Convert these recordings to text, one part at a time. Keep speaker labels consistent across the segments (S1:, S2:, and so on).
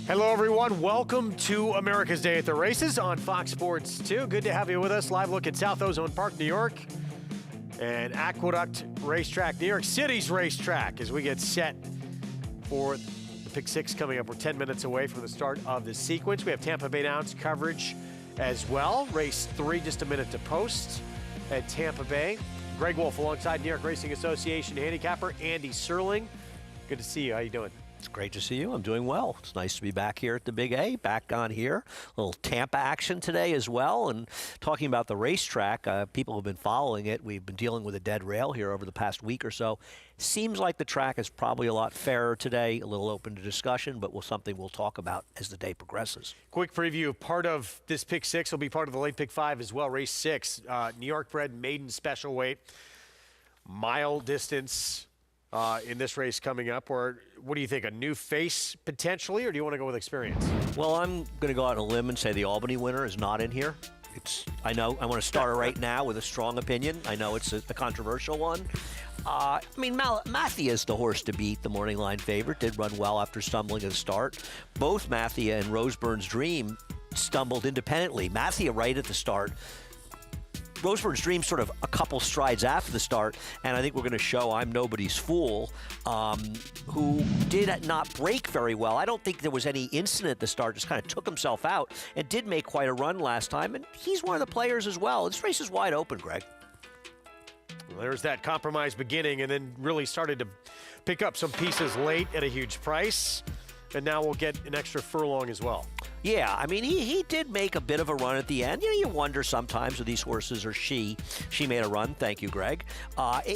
S1: Hello, everyone. Welcome to America's Day at the Races on Fox Sports 2. Good to have you with us. Live look at South Ozone Park, New York, and Aqueduct Racetrack, New York City's racetrack, as we get set for the Pick 6 coming up. We're 10 minutes away from the start of the sequence. We have Tampa Bay Downs coverage as well. Race 3, just a minute to post at Tampa Bay. Greg Wolf alongside New York Racing Association handicapper Andy Serling. Good to see you. How you doing?
S2: It's great to see you. I'm doing well. It's nice to be back here at the Big A, back on here. A little Tampa action today as well. And talking about the racetrack, people have been following it. We've been dealing with a dead rail here over the past week or so. Seems like the track is probably a lot fairer today, a little open to discussion, but something we'll talk about as the day progresses.
S1: Quick preview. Part of this Pick 6 will be part of the late Pick 5 as well. Race 6, New York bred maiden special weight, mile distance. In this race coming up, or what do you think, a new face potentially, or do you want to go with experience?
S2: Well, I'm going to go out on a limb and say the Albany winner is not in here. I know, I want to start right now with a strong opinion. I know it's a controversial one. I mean, Mathia is the horse to beat, the morning line favorite. Did run well after stumbling at the start. Both Mathia and Roseburn's Dream stumbled independently. Mathia right at the start. Roseburn's Dream sort of a couple strides after the start, and I think we're going to show I'm Nobody's Fool, who did not break very well. I don't think there was any incident at the start, just kind of took himself out and did make quite a run last time, and he's one of the players as well. This race is wide open, Greg.
S1: Well, there's that compromise beginning, and then really started to pick up some pieces late at a huge price, and now we'll get an extra furlong as well.
S2: Yeah, I mean, he did make a bit of a run at the end. You know, you wonder sometimes with these horses, or she made a run. Thank you, Greg.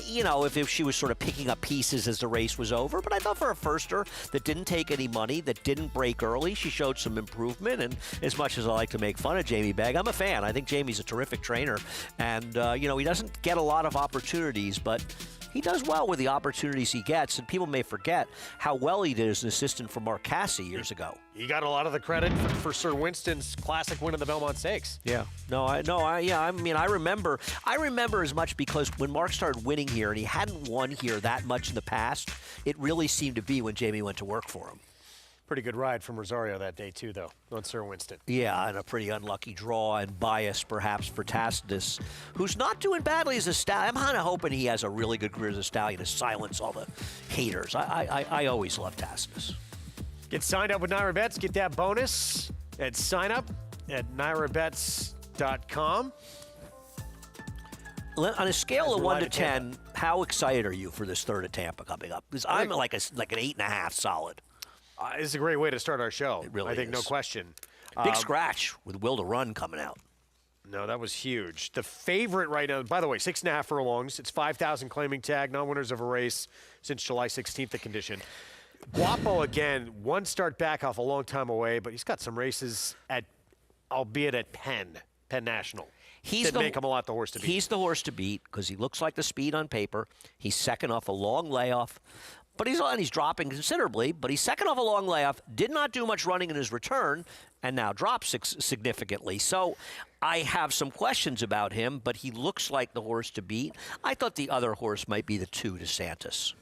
S2: You know, if she was sort of picking up pieces as the race was over. But I thought for a firster that didn't take any money, that didn't break early, she showed some improvement. And as much as I like to make fun of Jamie Begg, I'm a fan. I think Jamie's a terrific trainer. And, you know, he doesn't get a lot of opportunities, but he does well with the opportunities he gets, and people may forget how well he did as an assistant for Mark Casse years ago.
S1: He got a lot of the credit for Sir Winston's classic win in the Belmont Stakes.
S2: Yeah. I mean, I remember as much because when Mark started winning here, and he hadn't won here that much in the past, it really seemed to be when Jamie went to work for him.
S1: Pretty good ride from Rosario that day, too, though, on Sir Winston.
S2: Yeah, and a pretty unlucky draw and bias, perhaps, for Tacitus, who's not doing badly as a stallion. I'm kind of hoping he has a really good career as a stallion to silence all the haters. I always love Tacitus.
S1: Get signed up with NYRA Bets. Get that bonus at sign up at NYRABets.com.
S2: On a scale of 1 to 10, how excited are you for this third of Tampa coming up? Because I'm like an 8.5 solid.
S1: It's a great way to start our show.
S2: It really
S1: I think,
S2: is.
S1: No question.
S2: Big scratch with Will to Run coming out.
S1: No, that was huge. The favorite right now, by the way, 6.5 furlongs. It's 5,000 claiming tag, non-winners of a race since July 16th, the condition. Guapo, again, one start back off a long time away, but he's got some races albeit at Penn National. Didn't make him a lot the horse to beat.
S2: He's the horse to beat because he looks like the speed on paper. He's second off a long layoff. But he's dropping considerably, but he's second off a long layoff, did not do much running in his return, and now drops significantly. So I have some questions about him, but he looks like the horse to beat. I thought the other horse might be the 2, DeSantis.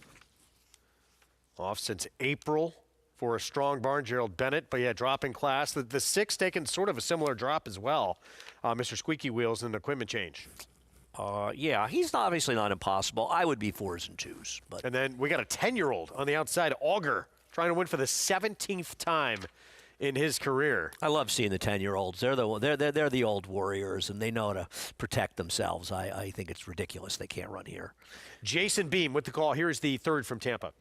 S1: Off since April for a strong barn, Gerald Bennett, but yeah, dropping class. The 6 taking sort of a similar drop as well. Mr. Squeaky Wheels and equipment change.
S2: Yeah, he's obviously not impossible. I would be 4s and 2s. But.
S1: And then we got a 10-year-old on the outside, Auger, trying to win for the 17th time in his career.
S2: I love seeing the 10-year-olds. They're the old warriors, and they know how to protect themselves. I think it's ridiculous they can't run here.
S1: Jason Beam with the call. Here's the third from Tampa.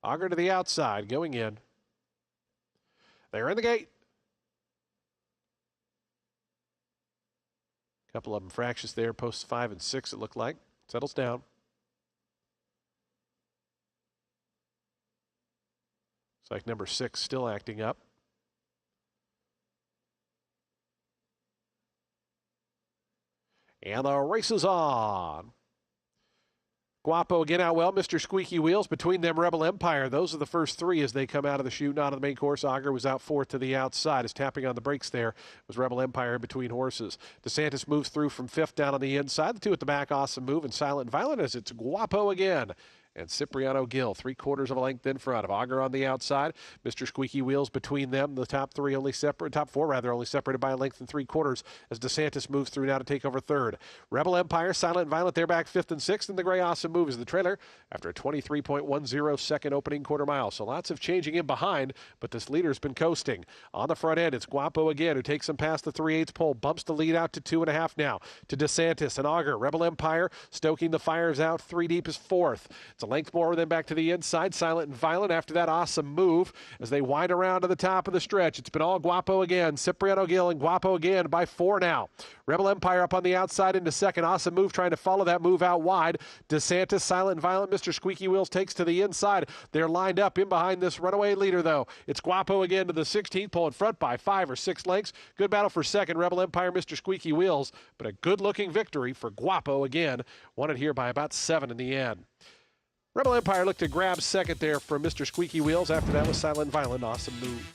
S3: Auger to the outside, going in. They're in the gate. Couple of them fractious there, posts 5 and 6, it looked like. Settles down. Looks like number 6 still acting up. And the race is on. Guapo again out well. Mr. Squeaky Wheels. Between them, Rebel Empire. Those are the first 3 as they come out of the chute. Not on the main course. Auger was out 4th to the outside. As tapping on the brakes there was Rebel Empire in between horses. DeSantis moves through from 5th down on the inside. The 2 at the back, Awesome Move and Silent Violent as it's Guapo again. and Cipriano Gill, 3/4 of a length in front of Auger on the outside. Mr. Squeaky Wheels between them. The top four only separated by a length and 3/4 as DeSantis moves through now to take over third. Rebel Empire, Silent and Violent, they're back 5th and 6th, and the Gray Awesome Move is the trailer after a 23.10 second opening quarter mile. So lots of changing in behind, but this leader's been coasting. On the front end, it's Guapo again, who takes him past the 3/8 pole, bumps the lead out to 2.5 now to DeSantis and Auger. Rebel Empire stoking the fires out, 3 deep is 4th. It's a length more, then back to the inside. Silent and Violent after that Awesome Move as they wind around to the top of the stretch. It's been all Guapo again. Cipriano Gill and Guapo again by 4 now. Rebel Empire up on the outside into second. Awesome Move trying to follow that move out wide. DeSantis, Silent and Violent. Mr. Squeaky Wheels takes to the inside. They're lined up in behind this runaway leader, though. It's Guapo again to the 16th pole in front by 5 or 6 lengths. Good battle for second. Rebel Empire, Mr. Squeaky Wheels, but a good-looking victory for Guapo again. Won it here by about 7 in the end. Rebel Empire looked to grab second there from Mr. Squeaky Wheels. After that was Silent and Violent. Awesome Move.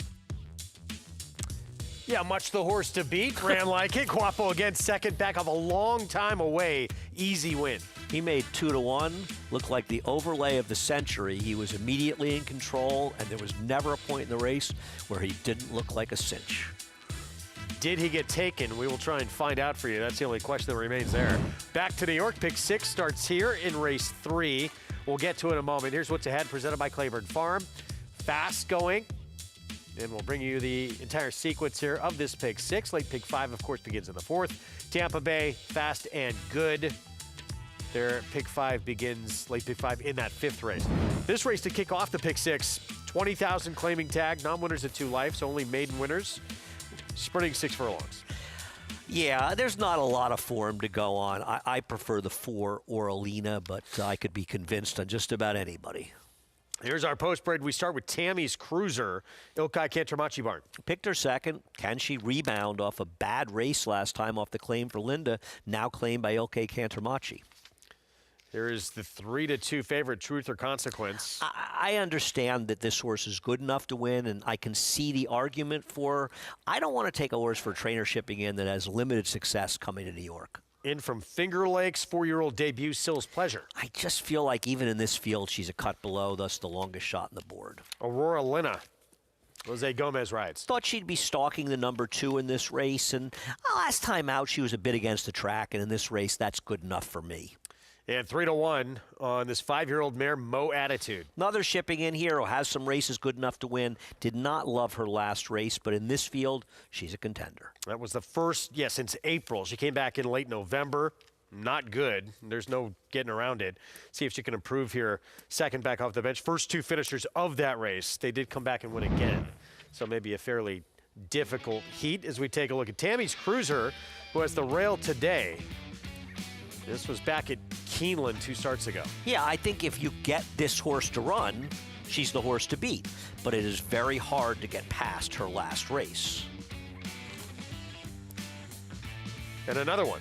S1: Yeah, much the horse to beat. Ran like it. Guapo again, second, back of a long time away. Easy win.
S2: He made 2-1 look like the overlay of the century. He was immediately in control, and there was never a point in the race where he didn't look like a cinch.
S1: Did he get taken? We will try and find out for you. That's the only question that remains there. Back to New York. Pick 6 starts here in race 3. We'll get to it in a moment. Here's what's ahead, presented by Claiborne Farm. Fast going. And we'll bring you the entire sequence here of this pick 6. Late pick 5, of course, begins in the 4th. Tampa Bay, fast and good. Their pick 5 begins, late pick 5, in that 5th race. This race to kick off the pick 6, 20,000 claiming tag, non-winners at 2 lives, only maiden winners, sprinting 6 furlongs.
S2: Yeah, there's not a lot of form to go on. I prefer the 4 Oralina, but I could be convinced on just about anybody.
S1: Here's our post-parade. We start with Tammy's Cruiser, Ilkay Cantramachi Barn.
S2: Picked her second. Can she rebound off a bad race last time off the claim for Linda, now claimed by Ilkay Cantramachi?
S1: Here is the 3-2 favorite, Truth or Consequence.
S2: I understand that this horse is good enough to win, and I can see the argument for her. I don't want to take a horse for trainer shipping in that has limited success coming to New York.
S1: In from Finger Lakes, 4-year-old debut, Sill's Pleasure.
S2: I just feel like even in this field, she's a cut below, thus the longest shot in the board.
S1: Aurora Lina, Jose Gomez rides.
S2: Thought she'd be stalking the number 2 in this race, and last time out, she was a bit against the track, and in this race, that's good enough for me.
S1: And 3-1 on this 5-year-old mare, Mo Attitude.
S2: Another shipping in here who has some races good enough to win. Did not love her last race, but in this field, she's a contender.
S1: That was the first, since April. She came back in late November. Not good. There's no getting around it. See if she can improve here. Second back off the bench. First 2 finishers of that race. They did come back and win again. So maybe a fairly difficult heat as we take a look at Tammy's Cruiser, who has the rail today. This was back at Keeneland 2 starts ago.
S2: Yeah, I think if you get this horse to run, she's the horse to beat. But it is very hard to get past her last race.
S1: And another one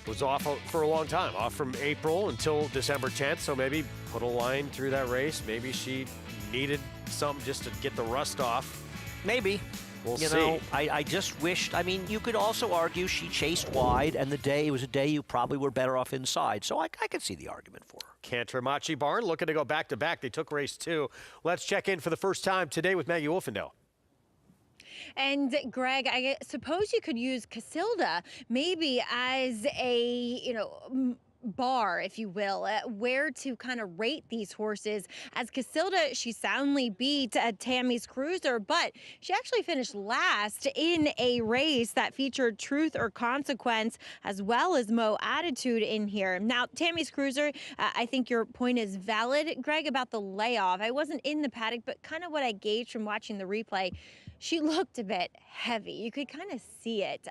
S1: was off for a long time, off from April until December 10th. So maybe put a line through that race. Maybe she needed something just to get the rust off.
S2: Maybe.
S1: We'll see.
S2: You know, I just wished, you could also argue she chased wide, and it was a day you probably were better off inside. So I could see the argument for her.
S1: Cantramachi Barn looking to go back-to-back. They took race 2. Let's check in for the first time today with Maggie Wolfendale.
S4: And Greg, I suppose you could use Casilda maybe as a, bar, if you will, where to kind of rate these horses. As Casilda, she soundly beat Tammy's Cruiser, but she actually finished last in a race that featured Truth or Consequence, as well as Mo Attitude in here. Now, Tammy's Cruiser, I think your point is valid, Greg, about the layoff. I wasn't in the paddock, but kind of what I gauged from watching the replay, she looked a bit heavy. You could kind of see it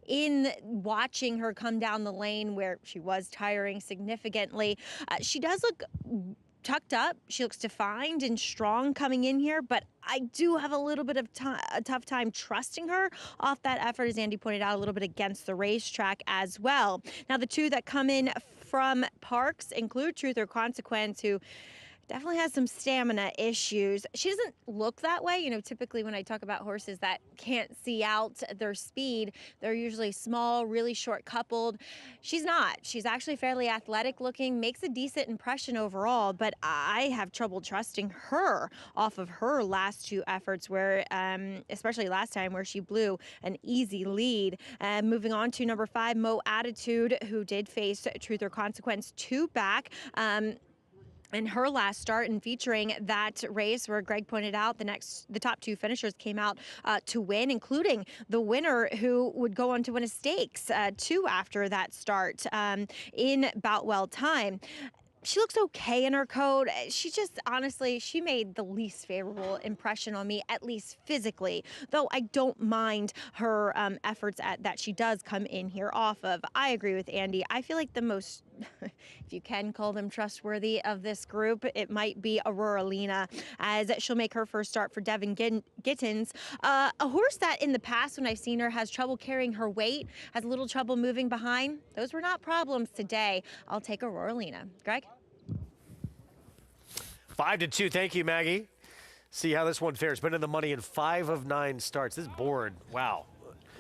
S4: in watching her come down the lane where she was tiring significantly. She does look tucked up. She looks defined and strong coming in here, but I do have a little bit of a tough time trusting her off that effort, as Andy pointed out, a little bit against the racetrack as well. Now, the 2 that come in from Parks include Truth or Consequence, who Definitely has some stamina issues. She doesn't look that way. You know, typically when I talk about horses that can't see out their speed, they're usually small, really short coupled. She's not. She's actually fairly athletic looking, makes a decent impression overall, but I have trouble trusting her off of her last two efforts where, especially last time where she blew an easy lead. Moving on to number 5, Mo Attitude, who did face Truth or Consequence 2 back. In her last start and featuring that race where Greg pointed out the top 2 finishers came out to win, including the winner who would go on to win a stakes 2 after that start in Boutwell time. She looks okay in her coat. She just, honestly, she made the least favorable impression on me, at least physically, though I don't mind her efforts that she does come in here off of. I agree with Andy. I feel like the most, if you can call them trustworthy of this group, it might be Aurora Lena, as she'll make her first start for Devin Gittins, a horse that in the past when I've seen her has trouble carrying her weight, has a little trouble moving behind. Those were not problems today. I'll take Aurora Lena. Greg?
S1: 5-2. Thank you, Maggie. See how this one fares. Been in the money in 5 of 9 starts. This is boring. Wow.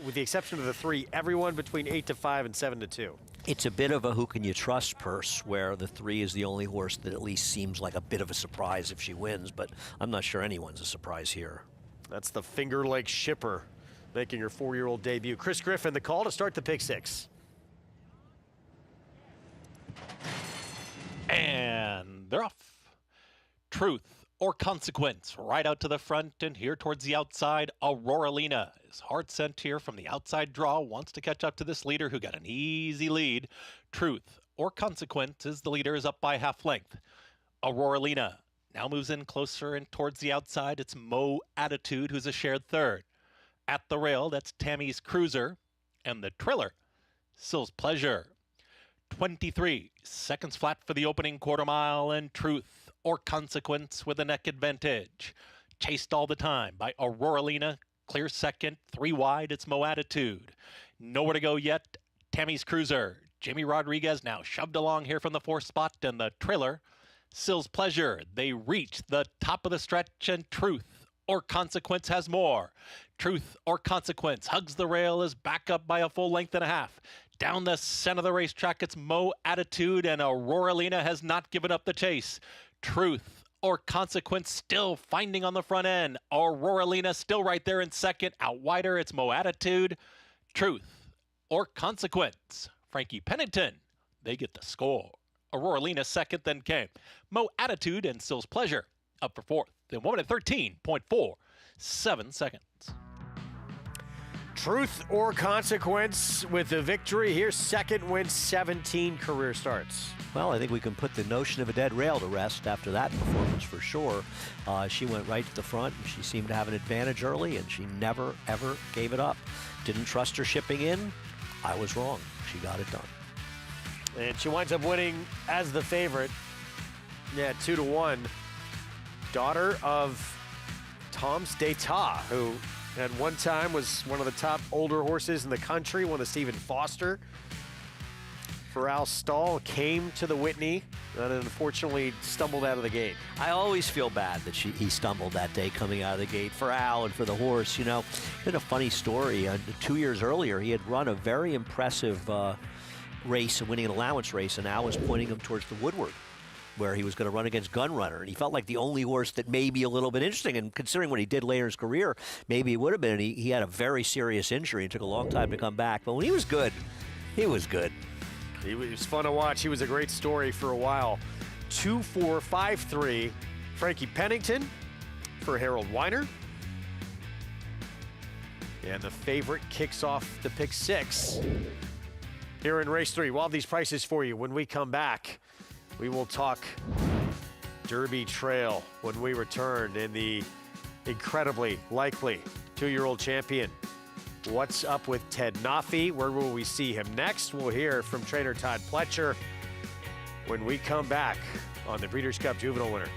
S1: With the exception of the 3, everyone between 8-5 and 7-2.
S2: It's a bit of a who can you trust purse, where the 3 is the only horse that at least seems like a bit of a surprise if she wins, but I'm not sure anyone's a surprise here.
S1: That's the Finger Lake Shipper making her 4-year-old debut. Chris Griffin, the call to start the pick 6.
S5: And they're off. Truth or Consequence, right out to the front, and here towards the outside, Aurora Lena is hard sent here from the outside draw, wants to catch up to this leader who got an easy lead. Truth or Consequence is the leader, is up by half length. Aurora Lena now moves in closer and towards the outside. It's Mo Attitude who's a shared third. At the rail, that's Tammy's Cruiser, and the Triller, Sill's Pleasure. 23 seconds flat for the opening quarter mile, and Truth or Consequence with a neck advantage. Chased all the time by Aurora Lena, clear second, 3 wide, it's Mo Attitude. Nowhere to go yet, Tammy's Cruiser. Jimmy Rodriguez now shoved along here from the 4th spot, and the Triller, Sill's Pleasure. They reach the top of the stretch, and Truth or Consequence has more. Truth or Consequence hugs the rail, is back up by a full length and a half. Down the center of the racetrack, it's Mo Attitude, and Aurora Lena has not given up the chase. Truth or Consequence still finding on the front end. Aurora Lena still right there in second. Out wider, it's Mo Attitude. Truth or Consequence. Frankie Pennington, they get the score. Aurora Lena second, then came Mo Attitude and Sill's Pleasure up for 4th in 1 minute 13.47 seconds.
S1: Truth or Consequence with the victory here. Second win, 17 career starts.
S2: Well, I think we can put the notion of a dead rail to rest after that performance for sure. She went right to the front, and she seemed to have an advantage early, and she never, ever gave it up. Didn't trust her shipping in. I was wrong. She got it done.
S1: And she winds up winning as the favorite. Yeah, 2-1. Daughter of Tom's D'Etat, who at one time was one of the top older horses in the country, one of Stephen Foster. Al Stall came to the Whitney and unfortunately stumbled out of the gate.
S2: I always feel bad that he stumbled that day coming out of the gate for Al and for the horse. You know, had a funny story. 2 years earlier, he had run a very impressive race, a winning an allowance race, and Al was pointing him towards the woodward, where he was going to run against Gunrunner, and he felt like the only horse that may be a little bit interesting, and considering what he did later in his career, maybe it would have been. He had a very serious injury and took a long time to come back, but when he was good, he was good.
S1: He was fun to watch. He was a great story for a while. 2-4, 5-3. Frankie Pennington for Harold Weiner. And the favorite kicks off the pick 6 here in race 3. We'll have these prices for you when we come back. We will talk Derby Trail when we return, and the incredibly likely 2-year-old champion. What's up with Ted Nafi? Where will we see him next? We'll hear from trainer Todd Pletcher when we come back on the Breeders' Cup Juvenile Winner.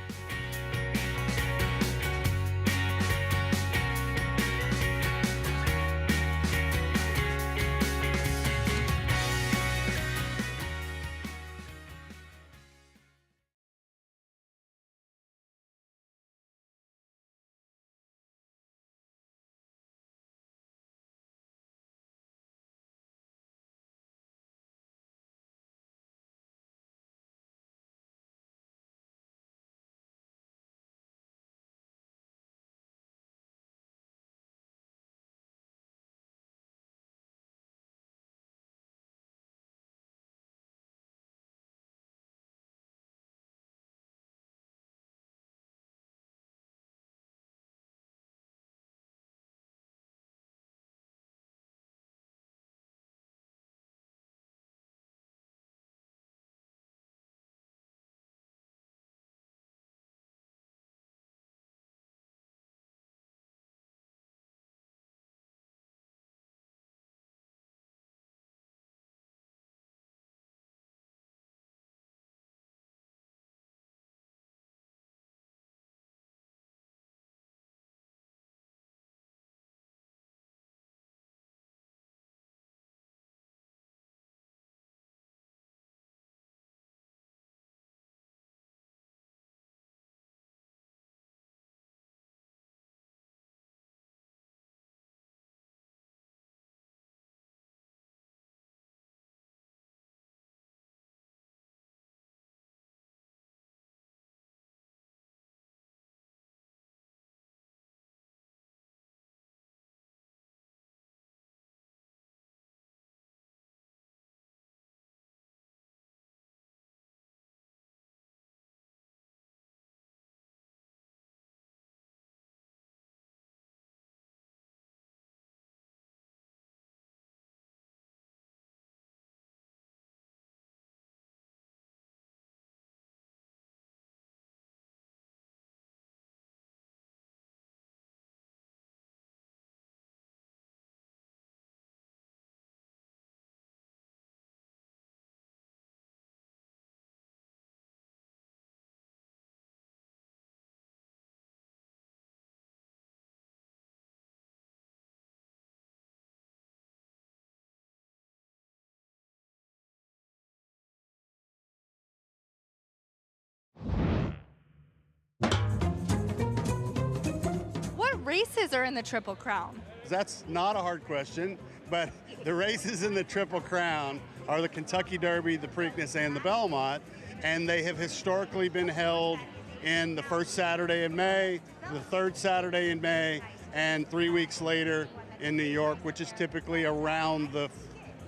S6: What races are in the Triple Crown?
S7: That's not a hard question, but the races in the Triple Crown are the Kentucky Derby, the Preakness, and the Belmont, and they have historically been held in the first Saturday in May, the third Saturday in May, and 3 weeks later in New York, which is typically around the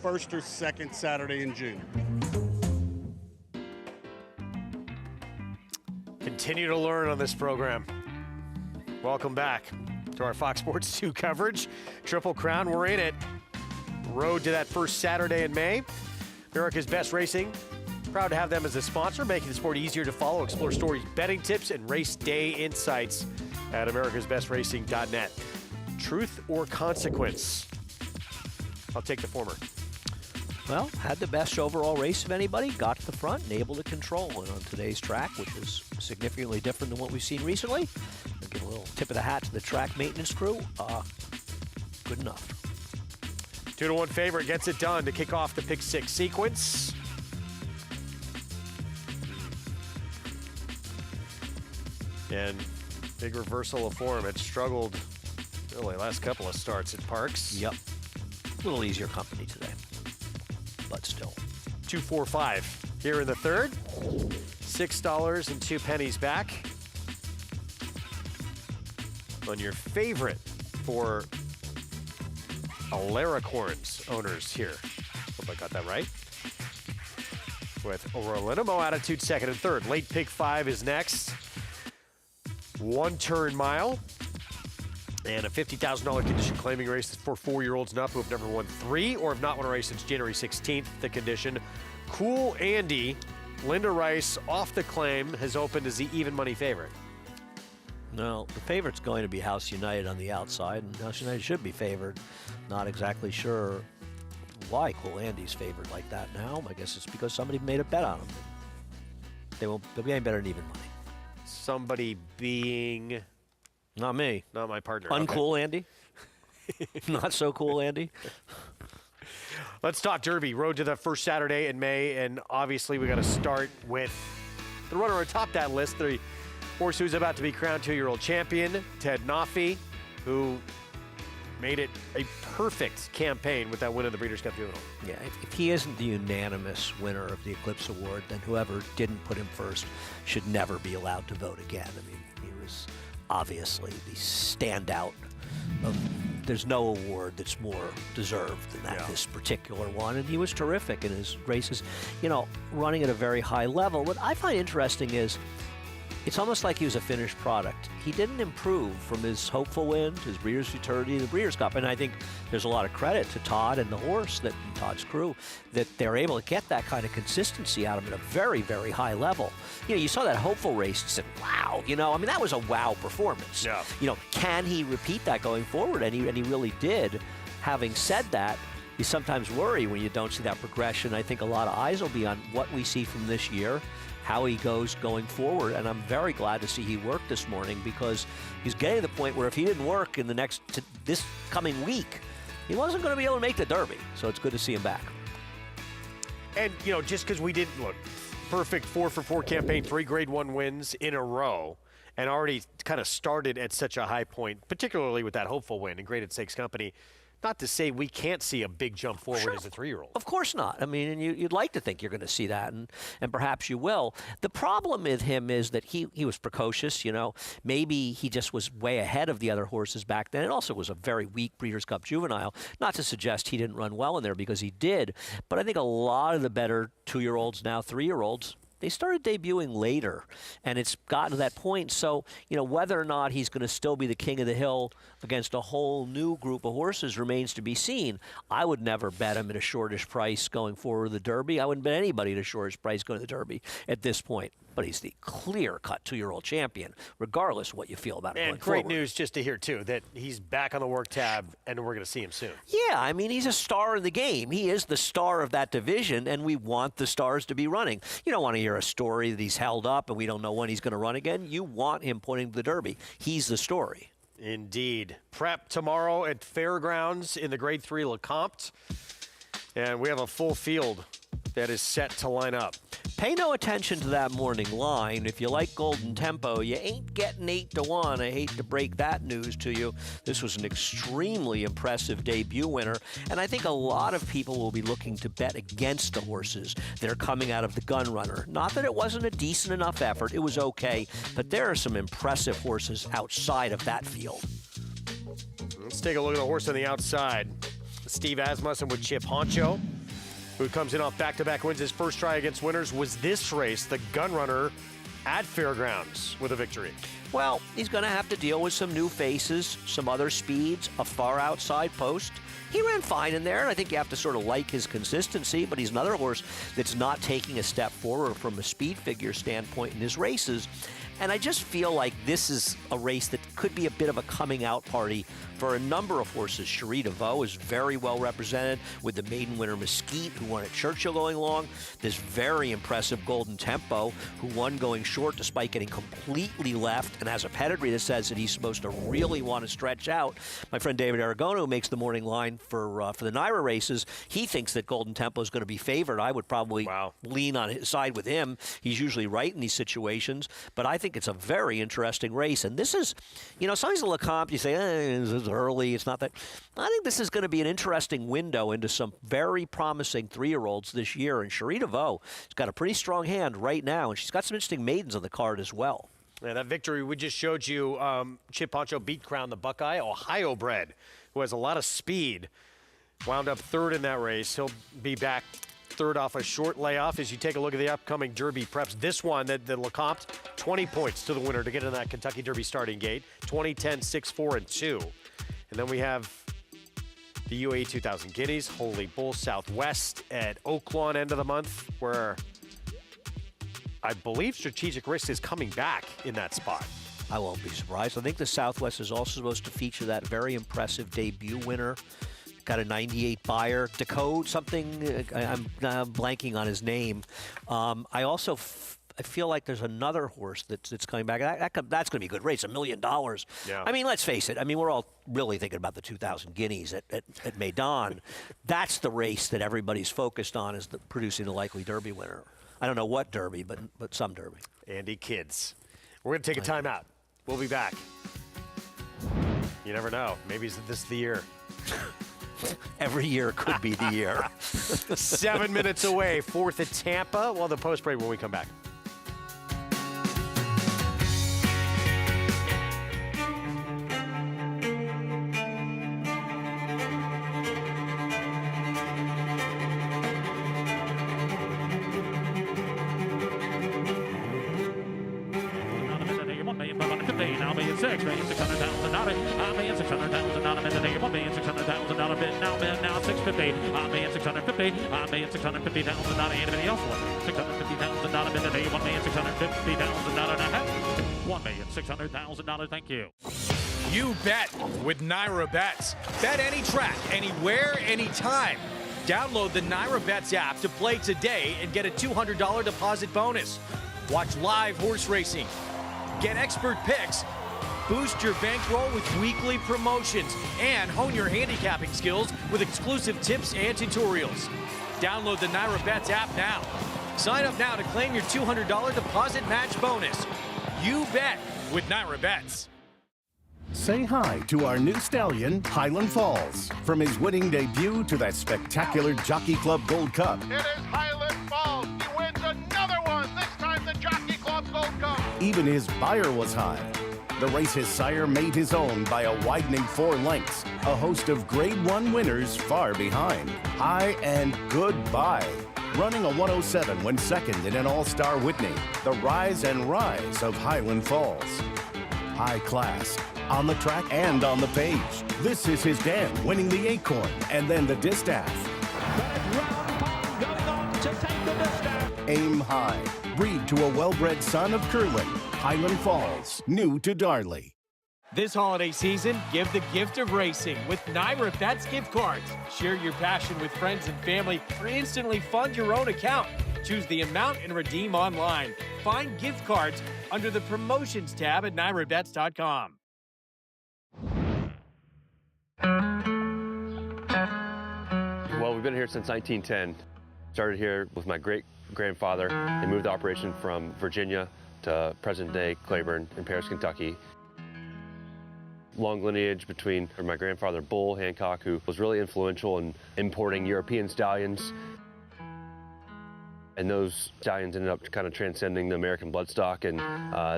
S7: first or second Saturday in June.
S1: Continue to learn on this program. Welcome back to our Fox Sports 2 coverage. Triple Crown, we're in it. Road to that first Saturday in May. America's Best Racing. Proud to have them as a sponsor, making the sport easier to follow. Explore stories, betting tips, and race day insights at americasbestracing.net. Truth or consequence? I'll take the former.
S2: Well, had the best overall race of anybody, got to the front and able to control. And on today's track, which is significantly different than what we've seen recently, I'll give a little tip of the hat to the track maintenance crew. Good enough.
S1: 2-1 favorite gets it done to kick off the pick six sequence. And big reversal of form. It struggled really last couple of starts at Parks.
S2: Yep. A little easier company today, but still.
S1: 2-4-5 here in the third. $6.02 back on your favorite for Alaricorns owners here. Hope I got that right. With Aurora Attitude second and third. Late pick 5 is next. 1 turn mile. And a $50,000 condition claiming race for 4-year-olds and up who have never won 3 or have not won a race since January 16th. The condition. Cool Andy, Linda Rice off the claim, has opened as the even money favorite.
S2: No, the favorite's going to be House United on the outside, and House United should be favored. Not exactly sure why Cool Andy's favored like that now. I guess it's because somebody made a bet on him. They'll be any better than even money.
S1: Somebody being...
S2: Not me.
S1: Not my partner.
S2: Uncool Andy? Not so cool Andy?
S1: Let's talk Derby. Road to the first Saturday in May, and obviously we got to start with the runner atop that list, the horse who's about to be crowned 2-year-old champion, Ted Noffey, who made it a perfect campaign with that win of the Breeders' Cup Juvenile.
S2: Yeah, if he isn't the unanimous winner of the Eclipse Award, then whoever didn't put him first should never be allowed to vote again. I mean, he was obviously the standout of, there's no award that's more deserved than that, this particular one. And he was terrific in his races, you know, running at a very high level. What I find interesting is it's almost like he was a finished product. He didn't improve from his hopeful win to his Breeders' Futurity, the Breeders' Cup. And I think there's a lot of credit to Todd and the horse, and Todd's crew, that they're able to get that kind of consistency out of him at a very, very high level. You know, you saw that hopeful race and said, wow, you know, I mean, that was a wow performance.
S1: Yeah.
S2: You know, can he repeat that going forward? And he really did. Having said that, you sometimes worry when you don't see that progression. I think a lot of eyes will be on what we see from this year, how he goes going forward, and I'm very glad to see he worked this morning, because he's getting to the point where if he didn't work in this coming week, he wasn't going to be able to make the Derby. So it's good to see him back.
S1: And, you know, just because we didn't look perfect 4-for-4 campaign, 3 Grade 1 wins in a row, and already kind of started at such a high point, particularly with that hopeful win in Graded Stakes Company. Not to say we can't see a big jump forward as a 3-year-old.
S2: Of course not. I mean, and you'd like to think you're going to see that, and perhaps you will. The problem with him is that he was precocious, you know. Maybe he just was way ahead of the other horses back then. It also was a very weak Breeders' Cup Juvenile. Not to suggest he didn't run well in there, because he did. But I think a lot of the better 2-year-olds now, 3-year-olds, they started debuting later, and it's gotten to that point. So, you know, whether or not he's going to still be the king of the hill against a whole new group of horses remains to be seen. I would never bet him at a shortish price going forward the Derby. I wouldn't bet anybody at a shortish price going to the Derby at this point. But he's the clear-cut 2-year-old champion, regardless of what you feel about him going forward.
S1: And great news just to hear, too, that he's back on the work tab, and we're going to see him soon.
S2: Yeah, I mean, he's a star in the game. He is the star of that division, and we want the stars to be running. You don't want to hear a story that he's held up and we don't know when he's going to run again. You want him pointing to the Derby. He's the story.
S1: Indeed. Prep tomorrow at Fairgrounds in the Grade 3 Lecomte. And we have a full field that is set to line up.
S2: Pay no attention to that morning line. If you like Golden Tempo, you ain't getting 8-1. I hate to break that news to you. This was an extremely impressive debut winner, and I think a lot of people will be looking to bet against the horses that are coming out of the gun runner. Not that it wasn't a decent enough effort. It was okay, but there are some impressive horses outside of that field.
S1: Let's take a look at the horse on the outside. Steve Asmussen with Chip Honcho, who comes in off back-to-back wins. His first try against winners was this race, the gun runner at Fairgrounds with a victory.
S2: Well, he's going to have to deal with some new faces, some other speeds, a far outside post. He ran fine in there, and I think you have to sort of like his consistency, but he's another horse that's not taking a step forward from a speed figure standpoint in his races. And I just feel like this is a race that could be a bit of a coming out party for a number of horses. Cherie DeVoe is very well represented with the maiden winner Mesquite, who won at Churchill going long. This very impressive Golden Tempo, who won going short despite getting completely left and has a pedigree that says that he's supposed to really want to stretch out. My friend David Aragono, who makes the morning line for the NYRA races, he thinks that Golden Tempo is going to be favored. I would probably lean on his side with him. He's usually right in these situations, but I think it's a very interesting race. And this is, you know, sometimes the Lecomte, you say, this is early, it's not that. I think this is going to be an interesting window into some very promising 3-year-olds this year. And Cherie DeVoe has got a pretty strong hand right now, and she's got some interesting maidens on the card as well.
S1: Yeah, that victory we just showed you, Chip Honcho beat Crown the Buckeye, Ohio bred, who has a lot of speed. Wound up third in that race. He'll be back third off a short layoff as you take a look at the upcoming Derby preps. This one, the Lecomte, 20 points to the winner to get in that Kentucky Derby starting gate. 20, 10, 6, 4, and 2. And then we have the UAE 2000 Guineas, Holy Bull Southwest at Oaklawn end of the month, where I believe Strategic Risk is coming back in that spot.
S2: I won't be surprised. I think the Southwest is also supposed to feature that very impressive debut winner. Got a 98 buyer, Decode something. I'm blanking on his name. I also I feel like there's another horse that's coming back. That's going to be a good race, $1 million.
S1: Yeah.
S2: I mean, let's face it. I mean, we're all really thinking about the 2000 Guineas at Maidan. That's the race that everybody's focused on as producing the likely Derby winner. I don't know what Derby, but some Derby.
S1: Andy Kids. We're going to take a timeout. We'll be back. You never know. Maybe this is the year.
S2: Every year could be the year.
S1: 7 minutes away, 4th at Tampa. Well, the post break when we come back.
S8: $1,600,000. Thank you.
S9: You bet with NYRA Bets. Bet any track, anywhere, anytime. Download the NYRA Bets app to play today and get a $200 deposit bonus. Watch live horse racing. Get expert picks. Boost your bankroll with weekly promotions and hone your handicapping skills with exclusive tips and tutorials. Download the NYRA Bets app now. Sign up now to claim your $200 deposit match bonus. You bet with NYRA Bets.
S10: Say hi to our new stallion, Highland Falls. From his winning debut to that spectacular Jockey Club Gold Cup.
S11: It is Highland Falls. He wins another one, this time the Jockey Club Gold Cup.
S10: Even his buyer was high. The race his sire made his own by a widening 4 lengths. A host of Grade 1 winners far behind. High and goodbye. Running a 107 when second in an All-Star Whitney. The rise and rise of Highland Falls. High class, on the track and on the page. This is his dam, winning the Acorn and then the Distaff. Aim high. Breed to a well-bred son of Curlin. Highland Falls, new to Darley.
S9: This holiday season, give the gift of racing with NYRA Bets gift cards. Share your passion with friends and family or instantly fund your own account. Choose the amount and redeem online. Find gift cards under the promotions tab at NYRABets.com.
S12: Well, we've been here since 1910. Started here with my great
S8: grandfather. They moved the operation from Virginia to present-day Claiborne in Paris, Kentucky. Long lineage between my grandfather, Bull Hancock, who was really influential in importing European stallions. And those stallions ended up kind of transcending the American bloodstock, and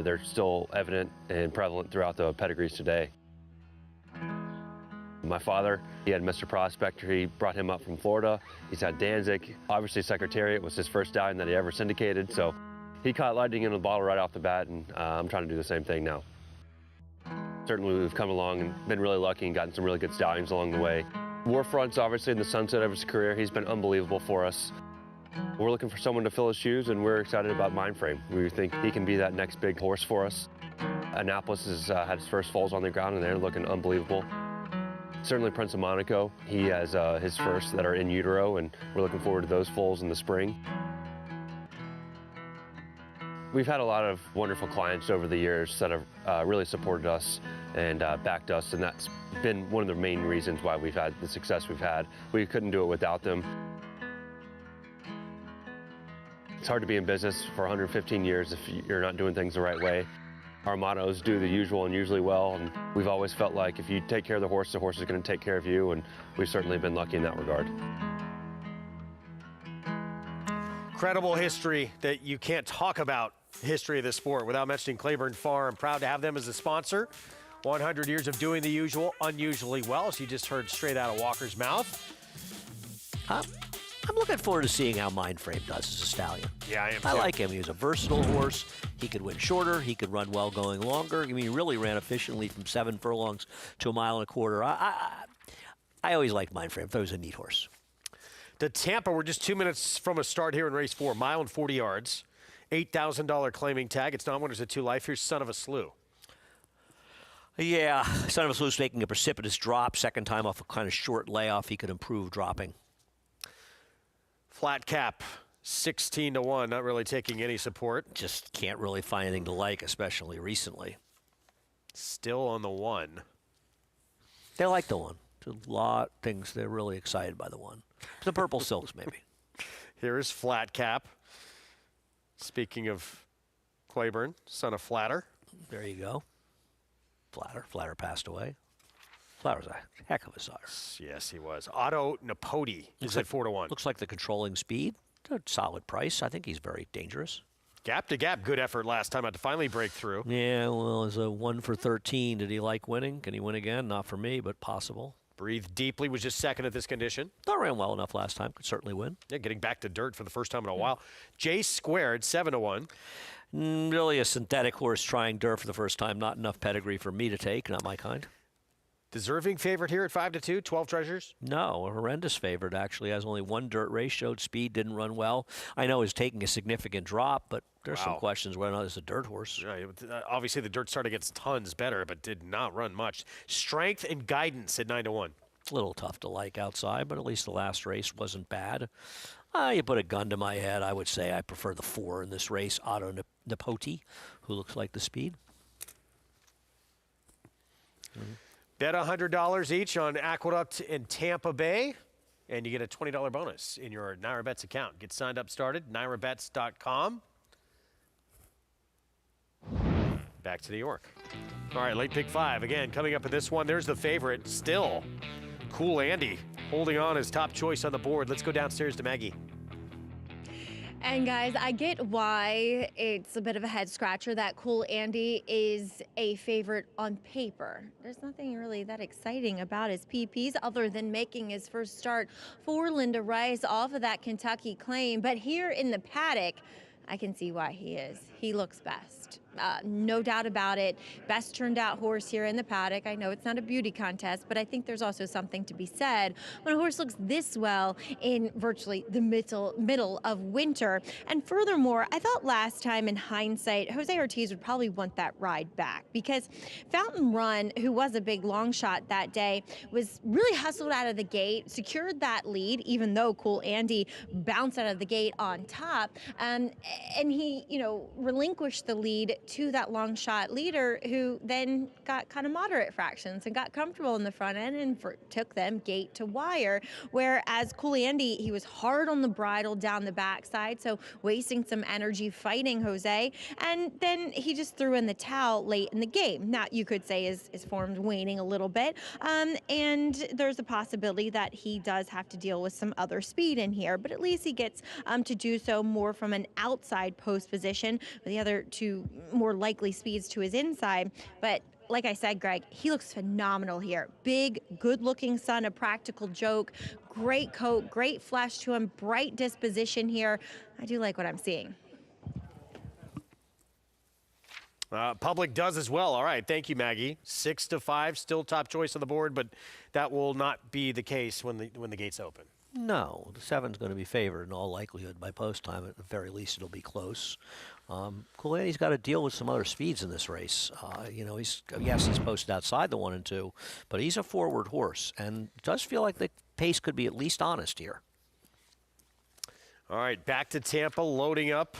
S8: they're still evident and prevalent throughout the pedigrees today. My father, he had Mr. Prospector. He brought him up from Florida. He's had Danzig. Obviously, Secretariat was his first stallion that he ever syndicated, so he caught lightning in the bottle right off the bat, and I'm trying to do the same thing now. Certainly, we've come along and been really lucky and gotten some really good stallions along the way. Warfront's obviously in the sunset of his career. He's been unbelievable for us. We're looking for someone to fill his shoes, and we're excited about Mindframe. We think he can be that next big horse for us. Annapolis has had his first foals on the ground, and they're looking unbelievable. Certainly Prince of Monaco, he has his first that are in utero, and we're looking forward to those foals in the spring. We've had a lot of wonderful clients over the years that have really supported us and backed us, and that's been one of the main reasons why we've had the success we've had. We couldn't do it without them. It's hard to be in business for 115 years if you're not doing things the right way. Our motto is do the usual and usually well, and we've always felt like if you take care of the horse is going to take care of you, and we've certainly been lucky in that regard.
S1: Incredible history that you can't talk about history of the sport without mentioning Claiborne Farm. Proud to have them as a sponsor. 100 years of doing the usual, unusually well, as you just heard straight out of Walker's mouth.
S2: I'm looking forward to seeing how Mindframe does as a stallion.
S1: Yeah, I am too.
S2: I like him. He was a versatile horse. He could win shorter. He could run well going longer. I mean, he really ran efficiently from 7 furlongs to 1.25 miles. I always liked Mindframe. I thought he was a neat horse.
S1: The Tampa, we're just 2 minutes from a start here in race 4. 1 mile and 40 yards. $8,000 claiming tag. It's non-winners at 2 life. Here's Son of a Slew.
S2: Yeah, Son of a Slew's making a precipitous drop. Second time off a kind of short layoff. He could improve dropping.
S1: Flat cap, 16-1, not really taking any support.
S2: Just can't really find anything to like, especially recently.
S1: Still on the 1.
S2: They like the 1. There's a lot of things they're really excited by the 1. The purple silks, maybe.
S1: Here's Flat Cap. Speaking of Claiborne, son of Flatter.
S2: There you go. Flatter passed away. Flatter was a heck of a sire.
S1: Yes, he was. Otto Napodi is at 4-1.
S2: Looks like the controlling speed. A solid price. I think he's very dangerous.
S1: Gap to gap, good effort last time out to finally break through.
S2: Yeah, well, it's a 1 for 13. Did he like winning? Can he win again? Not for me, but possible.
S1: Breathe deeply, was just second at this condition.
S2: Thought ran well enough last time. Could certainly win.
S1: Yeah, getting back to dirt for the first time in a while. J Squared, 7-1.
S2: Really a synthetic horse trying dirt for the first time. Not enough pedigree for me to take. Not my kind.
S1: Deserving favorite here at 5-2, 12 treasures?
S2: No, a horrendous favorite, actually. Has only 1 dirt race, showed speed, didn't run well. I know he's taking a significant drop, but there's some questions whether or not it's a dirt horse.
S1: Right. Obviously, the dirt started against tons better, but did not run much. Strength and guidance at 9-1.
S2: A little tough to like outside, but at least the last race wasn't bad. You put a gun to my head, I would say I prefer the 4 in this race, Otto Napoti, who looks like the speed.
S1: Bet $100 each on Aqueduct in Tampa Bay, and you get a $20 bonus in your NYRA Bets account. Get signed up, started, nyrabets.com. Back to New York. All right, late pick 5. Again, coming up at this one, there's the favorite still. Cool Andy holding on as top choice on the board. Let's go downstairs to Maggie.
S4: And guys, I get why it's a bit of a head scratcher that Cool Andy is a favorite on paper. There's nothing really that exciting about his PPs other than making his first start for Linda Rice off of that Kentucky claim. But here in the paddock, I can see why he is. He looks best. No doubt about it. Best turned out horse here in the paddock. I know it's not a beauty contest, but I think there's also something to be said when a horse looks this well in virtually the middle of winter. And furthermore, I thought last time in hindsight, Jose Ortiz would probably want that ride back because Fountain Run, who was a big long shot that day, was really hustled out of the gate, secured that lead, even though Cool Andy bounced out of the gate on top. And he, relinquished the lead to that long shot leader who then got kind of moderate fractions and got comfortable in the front end and took them gate to wire. Whereas Cool Andy, he was hard on the bridle down the backside, so wasting some energy fighting Jose. And then he just threw in the towel late in the game. Now, you could say his form's waning a little bit. And there's a possibility that he does have to deal with some other speed in here, but at least he gets to do so more from an outside post position, with the other two more likely speeds to his inside. But like I said, Greg, he looks phenomenal here. Big, good-looking son, a practical joke, great coat, great flash to him, bright disposition here. I do like what I'm seeing.
S1: Public does as well. All right, thank you, Maggie. 6-5, still top choice on the board, but that will not be the case when the gates open.
S2: No, the 7's going to be favored in all likelihood by post time. At the very least, it'll be close. Cool Andy's got to deal with some other speeds in this race. He's posted outside the 1 and 2, but he's a forward horse, and it does feel like the pace could be at least honest here.
S1: All right, back to Tampa, loading up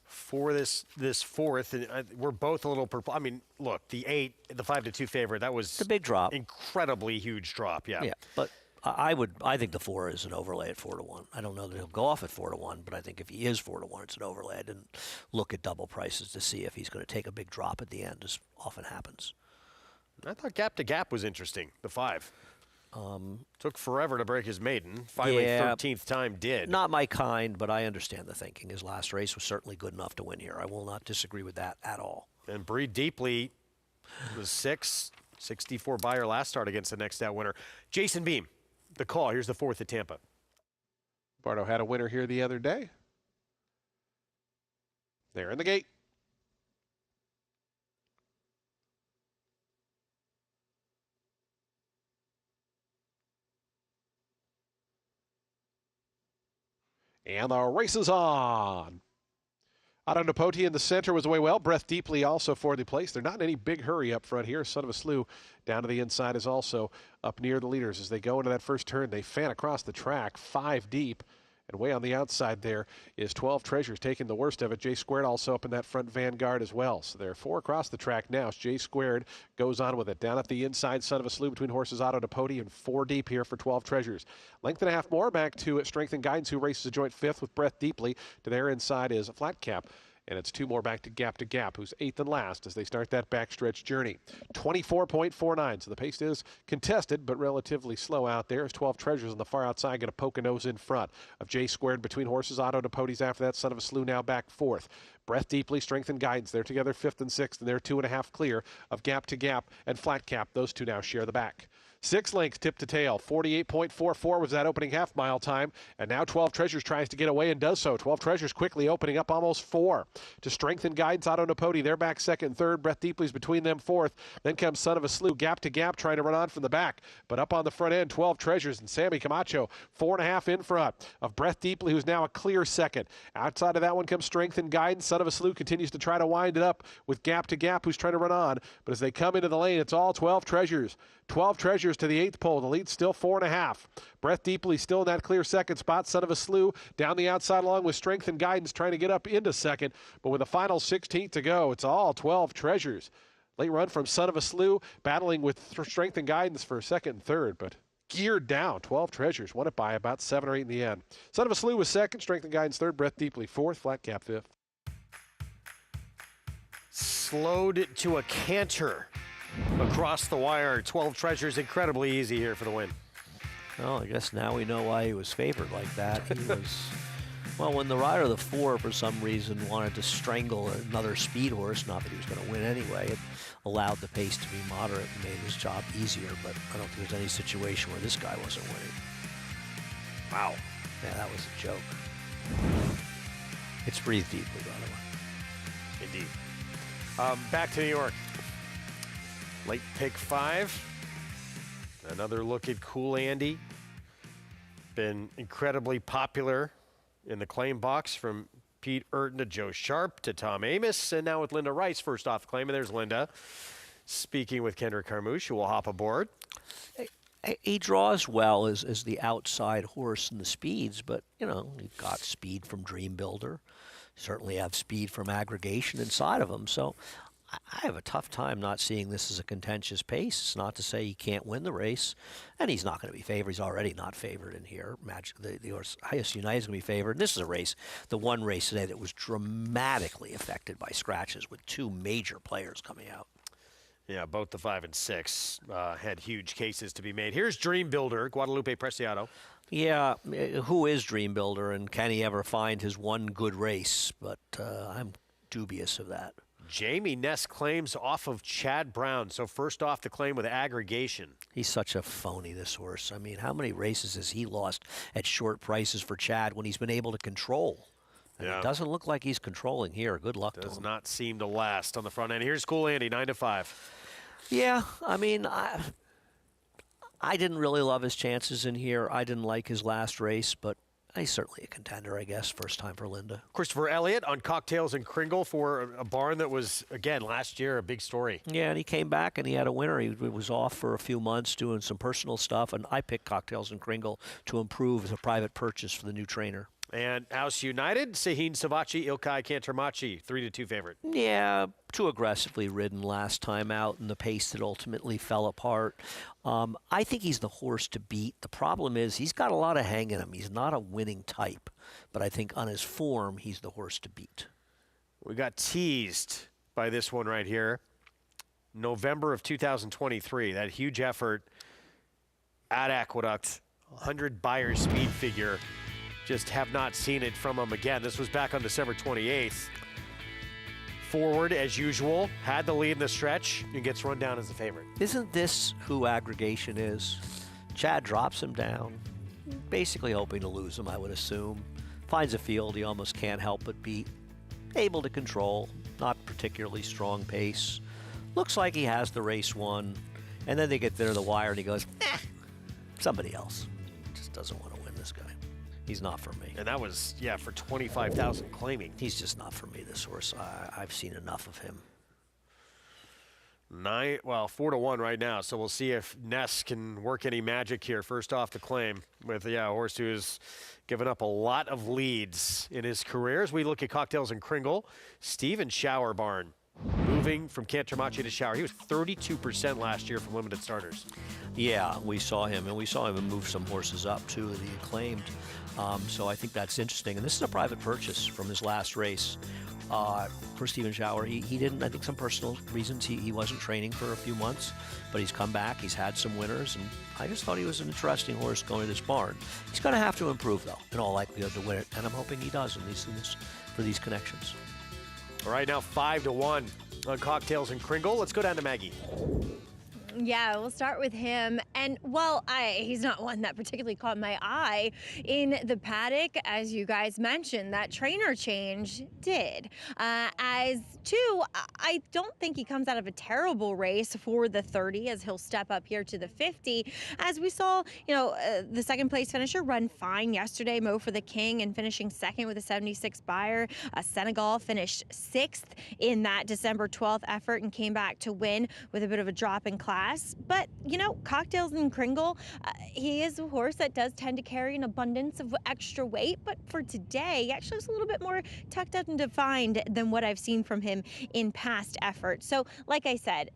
S1: for this fourth, and we're both a little perplexed. I mean, look, the 5-2 favorite, that was
S2: a big drop,
S1: incredibly huge drop. Yeah,
S2: but I think the 4 is an overlay at 4-1. I don't know that he'll go off at 4-1, but I think if he is 4-1, it's an overlay. I didn't look at double prices to see if he's going to take a big drop at the end, as often happens.
S1: I thought gap to gap was interesting. The 5 took forever to break his maiden. Finally, 13th time did.
S2: Not my kind, but I understand the thinking. His last race was certainly good enough to win here. I will not disagree with that at all.
S1: And Breed Deeply was 64 buyer last start against the next out winner. Jason Beam, the call. Here's the 4th at Tampa.
S3: Bardo had a winner here the other day. They're in the gate. And the race is on. Otto Napoti in the center was away well. Breath Deeply also for the place. They're not in any big hurry up front here. Son of a Slew down to the inside is also up near the leaders. As they go into that first turn, they fan across the track 5 deep. And way on the outside there is 12 Treasures taking the worst of it. J Squared also up in that front vanguard as well. So there are 4 across the track now. J Squared goes on with it. Down at the inside, Son of a Slew between horses Otto Napoti, and 4 deep here for 12 Treasures. Length and a half more back to Strength and Guidance, who races a joint 5th with Breath Deeply. To their inside is a Flat Cap. And it's 2 more back to Gap, who's 8th and last as they start that backstretch journey. 24.49, so the pace is contested, but relatively slow out there. As 12 Treasures on the far outside going to poke a nose in front of J Squared between horses. Otto Napoti's after that. Son of a Slew now back 4th. Breath Deeply, Strength and Guidance. They're together 5th and 6th, and they're 2.5 clear of Gap and Flat Cap. Those two now share the back. 6 lengths tip to tail. 48.44 was that opening half-mile time. And now 12 Treasures tries to get away and does so. 12 Treasures quickly opening up almost 4. To Strength and Guidance, Otto Napoti. They're back 2nd, 3rd. Breath Deeply's between them 4th. Then comes Son of a Slew. Gap trying to run on from the back. But up on the front end, 12 Treasures and Sammy Camacho. 4.5 in front of Breath Deeply, who's now a clear 2nd. Outside of that one comes Strength and Guidance. Son of a Slew continues to try to wind it up with Gap, who's trying to run on. But as they come into the lane, it's all 12 Treasures. 12 Treasures to the 8th pole. The lead's still 4.5. Breath Deeply still in that clear 2nd spot. Son of a Slew down the outside along with Strength and Guidance trying to get up into 2nd. But with the final 16th to go, it's all 12 Treasures. Late run from Son of a Slew, battling with Strength and Guidance for 2nd and 3rd, but geared down. 12 Treasures won it by about 7 or 8 in the end. Son of a Slew was 2nd, Strength and Guidance 3rd, Breath Deeply 4th, Flat Cap 5th.
S1: Slowed to a canter across the wire. 12 Treasures, incredibly easy here for the win.
S2: Well, I guess now we know why he was favored like that. He was, well, when the rider of the 4 for some reason wanted to strangle another speed horse, not that he was going to win anyway, it allowed the pace to be moderate and made his job easier, but I don't think there's any situation where this guy wasn't winning. Wow. Yeah, that was a joke. It's Breathe Deeply, by the way.
S1: Indeed. Back to New York. Late pick 5. Another look at Cool Andy. Been incredibly popular in the claim box, from Pete Urton to Joe Sharp to Tom Amos, and now with Linda Rice first off the claim. And there's Linda speaking with Kendrick Carmouche, who will hop aboard.
S2: He draws well as the outside horse in the speeds, but, you know, you've got speed from Dream Builder. certainly have speed from aggregation inside of him. So I have a tough time not seeing this as a contentious pace. It's not to say he can't win the race, and he's not going to be favored. He's already not favored in here. The highest United is going to be favored. This is a race, the one race today that was dramatically affected by scratches with 2 major players coming out.
S1: Yeah, both the 5 and 6 had huge cases to be made. Here's Dream Builder, Guadalupe Preciado.
S2: Yeah, who is Dream Builder, and can he ever find his one good race? But I'm dubious of that.
S1: Jamie Ness claims off of Chad Brown. So first off the claim with aggregation.
S2: He's such a phony, this horse. I mean, how many races has he lost at short prices for Chad when he's been able to control? And it doesn't look like he's controlling here. Good luck to him.
S1: Does not seem to last on the front end. Here's Cool Andy, 9-5.
S2: Yeah, I mean, I didn't really love his chances in here. I didn't like his last race, but he's certainly a contender, I guess. First time for Linda.
S1: Christopher Elliott on Cocktails and Kringle for a barn that was, again, last year a big story.
S2: Yeah, and he came back and he had a winner. He was off for a few months doing some personal stuff, and I picked Cocktails and Kringle to improve as a private purchase for the new trainer.
S1: And House United, Sahin Savachi, Ilkay Cantermachi, 3-2 favorite.
S2: Yeah, too aggressively ridden last time out in the pace that ultimately fell apart. I think he's the horse to beat. The problem is he's got a lot of hang in him. He's not a winning type, but I think on his form, he's the horse to beat.
S1: We got teased by this one right here. November of 2023, that huge effort at Aqueduct, 100 Beyer speed figure. Just have not seen it from him again. This was back on December 28th. Forward, as usual, had the lead in the stretch and gets run down as the favorite.
S2: Isn't this who aggregation is? Chad drops him down, basically hoping to lose him, I would assume. Finds a field he almost can't help but beat. Able to control, not particularly strong pace. Looks like he has the race won. And then they get there to the wire and he goes, somebody else. Just doesn't want to win this guy. He's not for me.
S1: And that was, yeah, for 25,000 claiming.
S2: He's just not for me, this horse. I've seen enough of him.
S1: 4-1 right now, so we'll see if Ness can work any magic here. First off the claim with, a horse who has given up a lot of leads in his career. As we look at Cocktails and Kringle, Steven Shower barn. Moving from Cantermachi to Shower. He was 32% last year from limited starters.
S2: Yeah, we saw him, and we saw him move some horses up, too, that he had claimed. So I think that's interesting. And this is a private purchase from his last race for Steven Shower. He didn't, I think some personal reasons, he wasn't training for a few months, but he's come back. He's had some winners, and I just thought he was an interesting horse going to this barn. He's going to have to improve, though, in all likelihood to win it, and I'm hoping he does for these connections.
S1: All right, now 5-1 on Cocktails and Kringle. Let's go down to Maggie.
S4: Yeah, we'll start with him. And, well, he's not one that particularly caught my eye in the paddock. As you guys mentioned, that trainer change did. As two, I don't think he comes out of a terrible race for the 30 as he'll step up here to the 50. As we saw, the second place finisher run fine yesterday, Mo for the King, and finishing second with a 76 Beyer. Senegal finished 6th in that December 12th effort and came back to win with a bit of a drop in class. But, Cocktails and Kringle, he is a horse that does tend to carry an abundance of extra weight. But for today, he actually was a little bit more tucked up and defined than what I've seen from him in past efforts. So, like I said,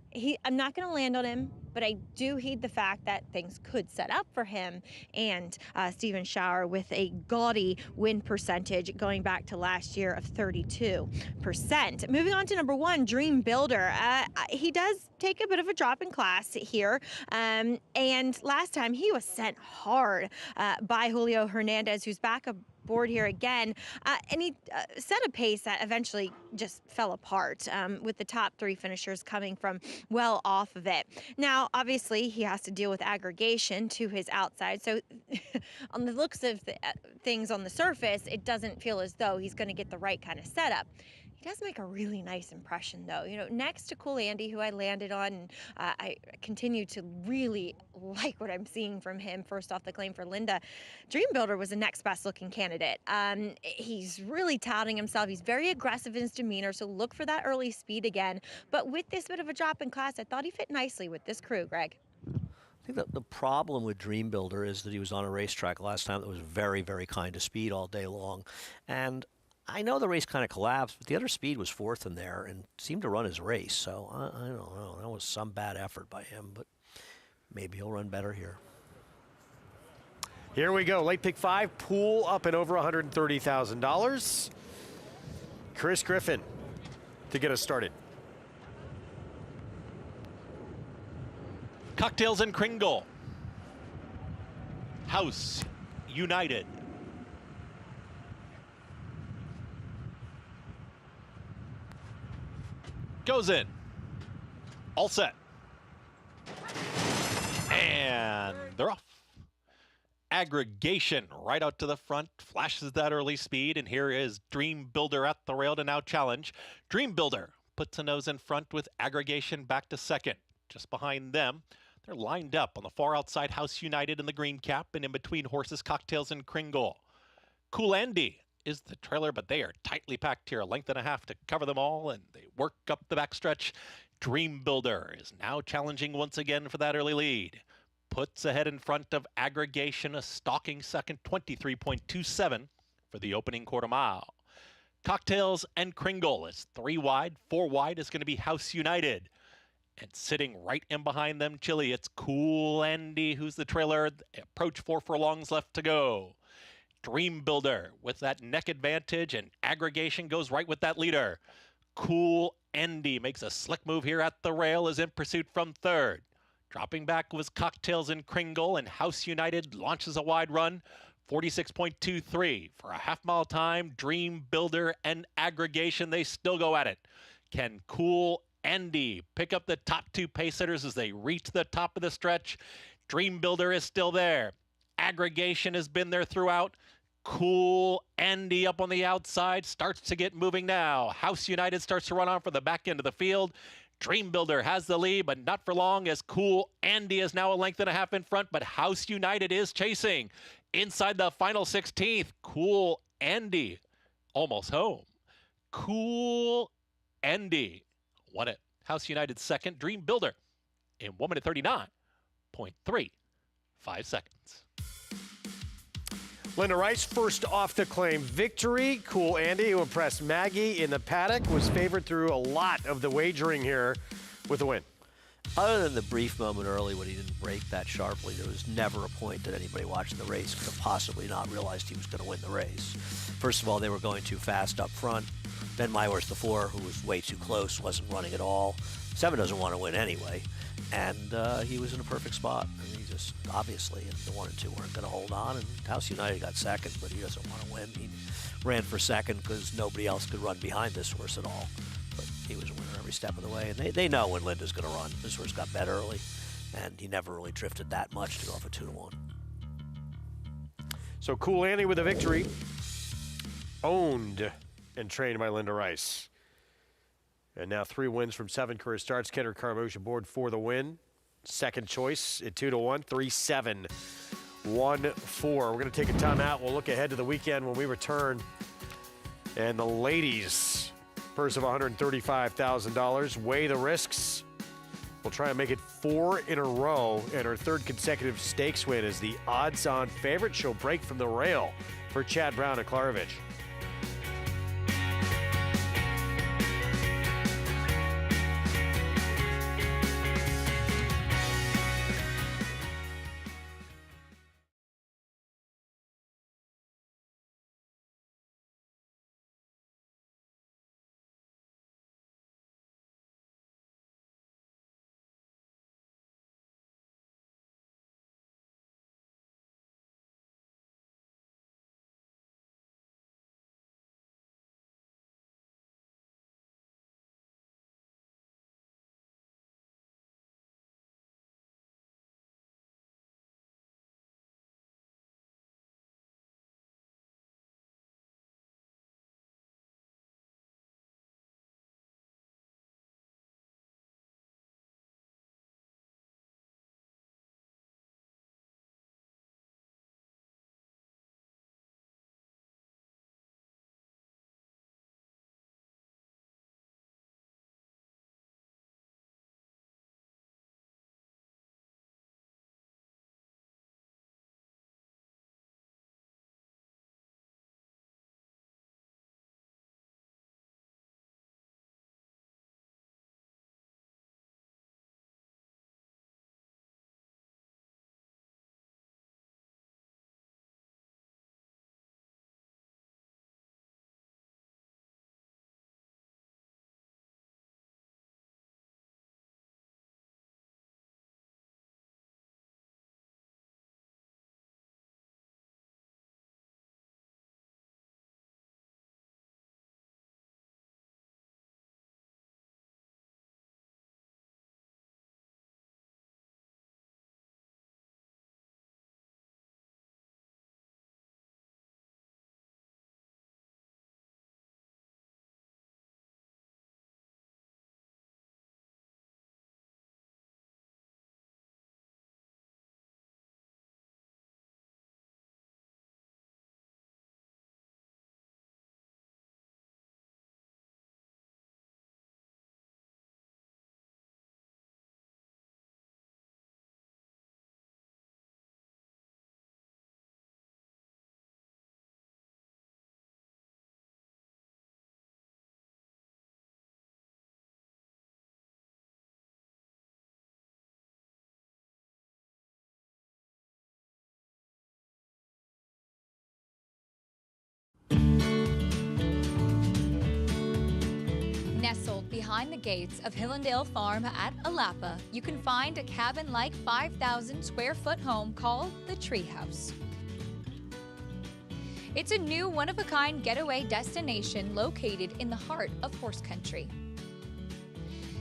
S4: I'm not going to land on him, but I do heed the fact that things could set up for him and Steven Shower with a gaudy win percentage going back to last year of 32%. Moving on to number 1, Dream Builder. He does take a bit of a drop in class here, and last time he was sent hard by Julio Hernandez, who's back aboard here again, and he set a pace that eventually just fell apart with the top 3 finishers coming from well off of it. Now, obviously, he has to deal with aggregation to his outside, so on the looks of things on the surface, it doesn't feel as though he's going to get the right kind of setup. He does make a really nice impression, though. Next to Cool Andy, who I landed on, and I continue to really like what I'm seeing from him. First off the claim for Linda, Dream Builder was the next best looking candidate. He's really touting himself. He's very aggressive in his demeanor, so look for that early speed again. But with this bit of a drop in class, I thought he fit nicely with this crew, Greg.
S2: I think that the problem with Dream Builder is that he was on a racetrack last time that was very, very kind of speed all day long. And I know the race kind of collapsed, but the other speed was fourth in there and seemed to run his race. So I don't know. That was some bad effort by him, but maybe he'll run better here.
S1: Here we go. Late pick 5, pool up and over $130,000. Chris Griffin to get us started.
S5: Cocktails and Kringle. House United. Goes in. All set. And they're off. Aggregation right out to the front, flashes that early speed, and here is Dream Builder at the rail to now challenge. Dream Builder puts a nose in front with Aggregation back to second. Just behind them, they're lined up on the far outside, House United in the green cap, and in between horses, Cocktails and Kringle. Cool Andy is the trailer, but they are tightly packed here, a length and a half to cover them all, and they work up the backstretch. Dream Builder is now challenging once again for that early lead. Puts ahead in front of Aggregation, a stalking second, 23.27 for the opening quarter mile. Cocktails and Kringle is 3 wide. 4 wide is going to be House United. And sitting right in behind them, Chile, it's Cool Andy, who's the trailer. Approach 4 furlongs left to go. Dream Builder with that neck advantage, and Aggregation goes right with that leader. Cool Andy makes a slick move here at the rail, is in pursuit from third. Dropping back was Cocktails and Kringle, and House United launches a wide run, 46.23 for a half-mile time. Dream Builder and Aggregation, they still go at it. Can Cool Andy pick up the top 2 pace setters as they reach the top of the stretch? Dream Builder is still there. Aggregation has been there throughout. Cool Andy up on the outside starts to get moving now. House United starts to run on for the back end of the field. Dream Builder has the lead, but not for long, as Cool Andy is now a length and a half in front, but House United is chasing. Inside the final 16th, Cool Andy almost home. Cool Andy won it. House United second. Dream Builder in 1 minute 39.35 seconds.
S1: Linda Rice first off the claim victory. Cool Andy, who impressed Maggie in the paddock, was favored through a lot of the wagering here with a win.
S2: Other than the brief moment early when he didn't break that sharply, there was never a point that anybody watching the race could have possibly not realized he was going to win the race. First of all, they were going too fast up front. Then my horse, the 4, who was way too close, wasn't running at all. 7 doesn't want to win anyway. And he was in a perfect spot. I mean, he just, obviously, and the 1 and 2 weren't going to hold on. And House United got second, but he doesn't want to win. He ran for second because nobody else could run behind this horse at all. But he was a winner every step of the way. And they know when Linda's going to run. This horse got bet early, and he never really drifted that much to go off a 2-1.
S1: So Cool Andy with a victory. Owned and trained by Linda Rice. And now 3 wins from 7 career starts. Kendrick Carmouche aboard for the win. Second choice at 2-1, 3-7, 1-4. We're going to take a timeout. We'll look ahead to the weekend when we return. And the ladies, purse of $135,000. Weigh the risks. We'll try and make it 4 in a row. And her 3rd consecutive stakes win is the odds-on favorite. She'll break from the rail for Chad Brown at Klarovich.
S12: behind the gates of Hillendale Farm at Alapa, you can find a cabin-like 5,000 square foot home called the Treehouse. It's a new one-of-a-kind getaway destination located in the heart of horse country.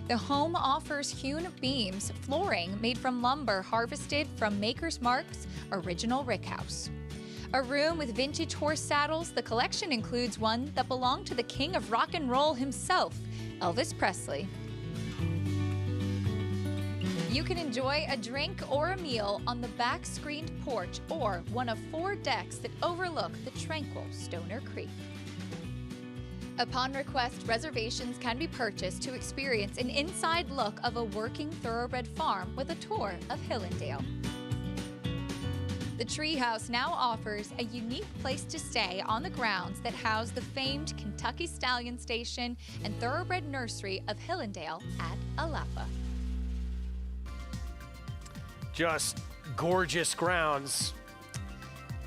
S12: The home offers hewn beams, flooring made from lumber harvested from Maker's Mark's original rickhouse. A room with vintage horse saddles, the collection includes one that belonged to the king of rock and roll himself, Elvis Presley. You can enjoy a drink or a meal on the back screened porch or one of 4 decks that overlook the tranquil Stoner Creek. Upon request, reservations can be purchased to experience an inside look of a working thoroughbred farm with a tour of Hillendale. The Treehouse now offers a unique place to stay on the grounds that house the famed Kentucky Stallion Station and Thoroughbred Nursery of Hillendale at Alapa.
S1: Just gorgeous grounds.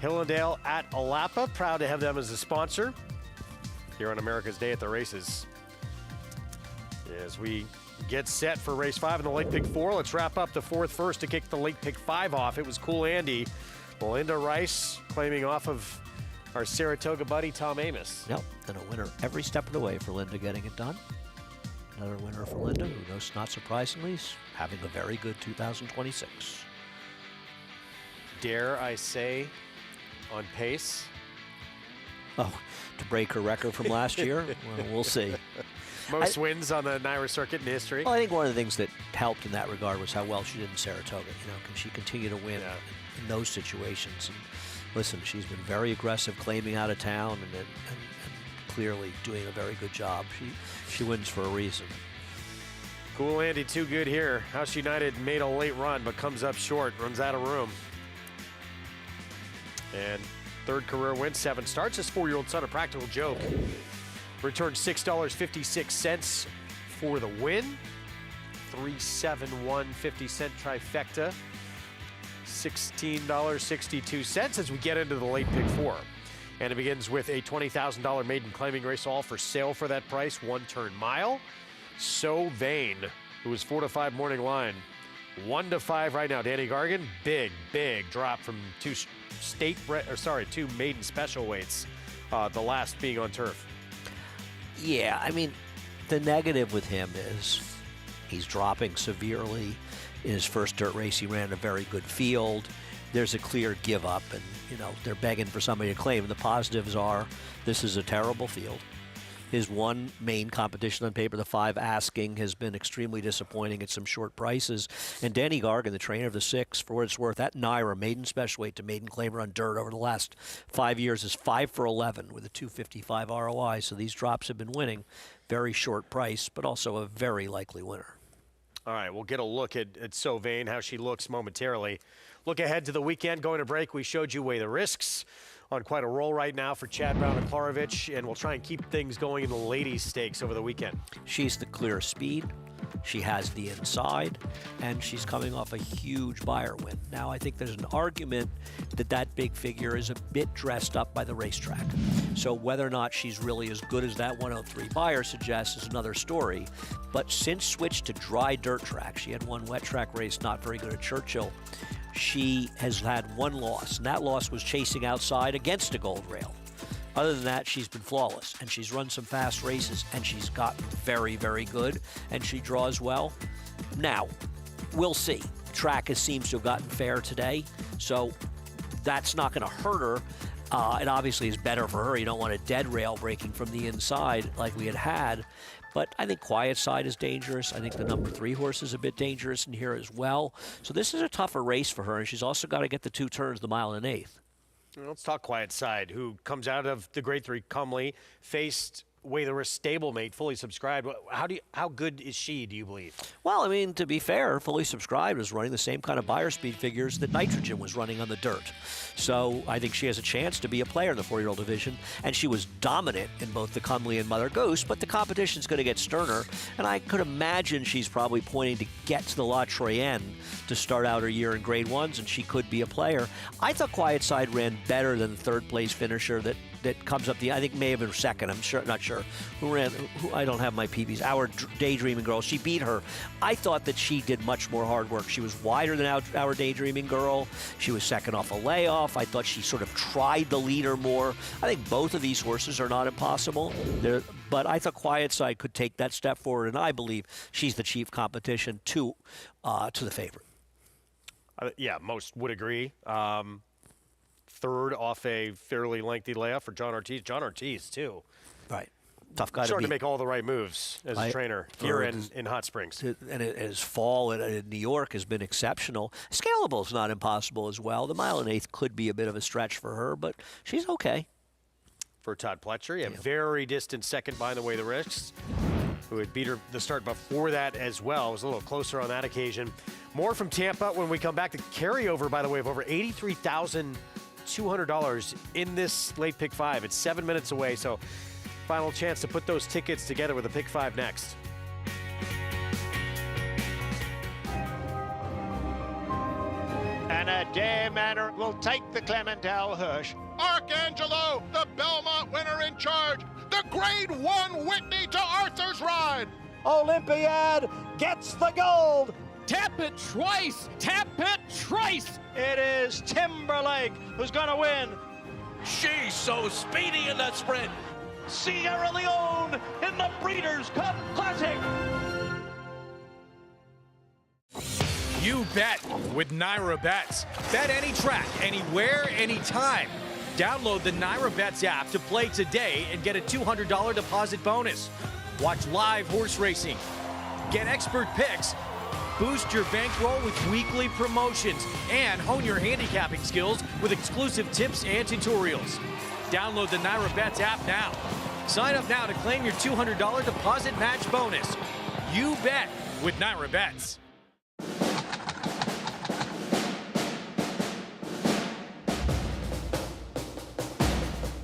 S1: Hillendale at Alapa. Proud to have them as a sponsor here on America's Day at the Races. As we get set for race 5 in the late pick 4, let's wrap up the 4th first to kick the late pick 5 off. It was Cool Andy. Belinda Rice claiming off of our Saratoga buddy, Tom Amos.
S2: Yep, and a winner every step of the way for Linda getting it done. Another winner for Linda, who knows, not surprisingly, is having a very good 2026.
S1: Dare I say, on pace?
S2: Oh, to break her record from last year? Well, we'll see.
S1: Most wins on the NYRA circuit in history.
S2: Well, I think one of the things that helped in that regard was how well she did in Saratoga. You know, can she continue to win in those situations? And listen, she's been very aggressive, claiming out of town, and clearly doing a very good job. She wins for a reason.
S1: Cool Andy, too good here. House United made a late run, but comes up short, runs out of room. And 3rd career win, 7 starts. His 4-year-old son, A Practical Joke, returned $6.56 for the win. 3-7-1-50-cent trifecta. $16.62 as we get into the late pick 4. And it begins with a $20,000 maiden claiming race, all for sale for that price. 1-turn mile. So Vain, who was 4-5 morning line. 1-5 right now. Danny Gargan, big drop from 2 maiden special weights. The last being on turf.
S2: Yeah, I mean, the negative with him is he's dropping severely. In his first dirt race, he ran a very good field. There's a clear give up, and you know they're begging for somebody to claim. The positives are this is a terrible field. His one main competition on paper, the 5 Asking, has been extremely disappointing at some short prices. And Danny Gargan, the trainer of the 6, for what it's worth, that NYRA maiden special weight to maiden claimer on dirt over the last 5 years is 5 for 11 with a 255 ROI. So these drops have been winning. Very short price, but also a very likely winner.
S1: All right, we'll get a look at So Vain, how she looks momentarily. Look ahead to the weekend. Going to break, we showed you Weigh the Risks. On quite a roll right now for Chad Brown and Klarovich, and we'll try and keep things going in the ladies' stakes over the weekend.
S2: She's the clear speed. She has the inside, and she's coming off a huge buyer win. Now, I think there's an argument that big figure is a bit dressed up by the racetrack. So whether or not she's really as good as that 103 buyer suggests is another story. But since switched to dry dirt track, she had one wet track race, not very good at Churchill. She has had 1 loss, and that loss was chasing outside against a gold rail. Other than that, she's been flawless, and she's run some fast races, and she's gotten very, very good, and she draws well. Now, we'll see. Track seems to have gotten fair today, so that's not going to hurt her. It obviously is better for her. You don't want a dead rail breaking from the inside like we had. But I think Quiet Side is dangerous. I think the number 3 horse is a bit dangerous in here as well. So this is a tougher race for her, and she's also got to get the 2 turns, the mile and 1/8.
S1: Let's talk Quiet Side, who comes out of the Grade 3 Comely, faced Weigh the Risk stablemate, fully subscribed. How good is she, do you believe?
S2: Well, I mean, to be fair, fully subscribed is running the same kind of buyer speed figures that Nitrogen was running on the dirt. So I think she has a chance to be a player in the 4-year-old division, and she was dominant in both the Comely and Mother Goose, but the competition's going to get sterner, and I could imagine she's probably pointing to get to the La Troyenne to start out her year in Grade 1s, and she could be a player. I thought Quiet Side ran better than the 3rd place finisher that that comes up I think may have been second. Not sure. Who ran? I don't have my PBs. Our Daydreaming Girl. She beat her. I thought that she did much more hard work. She was wider than our Daydreaming Girl. She was second off a layoff. I thought she sort of tried the leader more. I think both of these horses are not impossible. But I thought Quiet Side could take that step forward, and I believe she's the chief competition to the favorite.
S1: Yeah, most would agree. Third off a fairly lengthy layoff for John Ortiz. John Ortiz, too.
S2: Right. Tough guy
S1: starting
S2: to
S1: make all the right moves as a trainer here in Hot Springs.
S2: And his fall in New York has been exceptional. Scalable's not impossible as well. The 1 1/8 could be a bit of a stretch for her, but she's okay.
S1: For Todd Pletcher, a very distant second behind the way the risks, who had beat her the start before that as well. It was a little closer on that occasion. More from Tampa when we come back. The carryover, by the way, of over $83,200 in this late pick 5. It's 7 minutes away, so final chance to put those tickets together with a pick 5 next.
S11: And a Dare Manor will take the Clementel Hirsch. Archangelo, the Belmont winner in charge. The Grade 1 Whitney to Arthur's Ride.
S13: Olympiad gets the gold.
S14: Tap it twice! Tap it twice!
S13: It is Timberlake who's going to win.
S14: She's so speedy in that sprint.
S13: Sierra Leone in the Breeders' Cup Classic.
S9: You bet with NYRA Bets. Bet any track, anywhere, anytime. Download the NYRA Bets app to play today and get a $200 deposit bonus. Watch live horse racing. Get expert picks. Boost your bankroll with weekly promotions and hone your handicapping skills with exclusive tips and tutorials. Download the NYRA Bets app now. Sign up now to claim your $200 deposit match bonus. You bet with NYRA Bets.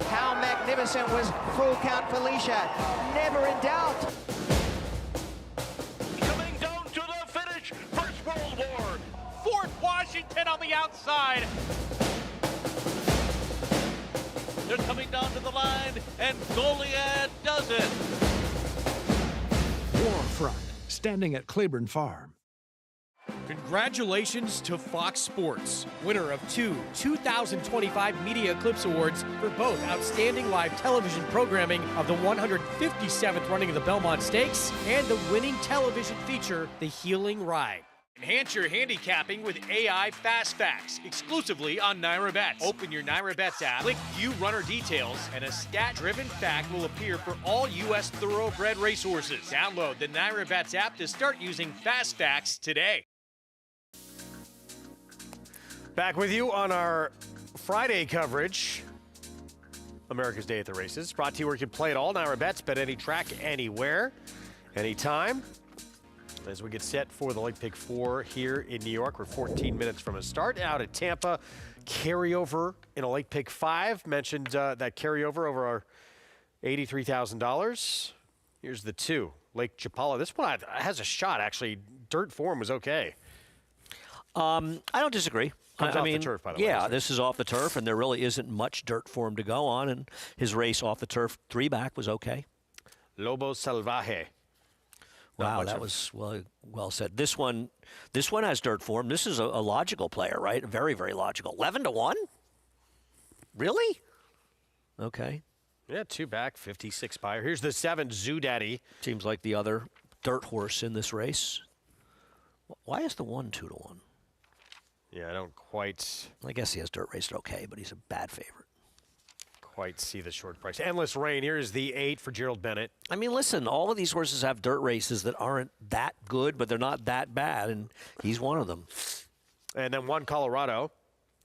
S13: How magnificent was Full Count Felicia? Never in doubt.
S14: World War. Fort Washington on the outside. They're coming down to the line, and Goliad does it.
S15: Warfront, standing at Claiborne Farm.
S9: Congratulations to Fox Sports, winner of 2 2025 Media Eclipse Awards for both outstanding live television programming of the 157th running of the Belmont Stakes and the winning television feature, The Healing Ride. Enhance your handicapping with AI Fast Facts, exclusively on NYRA Bets. Open your NYRA Bets app, click View Runner Details, and a stat-driven fact will appear for all U.S. thoroughbred racehorses. Download the NYRA Bets app to start using Fast Facts today.
S1: Back with you on our Friday coverage. America's Day at the Races. Brought to you where you can play it all. NYRA Bets, bet any track, anywhere, anytime. As we get set for the late pick 4 here in New York, we're 14 minutes from a start. Out at Tampa, carryover in a late pick 5. Mentioned that carryover over our $83,000. Here's the 2, Lake Chapala. This one has a shot, actually. Dirt form was okay.
S2: I don't disagree.
S1: Comes off the turf, by the way.
S2: Yeah, this is off the turf, and there really isn't much dirt for him to go on, and his race off the turf 3-back was okay.
S1: Lobo Salvaje.
S2: Wow, that was well said. This one has dirt for him. This is a logical player, right? Very, very logical. 11-1? Really? Okay.
S1: Yeah, 2-back, 56 buyer. Here's the 7, Zoo Daddy.
S2: Seems like the other dirt horse in this race. Why is the 1 2-1?
S1: Yeah, I don't quite.
S2: I guess he has dirt raced okay, but he's a bad favorite.
S1: Quite see the short price. Endless Rain. Here's the 8 for Gerald Bennett.
S2: I mean, listen, all of these horses have dirt races that aren't that good, but they're not that bad, and he's one of them.
S1: And then 1 Colorado.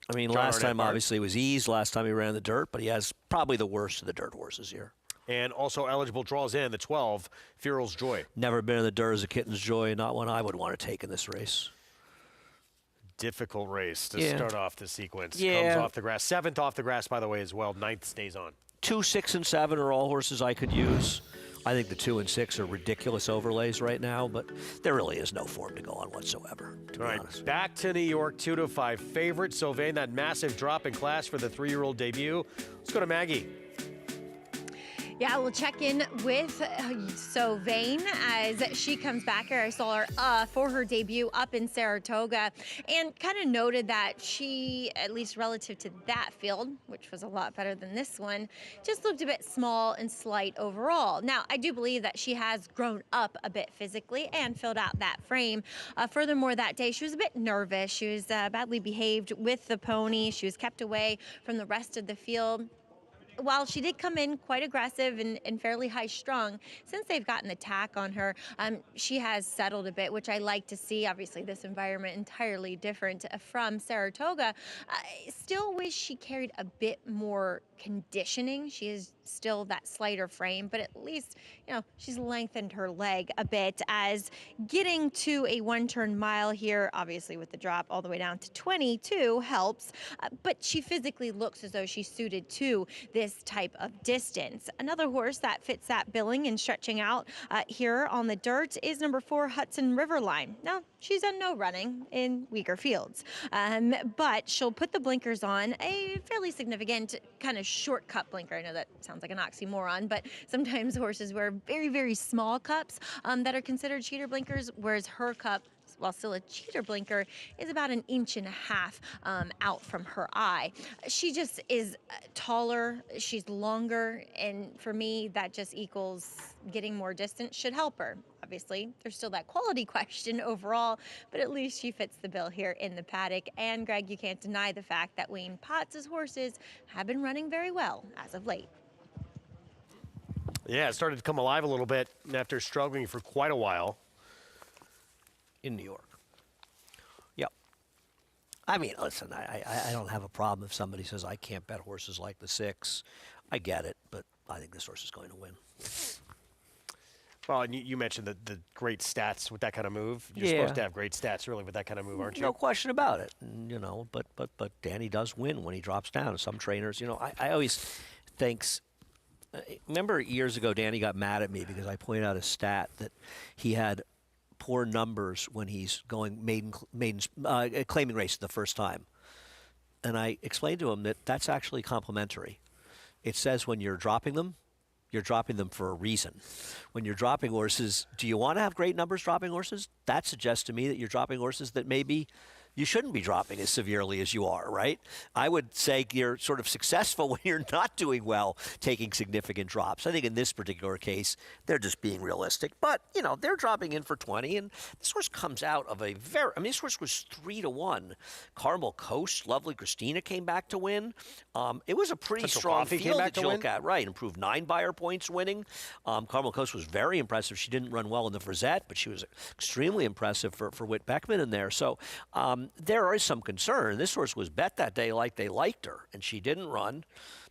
S2: I mean, last time obviously was ease. Last time he ran the dirt, but he has probably the worst of the dirt horses here.
S1: And also eligible draws in the 12, Fural's Joy.
S2: Never been in the dirt as a Kitten's Joy, not one I would want to take in this race.
S1: Difficult race to start off the sequence.
S2: Yeah.
S1: Comes off the grass. 7th off the grass, by the way, as well. 9th stays on.
S2: 2, 6, and 7 are all horses I could use. I think the 2 and 6 are ridiculous overlays right now, but there really is no form to go on whatsoever, to be honest.
S1: Back to New York, 2-5 favorite. Sylvain, that massive drop in class for the 3-year-old debut. Let's go to Maggie.
S4: Yeah, we'll check in with Vane as she comes back here. I saw her for her debut up in Saratoga and kind of noted that she, at least relative to that field, which was a lot better than this one, just looked a bit small and slight overall. Now, I do believe that she has grown up a bit physically and filled out that frame. Furthermore, that day she was a bit nervous. She was badly behaved with the pony. She was kept away from the rest of the field. While she did come in quite aggressive and fairly high-strung, since they've gotten the tack on her, she has settled a bit, which I like to see. Obviously, this environment entirely different from Saratoga. I still wish she carried a bit more conditioning. She is still that slighter frame, but at least, she's lengthened her leg a bit as getting to a one-turn mile here, obviously with the drop all the way down to 22 helps, but she physically looks as though she's suited to this type of distance. Another horse that fits that billing and stretching out here on the dirt is number 4, Hudson Riverline. Now, she's done no running in weaker fields, but she'll put the blinkers on, a fairly significant kind of shortcut blinker. I know that sounds like an oxymoron, but sometimes horses wear very, very small cups that are considered cheater blinkers, whereas her cup, while still a cheater blinker, is about 1.5 inches out from her eye. She just is taller, she's longer, and for me, that just equals getting more distance should help her. Obviously, there's still that quality question overall, but at least she fits the bill here in the paddock. And Greg, you can't deny the fact that Wayne Potts' horses have been running very well as of late.
S1: Yeah, it started to come alive a little bit after struggling for quite a while.
S2: In New York. Yep. I mean, listen, I don't have a problem if somebody says I can't bet horses like the 6. I get it, but I think this horse is going to win.
S1: Well, and you mentioned the great stats with that kind of move. You're supposed to have great stats, really, with that kind of move, aren't you?
S2: No question about it. But Danny does win when he drops down. Some trainers, I always think. Remember years ago, Danny got mad at me because I pointed out a stat that he had poor numbers when he's going claiming race the first time. And I explained to him that that's actually complimentary. It says when you're dropping them for a reason. When you're dropping horses, do you want to have great numbers dropping horses? That suggests to me that you're dropping horses that maybe you shouldn't be dropping as severely as you are, right? I would say you're sort of successful when you're not doing well, taking significant drops. I think in this particular case, they're just being realistic. But, they're dropping in for 20, and this horse comes out of this horse was 3-1. Carmel Coast, Lovely Christina came back to win. It was a pretty strong field that you look at. Right, improved 9 buyer points winning. Carmel Coast was very impressive. She didn't run well in the Frisette, but she was extremely impressive for Whit Beckman in there. So, there is some concern. This horse was bet that day like they liked her, and she didn't run.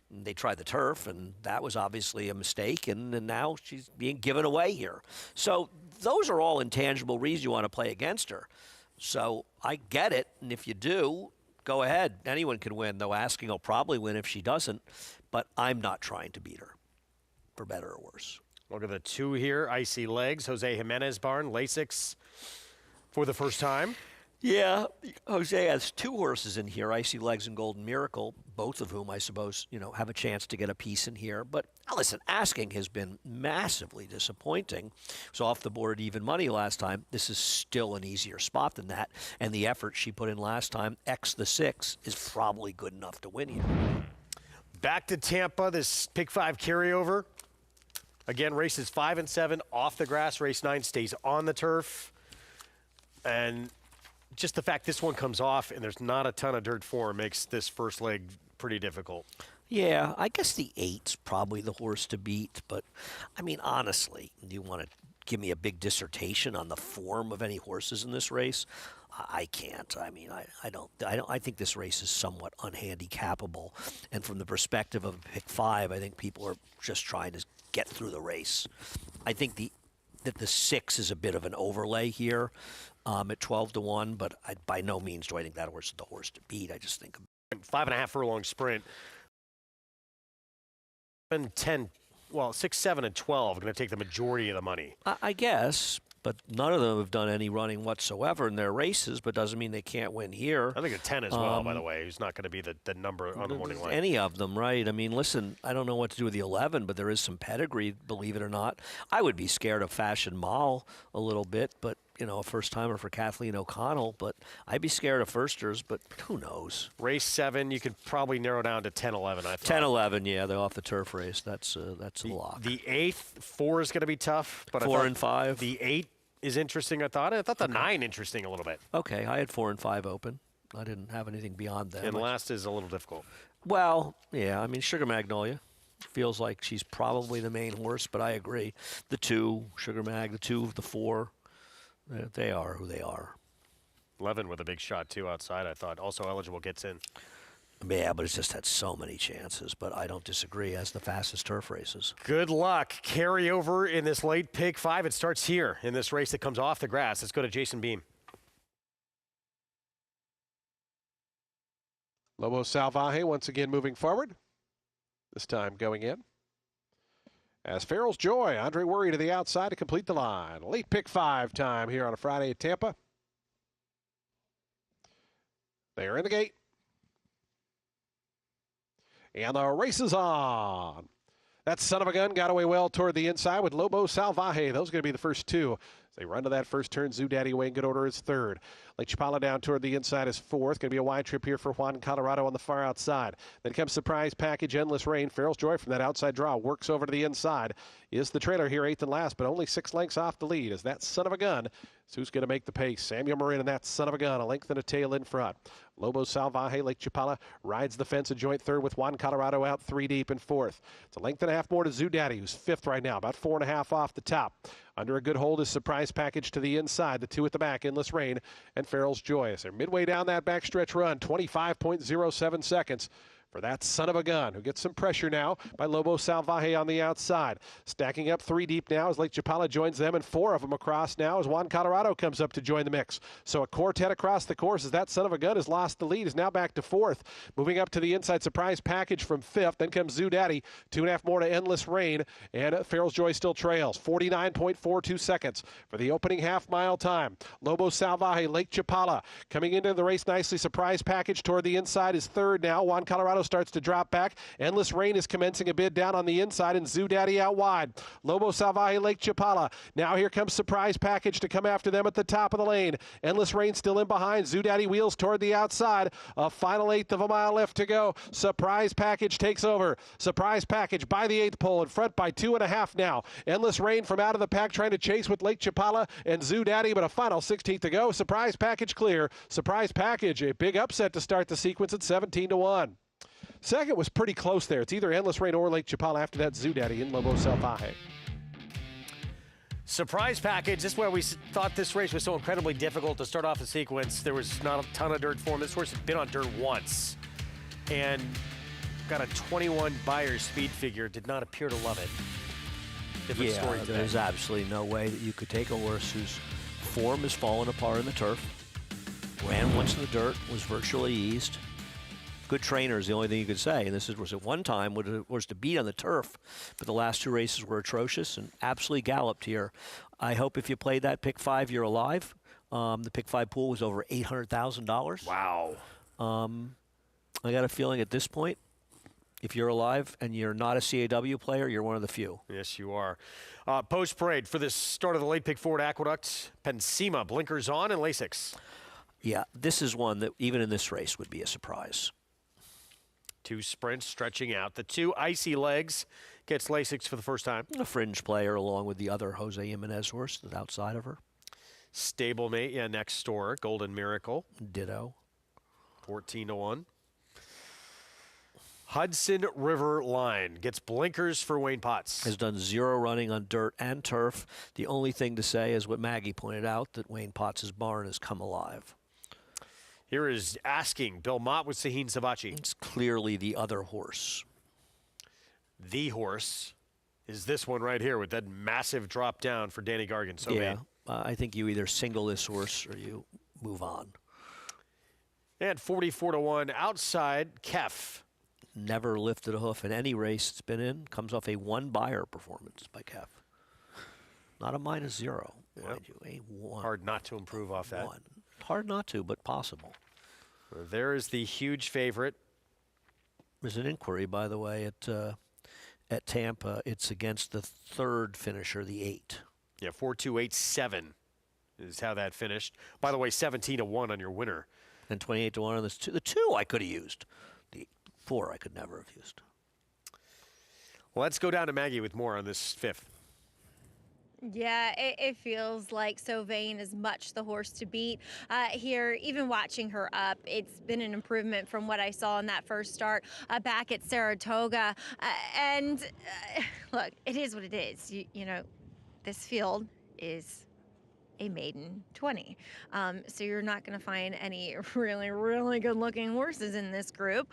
S2: They tried the turf, and that was obviously a mistake, and now she's being given away here. So those are all intangible reasons you want to play against her. So I get it, and if you do, go ahead. Anyone can win, though Asking will probably win if she doesn't, but I'm not trying to beat her, for better or worse.
S1: Look at the 2 here, Icy Legs, Jose Jimenez barn, Lasix for the first time.
S2: Yeah, Jose has 2 horses in here, Icy Legs and Golden Miracle, both of whom I suppose, have a chance to get a piece in here. But listen, Asking has been massively disappointing. It was off the board at even money last time. This is still an easier spot than that. And the effort she put in last time, X the 6, is probably good enough to win here.
S1: Back to Tampa, this Pick 5 carryover. Again, races 5 and 7 off the grass. Race 9 stays on the turf. And just the fact this one comes off and there's not a ton of dirt for makes this first leg pretty difficult.
S2: Yeah, I guess the 8's probably the horse to beat. But, I mean, honestly, do you want to give me a big dissertation on the form of any horses in this race? I can't. I mean, I don't. I think this race is somewhat unhandicappable. And from the perspective of Pick 5, I think people are just trying to get through the race. I think that the 6 is a bit of an overlay here. At 12-1, but by no means do I think that horse is the horse to beat. I just think
S1: 5.5 furlong sprint. 10, 6, 7, and 12 are going to take the majority of the money.
S2: I guess, But none of them have done any running whatsoever in their races, but doesn't mean they can't win here.
S1: I think a 10 as well, by the way, who's not going to be the number on the morning line.
S2: Any of them, right? I mean, listen, I don't know what to do with the 11, but there is some pedigree, believe it or not. I would be scared of Fashion Mall a little bit, but, you know, a first-timer for Kathleen O'Connell. But I'd be scared of firsters, but who knows?
S1: Race 7, you could probably narrow down to 10-11, I thought.
S2: 10-11, yeah, they're off the turf race. That's a lock.
S1: The 8th, 4 is going to be tough. But
S2: 4 and 5.
S1: The 8 is interesting, I thought. I thought the 9 interesting a little bit.
S2: Okay, I had 4 and 5 open. I didn't have anything beyond that.
S1: And last is a little difficult.
S2: Well, yeah, I mean, Sugar Magnolia feels like she's probably the main horse, but I agree. The 2, Sugar Mag, the 2, the 4, they are who they are.
S1: 11 with a big shot, too, outside, I thought. Also eligible, gets in.
S2: Yeah, but it's just had so many chances, but I don't disagree as the fastest turf races.
S1: Good luck. Carry over in this late pick 5. It starts here in this race that comes off the grass. Let's go to Jason Beam.
S3: Lobo Salvaje once again moving forward. This time going in. As Farrell's Joy, Andre Worry to the outside to complete the line. Late pick 5 time here on a Friday at Tampa. They are in the gate. And the race is on. That son of a gun got away well toward the inside with Lobo Salvaje. Those are going to be the first 2. As they run to that first turn, Zoo Daddy away in good order is 3rd. Lake Chapala down toward the inside is 4th. Going to be a wide trip here for Juan Colorado on the far outside. Then comes Surprise Package, Endless Rain. Farrell's Joy from that outside draw works over to the inside. Is the trailer here 8th and last, but only 6 lengths off the lead. As that son of a gun is who's going to make the pace. Samuel Marin and that son of a gun, a length and a tail in front. Lobo Salvaje, Lake Chapala rides the fence, a joint 3rd with Juan Colorado out 3 deep in 4th. It's a length and a half more to Zoo Daddy, who's 5th right now, about 4.5 off the top. Under a good hold is Surprise Package to the inside, the 2 at the back, Endless Rain and Farrell's Joy. They're midway down that backstretch run, 25.07 seconds for that son of a gun, who gets some pressure now by Lobo Salvaje on the outside. Stacking up 3 deep now as Lake Chapala joins them, and 4 of them across now as Juan Colorado comes up to join the mix. So a quartet across the course as that son of a gun has lost the lead, is now back to 4th. Moving up to the inside, Surprise Package from 5th. Then comes Zoo Daddy, 2.5 more to Endless Rain, and Farrell's Joy still trails. 49.42 seconds for the opening half-mile time. Lobo Salvaje, Lake Chapala coming into the race nicely. Surprise Package toward the inside is 3rd now. Juan Colorado starts to drop back. Endless Rain is commencing a bid down on the inside, and Zoo Daddy out wide. Lobo Salvaje, Lake Chapala. Now here comes Surprise Package to come after them at the top of the lane. Endless Rain still in behind. Zoo Daddy wheels toward the outside. A final 1/8 of a mile left to go. Surprise Package takes over. Surprise Package by the 8th pole in front by 2.5 now. Endless Rain from out of the pack trying to chase with Lake Chapala and Zoo Daddy, but a final 16th to go. Surprise Package clear. Surprise Package, a big upset to start the sequence at 17-1. Second was pretty close there. It's either Endless Rain or Lake Chapala. After that, Zoo Daddy and Lobo Salvaje.
S1: Surprise Package. This is where we thought this race was so incredibly difficult to start off the sequence. There was not a ton of dirt for him. This horse had been on dirt once and got a 21 Beyer speed figure. Did not appear to love it. Different story today.
S2: There's absolutely no way that you could take a horse whose form has fallen apart in the turf, ran once in the dirt, was virtually eased. Good trainer is the only thing you could say. And this was at one time was to beat on the turf, but the last 2 races were atrocious and absolutely galloped here. I hope if you played that pick 5, you're alive. The pick 5 pool was over $800,000.
S1: Wow.
S2: I got a feeling at this point, if you're alive and you're not a CAW player, you're one of the few.
S1: Yes, you are. Post-parade for this start of the late pick forward Aqueduct. Pensima, blinkers on, and Lasix.
S2: Yeah, this is one that even in this race would be a surprise.
S1: 2 sprints stretching out. The 2 icy legs gets Lasix for the first time.
S2: A fringe player along with the other Jose Jimenez horse that's outside of her.
S1: Stablemate, yeah, next door. Golden Miracle.
S2: Ditto.
S1: 14-1. Hudson River Line gets blinkers for Wayne Potts.
S2: Has done 0 running on dirt and turf. The only thing to say is what Maggie pointed out, that Wayne Potts' barn has come alive.
S1: Here is Asking, Bill Mott with Sahin Savachi.
S2: It's clearly the other horse.
S1: The horse is this one right here with that massive drop down for Danny Gargan. So
S2: yeah, I think you either single this horse or you move on.
S1: And 44-1 outside, Kef.
S2: Never lifted a hoof in any race it's been in. Comes off a 1 Beyer performance by Kef. Not a -0, mind you. A 1.
S1: Hard not to improve off that.
S2: 1. Hard not to, but possible.
S1: There is the huge favorite.
S2: There's an inquiry, by the way, at Tampa. It's against the third finisher, the 8.
S1: Yeah, 4-2-8-7 is how that finished. By the way, 17-1 on your winner.
S2: And 28-1 on this 2. The 2 I could have used. The 4 I could never have used.
S1: Well, let's go down to Maggie with more on this 5th.
S4: Yeah, it feels like Sylvain is much the horse to beat here. Even watching her up, it's been an improvement from what I saw in that first start back at Saratoga. Look, it is what it is. You know, this field is a maiden 20. So you're not going to find any really, really good looking horses in this group.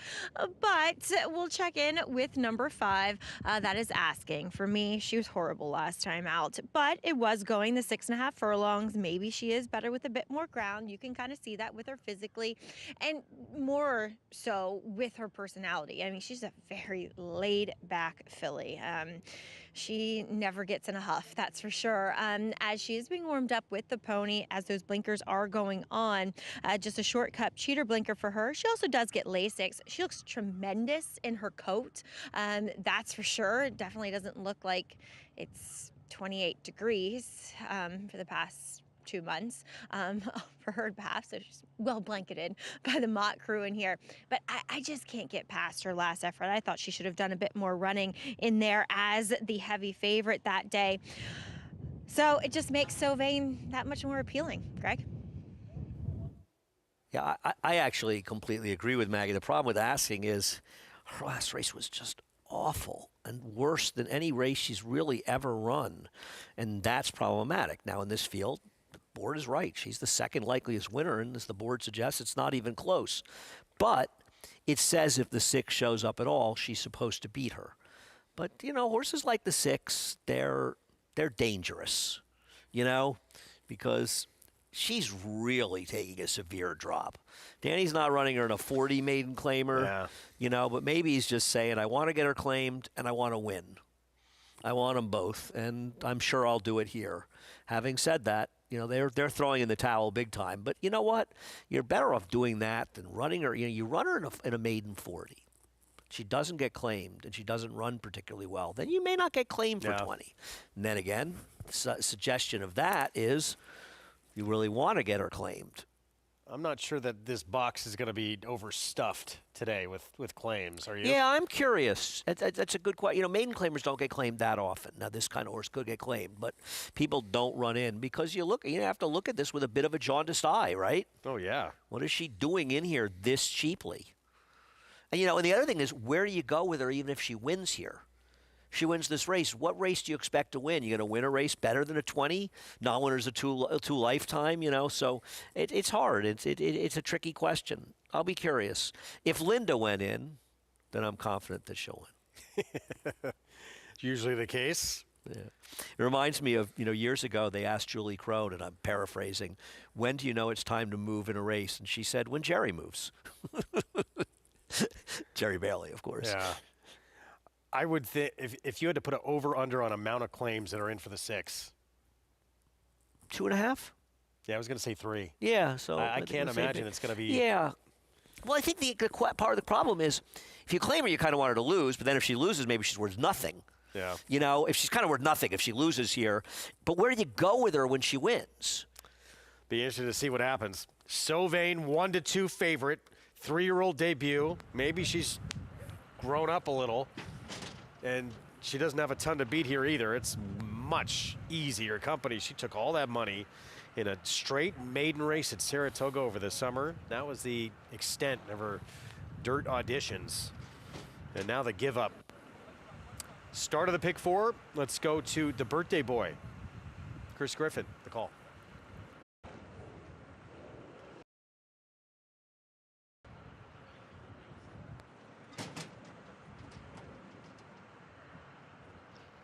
S4: But we'll check in with number 5. That is Asking. For me, she was horrible last time out, but it was going the 6.5 furlongs. Maybe she is better with a bit more ground. You can kind of see that with her physically and more so with her personality. I mean, she's a very laid back filly. She never gets in a huff, that's for sure. As she is being warmed up with the pony, as those blinkers are going on, just a shortcut cheater blinker for her. She also does get Lasix. She looks tremendous in her coat, that's for sure. It definitely doesn't look like it's 28 degrees for the past 2 months for her behalf, so she's well blanketed by the Mott crew in here. But I just can't get past her last effort. I thought she should have done a bit more running in there as the heavy favorite that day. So it just makes Sylvain that much more appealing. Greg?
S2: Yeah, I actually completely agree with Maggie. The problem with Asking is her last race was just awful and worse than any race she's really ever run. And that's problematic. Now in this field, board is right. She's the second likeliest winner, and as the board suggests, it's not even close. But it says if the 6 shows up at all, she's supposed to beat her. But, you know, horses like the 6, they're dangerous, you know, because she's really taking a severe drop. Danny's not running her in a 40 maiden claimer, you know, but maybe he's just saying, I want to get her claimed and I want to win. I want them both, and I'm sure I'll do it here. Having said that, you know, they're throwing in the towel big time. But you know what? You're better off doing that than running her. You know, you run her in a maiden 40. She doesn't get claimed, and she doesn't run particularly well. Then you may not get claimed for 20. And then again, suggestion of that is you really want to get her claimed.
S1: I'm not sure that this box is going to be overstuffed today with claims. Are you?
S2: Yeah, I'm curious. That's a good question. You know, maiden claimers don't get claimed that often. Now, this kind of horse could get claimed, but people don't run in because you have to look at this with a bit of a jaundiced eye, right?
S1: Oh, yeah.
S2: What is she doing in here this cheaply? And, you know, and the other thing is, where do you go with her even if she wins here? She wins this race. What race do you expect to win? You're going to win a race better than a 20? Non-winner's a two lifetime, you know? So it's hard. It's a tricky question. I'll be curious. If Linda went in, then I'm confident that she'll win.
S1: Usually the case.
S2: Yeah. It reminds me of, you know, years ago they asked Julie Crone, and I'm paraphrasing, when do you know it's time to move in a race? And she said, when Jerry moves. Jerry Bailey, of course.
S1: Yeah. I would think if you had to put an over-under on amount of claims that are in for the 6.
S2: 2.5?
S1: Yeah, I was going to say 3.
S2: Yeah, so
S1: I can't imagine it's going to be.
S2: Yeah. Well, I think the part of the problem is if you claim her, you kind of want her to lose, but then if she loses, maybe she's worth nothing.
S1: Yeah.
S2: You know, if she's kind of worth nothing if she loses here. But where do you go with her when she wins?
S1: Be interested to see what happens. Sylvain, 1-2 favorite, 3-year-old debut. Maybe she's grown up a little. And she doesn't have a ton to beat here either. It's much easier company. She took all that money in a straight maiden race at Saratoga over the summer. That was the extent of her dirt auditions. And now the give up. Start of the pick 4. Let's go to the birthday boy. Chris Griffin, the call.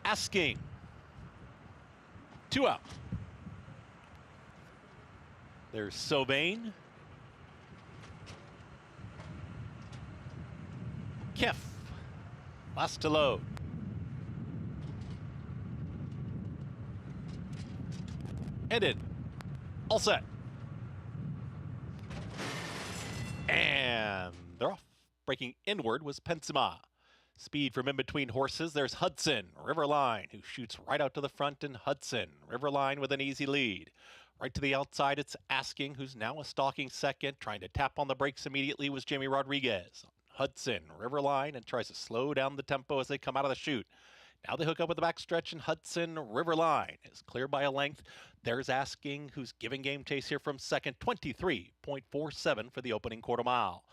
S5: Asking. 2 out. There's Sylvain. Kiff. Last to load. and in. All set. And they're off. Breaking inward was Pensima. Speed from in between horses. There's Hudson, Riverline, who shoots right out to the front, and Hudson, Riverline with an easy lead. Right to the outside, it's Asking, who's now a stalking second. Trying to tap on the brakes immediately was Jimmy Rodriguez. Hudson, Riverline, and tries to slow down the tempo as they come out of the chute. Now they hook up with the backstretch, and Hudson, Riverline is clear by a length. There's Asking, who's giving game chase here from second, 23.47 for the opening quarter mile.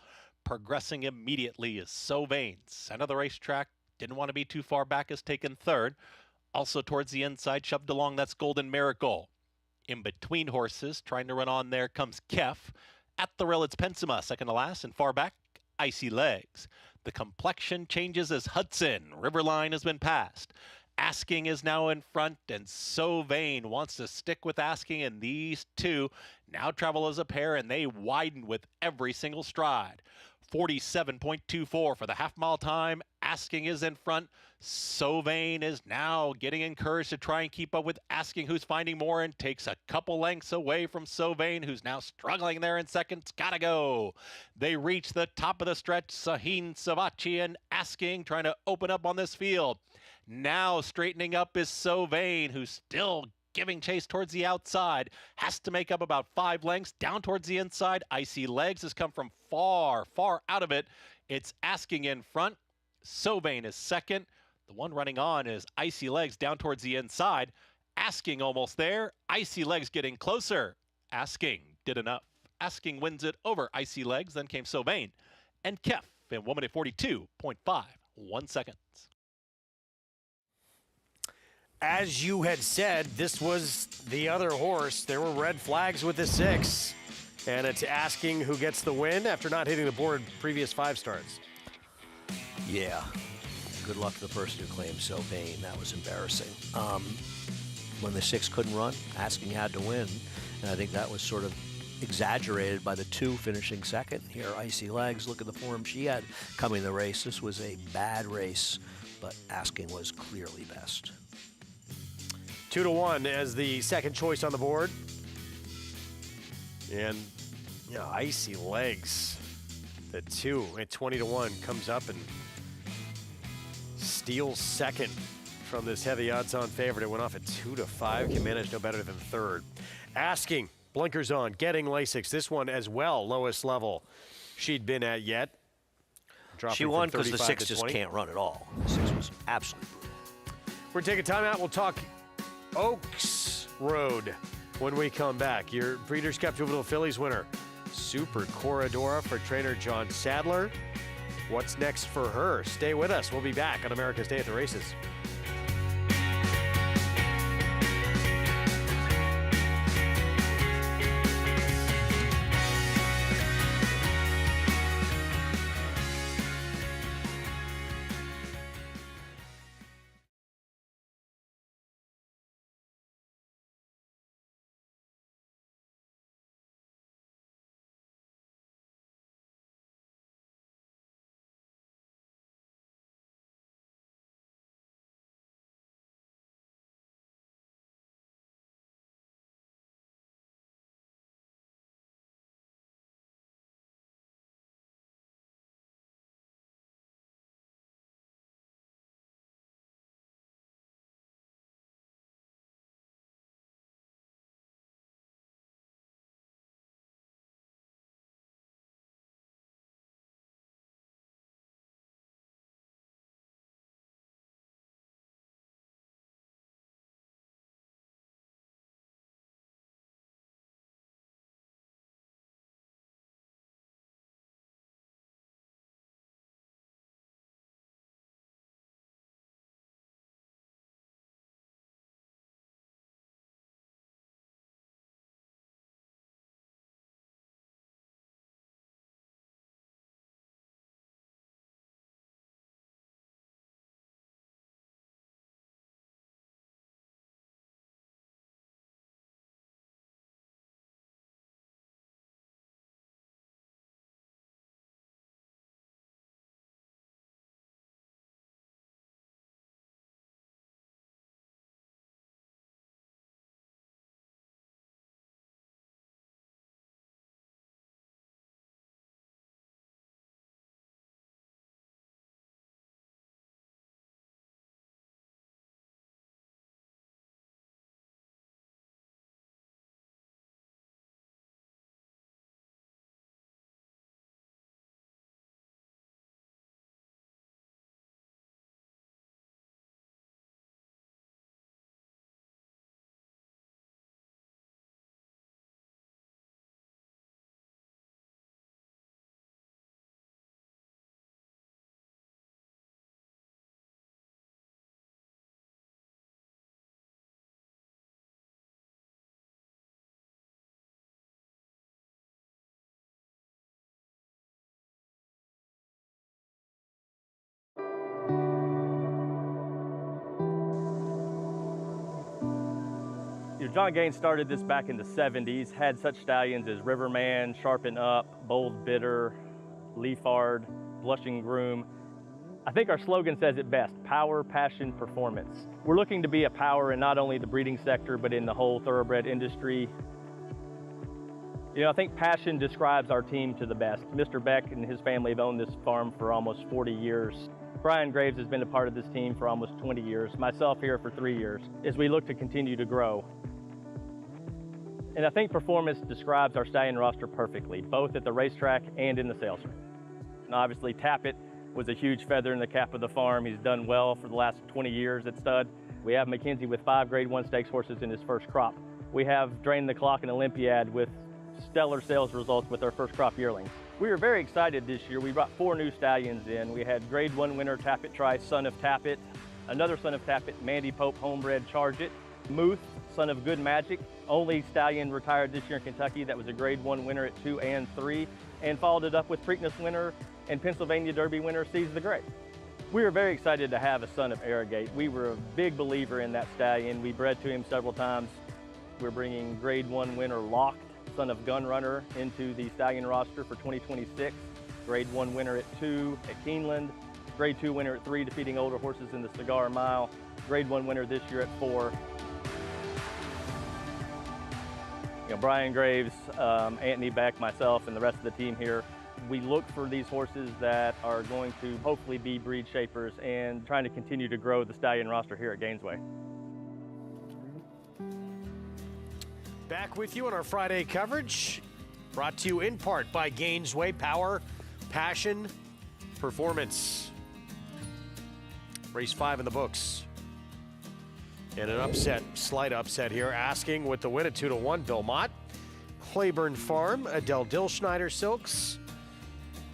S5: Progressing immediately is So Vain. Center of the racetrack, didn't want to be too far back, has taken third. Also towards the inside, shoved along, that's Golden Miracle. In between horses, trying to run on there comes Kef. At the rail, it's Pensima, second to last, and far back, Icy Legs. The complexion changes as Hudson, Riverline has been passed. Asking is now in front, and So Vain wants to stick with Asking, and these two now travel as a pair, and they widen with every single stride. 47.24 for the half-mile time. Asking is in front. So Vain is now getting encouraged to try and keep up with Asking, who's finding more and takes a couple lengths away from So Vain, who's now struggling there in second. It's gotta go. They reach the top of the stretch. Sahin Savachi and Asking trying to open up on this field. Now straightening up is So Vain, who's still giving chase towards the outside. Has to make up about 5 lengths. Down towards the inside, Icy Legs has come from far, far out of it. It's Asking in front. So Vain is second. The one running on is Icy Legs down towards the inside. Asking almost there. Icy Legs getting closer. Asking did enough. Asking wins it over Icy Legs. Then came So Vain and Kef in 1 minute 42.51 seconds.
S1: As you had said, this was the other horse. There were red flags with the 6. And it's Asking who gets the win after not hitting the board previous 5 starts.
S2: Yeah. Good luck to the person who claimed So Vain. That was embarrassing. When the 6 couldn't run, Asking had to win. And I think that was sort of exaggerated by the 2 finishing second. Here, Icy Legs, look at the form she had coming in the race. This was a bad race, but Asking was clearly best.
S1: 2-1 as the second choice on the board. And, yeah, Icy Legs, the 2 at 20-1 comes up and steals second from this heavy odds-on favorite. It went off at 2-5. Can manage no better than third. Asking, blinkers on, getting Lasix. This one as well, lowest level she'd been at yet. Dropping
S2: She won
S1: from
S2: because the
S1: 35
S2: 6
S1: to
S2: just
S1: 20.
S2: can't run at all. The 6 was absolutely brutal.
S1: We're taking a timeout. We'll talk Oaks Road when we come back. Your Breeders' Cup Juvenile Fillies winner, Super Corridora for trainer John Sadler. What's next for her? Stay with us. We'll be back on America's Day at the Races.
S16: John Gaines started this back in the 70s, had such stallions as Riverman, Sharpen Up, Bold Bitter, Leafard, Blushing Groom. I think our slogan says it best: power, passion, performance. We're looking to be a power in not only the breeding sector, but in the whole thoroughbred industry. You know, I think passion describes our team to the best. Mr. Beck and his family have owned this farm for almost 40 years. Brian Graves has been a part of this team for almost 20 years, myself here for 3 years, as we look to continue to grow. And I think performance describes our stallion roster perfectly, both at the racetrack and in the sales ring. And obviously, Tappet was a huge feather in the cap of the farm. He's done well for the last 20 years at stud. We have McKenzie with 5 Grade 1 stakes horses in his first crop. We have Drain the Clock and Olympiad with stellar sales results with our first crop yearlings. We were very excited this year. We brought 4 new stallions in. We had Grade 1 winner Tappet Tri, son of Tappet, another son of Tappet, Mandy Pope, homebred Charge It, Muth, son of Good Magic, only stallion retired this year in Kentucky that was a Grade 1 winner at 2 and 3, and followed it up with Preakness winner and Pennsylvania Derby winner Seize the Gray. We were very excited to have a son of Arrogate. We were a big believer in that stallion. We bred to him several times. We're bringing Grade 1 winner Locked, son of Gunrunner, into the stallion roster for 2026. Grade 1 winner at 2 at Keeneland. Grade 2 winner at 3, defeating older horses in the Cigar Mile. Grade 1 winner this year at 4. You know, Brian Graves, Anthony Beck, myself, and the rest of the team here, we look for these horses that are going to hopefully be breed shapers and trying to continue to grow the stallion roster here at Gainesway.
S1: Back with you on our Friday coverage, brought to you in part by Gainesway. Power, passion, performance. Race 5 in the books. And an upset, slight upset here, asking with the win at 2-1, Bill Mott, Claiborne Farm, Adele Dilschneider Silks,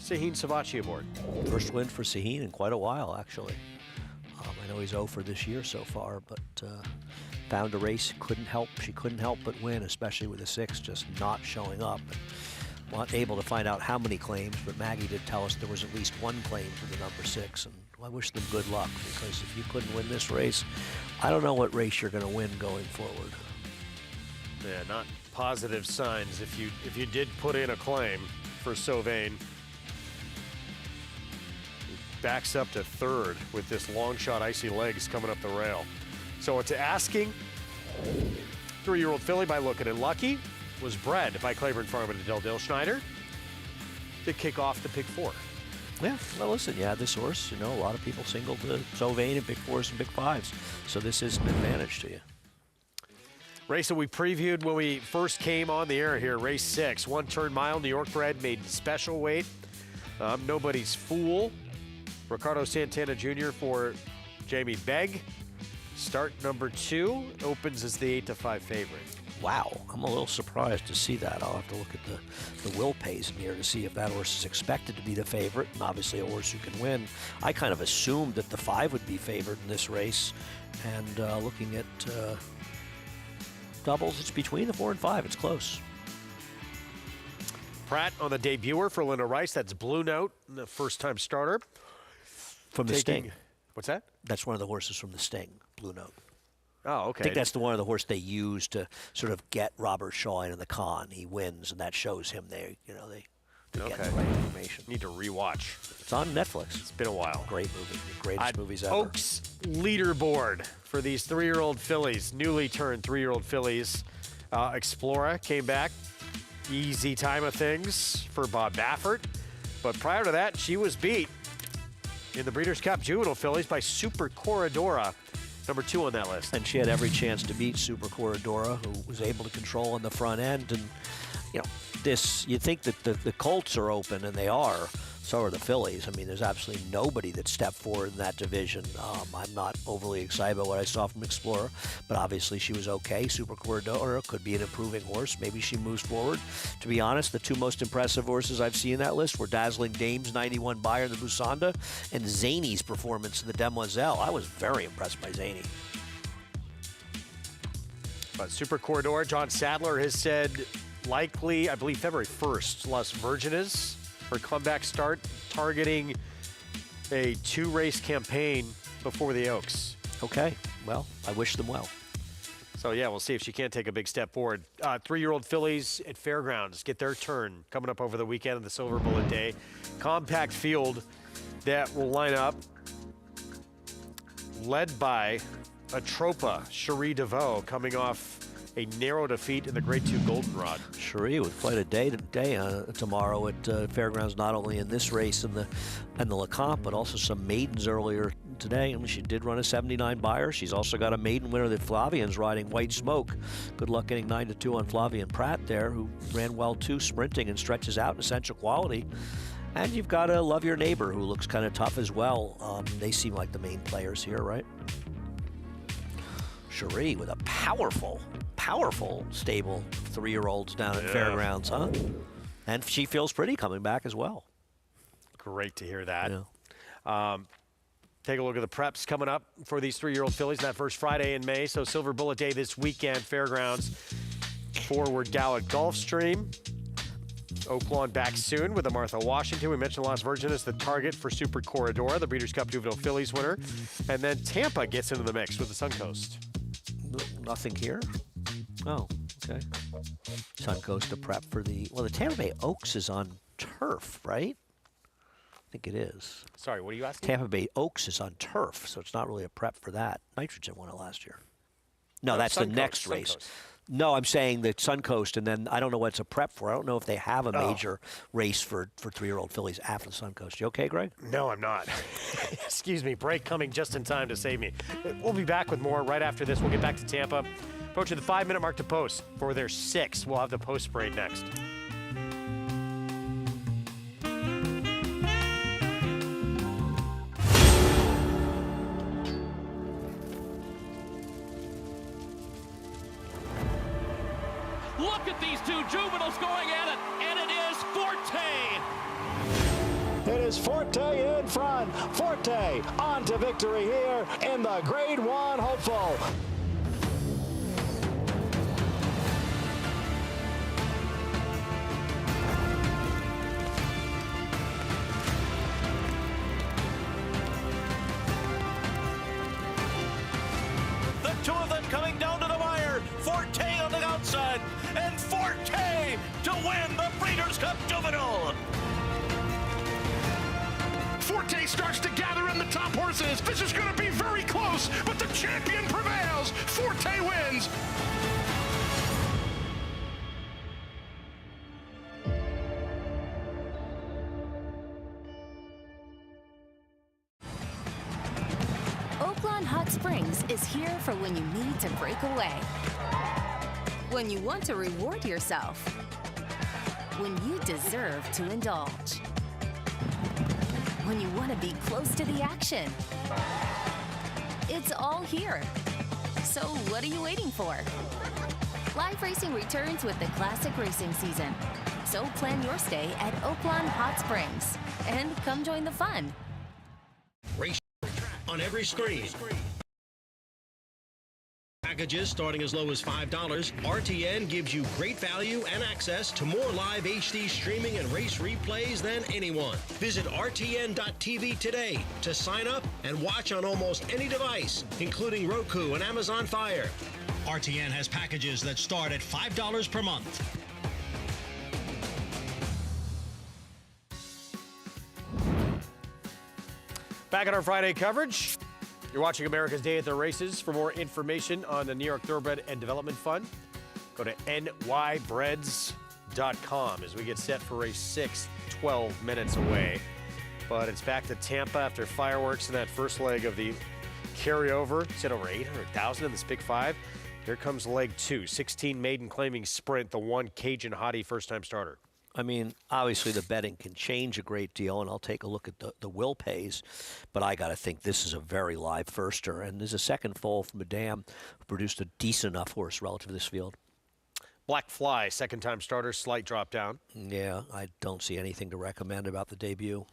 S1: Sahin Savachi aboard.
S2: First win for Sahin in quite a while, actually. I know he's 0 for this year so far, but found a race, she couldn't help but win, especially with the 6 just not showing up. Not able to find out how many claims, but Maggie did tell us there was at least 1 claim for the number 6, and I wish them good luck, because if you couldn't win this race, I don't know what race you're going to win going forward.
S1: Yeah, not positive signs if you did put in a claim for Sauvain. He backs up to 3rd with this long shot icy legs coming up the rail. So it's asking. 3-year-old filly by Lookin' and Lucky was bred by Claiborne Farm and Adele Dilschneider to kick off the Pick 4.
S2: Yeah, well, listen, you had this horse. You know, a lot of people singled the Sauvain in Pick 4s and Pick 5s, so this is an advantage to you.
S1: Race that we previewed when we first came on the air here, race 6. 1-turn mile, New York bred, made special weight. Nobody's fool. Ricardo Santana Jr. for Jamie Begg. Start number 2, opens as the 8-5 favorite.
S2: Wow, I'm a little surprised to see that. I'll have to look at the Will Pays in here to see if that horse is expected to be the favorite, and obviously a horse who can win. I kind of assumed that the 5 would be favored in this race, and looking at doubles, it's between the 4 and 5. It's close.
S1: Pratt on the debuter for Linda Rice. That's Blue Note, the first-time starter.
S2: From the Sting.
S1: What's that?
S2: That's one of the horses from the Sting, Blue Note.
S1: Oh, okay.
S2: I think that's the one of the horse they use to sort of get Robert Shaw into the con. He wins, and that shows him they get the right information.
S1: Need to rewatch.
S2: It's on Netflix.
S1: It's been a while.
S2: Great movie. The greatest movies ever.
S1: Oaks leaderboard for these 3-year-old fillies, newly turned 3-year-old fillies. Explora came back. Easy time of things for Bob Baffert. But prior to that, she was beat in the Breeders' Cup Juvenile Fillies by Super Corridora, number 2 on that list.
S2: And she had every chance to beat Super Corridora, who was able to control on the front end. And, you know, you think that the Colts are open, and they are. So are the fillies. I mean, there's absolutely nobody that stepped forward in that division. I'm not overly excited about what I saw from Explorer, but obviously she was okay. Super Corridora could be an improving horse. Maybe she moves forward. To be honest, the 2 most impressive horses I've seen in that list were Dazzling Dame's 91 Buyer in the Busanda and Zany's performance in the Demoiselle. I was very impressed by Zany.
S1: But Super Corridor, John Sadler has said likely, I believe February 1st, Las Virgenes, her comeback start, targeting a 2-race campaign before the Oaks.
S2: Okay, well, I wish them well.
S1: So, yeah, we'll see if she can't take a big step forward. 3-year-old fillies at Fairgrounds get their turn coming up over the weekend of the Silver Bullet Day. Compact field that will line up, led by Atropa Cherie DeVoe, coming off a narrow defeat in the Grade 2 Goldenrod.
S2: Cherie with quite a day tomorrow at Fairgrounds, not only in this race and the LeComte, but also some maidens earlier today. I mean, she did run a 79 buyer. She's also got a maiden winner that Flavian's riding, White Smoke. Good luck getting 9-2 on Flavian Pratt there, who ran well too, sprinting and stretches out in essential quality. And you've got a Love Your Neighbor, who looks kind of tough as well. They seem like the main players here, right? Cherie with a powerful stable 3-year-olds down at Fairgrounds, huh? And she feels pretty coming back as well.
S1: Great to hear that. Yeah. Take a look at the preps coming up for these 3-year-old fillies that first Friday in May. So Silver Bullet Day this weekend, Fairgrounds. Forward Gal at Gulfstream. Oaklawn back soon with the Martha Washington. We mentioned Las Virgenes, the target for Super Corridor, the Breeders' Cup Juvenile Fillies winner. And then Tampa gets into the mix with the Suncoast.
S2: Nothing here? Oh, okay. Suncoast to prep for the Tampa Bay Oaks is on turf, right? I think it is.
S1: Sorry, what are you asking?
S2: Tampa Bay Oaks is on turf, so it's not really a prep for that. Nitrogen won it last year. No, that's Suncoast, the next race. Suncoast. No, I'm saying that Suncoast, and then I don't know what it's a prep for. I don't know if they have a major race for 3-year-old fillies after the Suncoast. You okay, Greg?
S1: No, I'm not. Excuse me. Break coming just in time to save me. We'll be back with more right after this. We'll get back to Tampa. Approaching the 5-minute mark to post for their 6th. We'll have the post parade next.
S14: Look at these two juveniles going at it, and it is Forte.
S17: It is Forte in front. Forte on to victory here in the Grade 1 hopeful.
S14: The two of them coming down to the wire. Forte on the outside, and Forte to win the Breeders' Cup Juvenile.
S11: Forte starts to gather in the top horses. This is going to be very close, but the champion prevails. Forte wins.
S18: Oaklawn Hot Springs is here for when you need to break away, when you want to reward yourself, when you deserve to indulge, when you want to be close to the action. It's all here. So what are you waiting for? Live racing returns with the classic racing season. So plan your stay at Oaklawn Hot Springs and come join the fun.
S19: Race on every screen. Packages starting as low as $5. RTN gives you great value and access to more live HD streaming and race replays than anyone. Visit RTN.tv today to sign up and watch on almost any device, including Roku and Amazon Fire. RTN has packages that start at $5 per month.
S1: Back at our Friday coverage. You're watching America's Day at the Races. For more information on the New York Thoroughbred and Development Fund, go to nybreds.com as we get set for race 6, 12 minutes away. But it's back to Tampa after fireworks in that first leg of the carryover. It's at over 800,000 in this Big 5. Here comes leg 2, 16 maiden claiming sprint, the one Cajun Hottie first-time starter.
S2: I mean, obviously the betting can change a great deal, and I'll take a look at the will pays, but I got to think this is a very live firster, and there's a second foal from a dam who produced a decent enough horse relative to this field.
S1: Black Fly, second-time starter, slight drop down.
S2: Yeah, I don't see anything to recommend about the debut.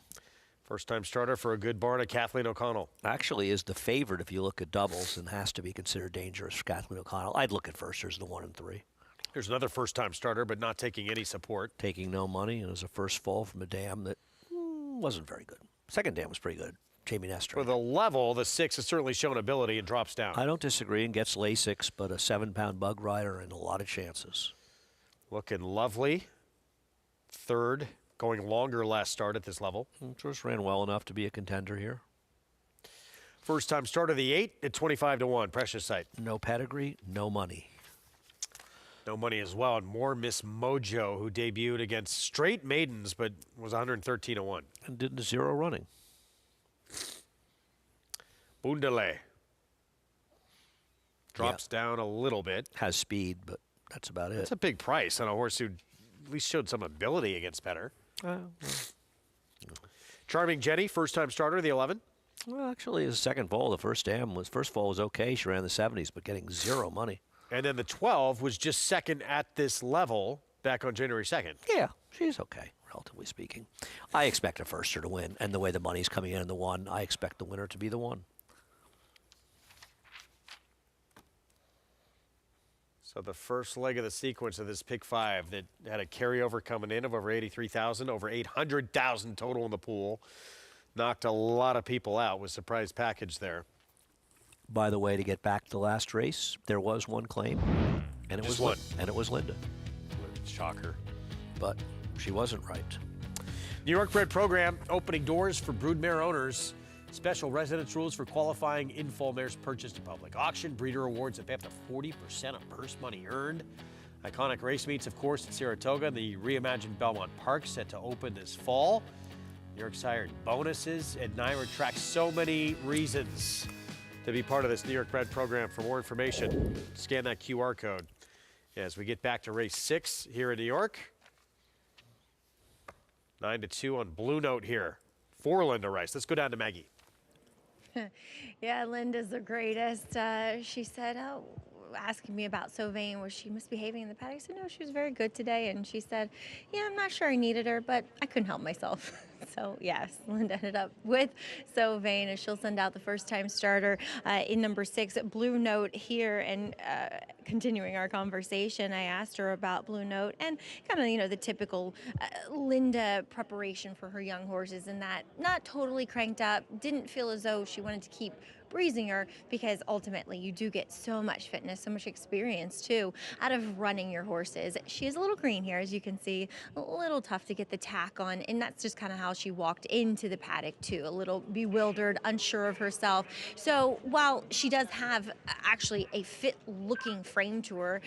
S1: First-time starter for a good barn at Kathleen O'Connell.
S2: Actually is the favorite if you look at doubles and has to be considered dangerous for Kathleen O'Connell. I'd look at firsters, the 1 and 3.
S1: Here's another first-time starter, but not taking any support.
S2: Taking no money, and it was a first fall from a dam that wasn't very good. Second dam was pretty good. Jamie Nestor.
S1: For the level, the 6 has certainly shown ability and drops down.
S2: I don't disagree and gets Lasix, but a 7-pound bug rider and a lot of chances.
S1: Looking lovely. Third, going longer last start at this level.
S2: Just ran well enough to be a contender here.
S1: First time starter, the 8 at 25-1. Precious Sight.
S2: No pedigree, no money.
S1: No money as well. And more Miss Mojo, who debuted against straight maidens, but was 113-1.
S2: And did the 0 running.
S1: Bundale. Drops down a little bit.
S2: Has speed, but that's about it.
S1: That's a big price on a horse who at least showed some ability against Petter. Charming Jenny, first-time starter, the 11.
S2: Well, actually, his second foal, the first foal was okay. She ran the 70s, but getting 0 money.
S1: And then the 12 was just second at this level back on January 2nd.
S2: Yeah, she's okay, relatively speaking. I expect a firster to win, and the way the money's coming in the 1, I expect the winner to be the 1.
S1: So the first leg of the sequence of this pick 5 that had a carryover coming in of over 83,000, over 800,000 total in the pool. Knocked a lot of people out with surprise package there.
S2: By the way, to get back to the last race, there was one claim, and it was one, and it was Linda.
S1: Shocker.
S2: But she wasn't right.
S1: New York bred program opening doors for broodmare owners. Special residence rules for qualifying in-foal mares purchased in public auction. Breeder awards that pay up to 40% of purse money earned. Iconic race meets, of course, at Saratoga. The reimagined Belmont Park set to open this fall. New York sired bonuses at NYRA track. So many reasons to be part of this New York bred program. For more information, scan that QR code as we get back to race 6 here in New York. 9-2 on Blue Note here for Linda Rice. Let's go down to Maggie.
S4: Yeah, Linda's the greatest. She said, asking me about Sylvain, was she misbehaving in the paddock? I said, no, she was very good today. And she said, yeah, I'm not sure I needed her, but I couldn't help myself. So, yes, Linda ended up with Sylvain, and she'll send out the first-time starter in number 6, Blue Note here. And continuing our conversation, I asked her about Blue Note and kind of, the typical Linda preparation for her young horses, and that not totally cranked up, didn't feel as though she wanted to keep breezing her, because ultimately you do get so much fitness, so much experience too out of running your horses. She is a little green here, as you can see, a little tough to get the tack on, and that's just kind of how she walked into the paddock too, a little bewildered, unsure of herself. So while she does have actually a fit looking frame to her,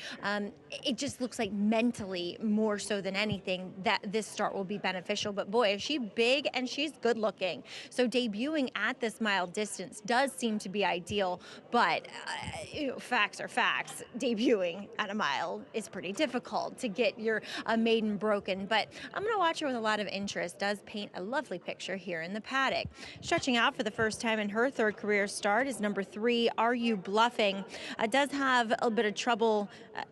S4: it just looks like mentally more so than anything that this start will be beneficial. But boy, is she big and she's good looking. So debuting at this mile distance does seem to be ideal, but facts are facts. Debuting at a mile is pretty difficult to get your maiden broken, but I'm going to watch her with a lot of interest. Does paint a lovely picture here in the paddock. Stretching out for the first time in her third career start is number 3, Are You Bluffing? Does have a bit of trouble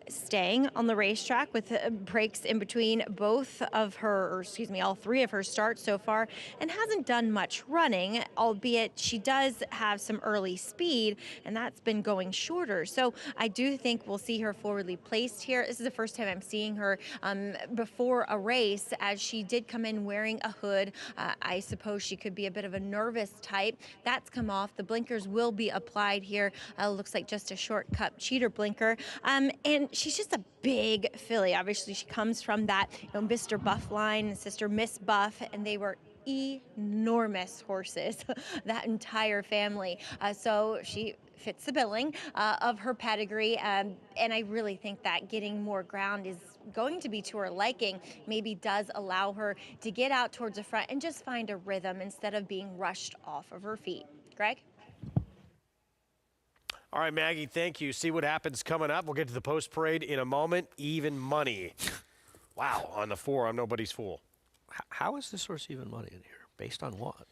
S4: staying on the racetrack with breaks in between both of her, or excuse me, all 3 of her starts so far, and hasn't done much running, albeit she does have some early speed, and that's been going shorter. So I do think we'll see her forwardly placed here. This is the first time I'm seeing her before a race, as she did come in wearing a hood. I suppose she could be a bit of a nervous type. That's come off. The blinkers will be applied here. Looks like just a shortcut cheater blinker. And she's just a big filly. Obviously, she comes from that Mr. Buff line, sister Miss Buff, and they were enormous horses, that entire family. So she fits the billing of her pedigree, and I really think that getting more ground is going to be to her liking. Maybe does allow her to get out towards the front and just find a rhythm instead of being rushed off of her feet. Greg?
S1: All right, Maggie, thank you. See what happens coming up. We'll get to the post parade in a moment. Even money. Wow, on the 4, I'm nobody's fool.
S2: How is this horse even money in here? Based on what?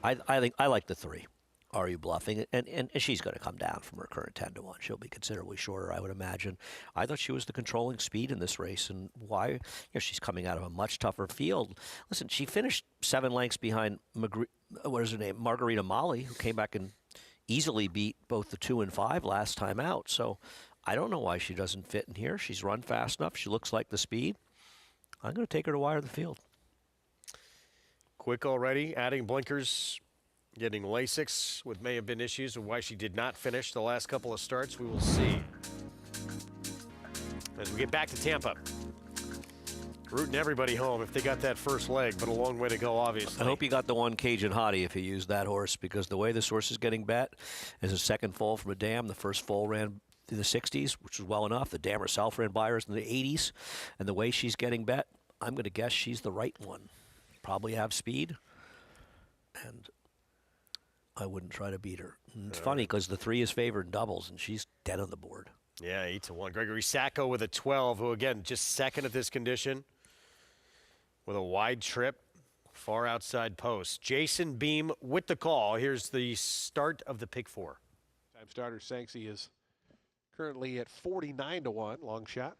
S2: I think I like the 3. Are You Bluffing? And she's going to come down from her current 10-1. She'll be considerably shorter, I would imagine. I thought she was the controlling speed in this race, and why? She's coming out of a much tougher field. Listen, she finished 7 lengths behind Margarita Molly, who came back and easily beat both the 2 and 5 last time out. So I don't know why she doesn't fit in here. She's run fast enough. She looks like the speed. I'm going to take her to wire the field.
S1: Quick already, adding blinkers, getting Lasix, with may have been issues of why she did not finish the last couple of starts. We will see. As we get back to Tampa. Rooting everybody home if they got that first leg, but a long way to go, obviously.
S2: I hope you got the one Cajun Hottie if you used that horse, because the way this horse is getting bet is a second foal from a dam. The first foal ran in the 60s, which was well enough. The dam herself ran by hers in the 80s. And the way she's getting bet, I'm going to guess she's the right one. Probably have speed. And I wouldn't try to beat her. And it's funny because the 3 is favored in doubles, and she's dead on the board.
S1: Yeah, 8-1. Gregory Sacco with a 12, who, again, just second at this condition with a wide trip, far outside post. Jason Beam with the call. Here's the start of the pick 4.
S3: Time starter Sanxi is currently at 49-1, long shot.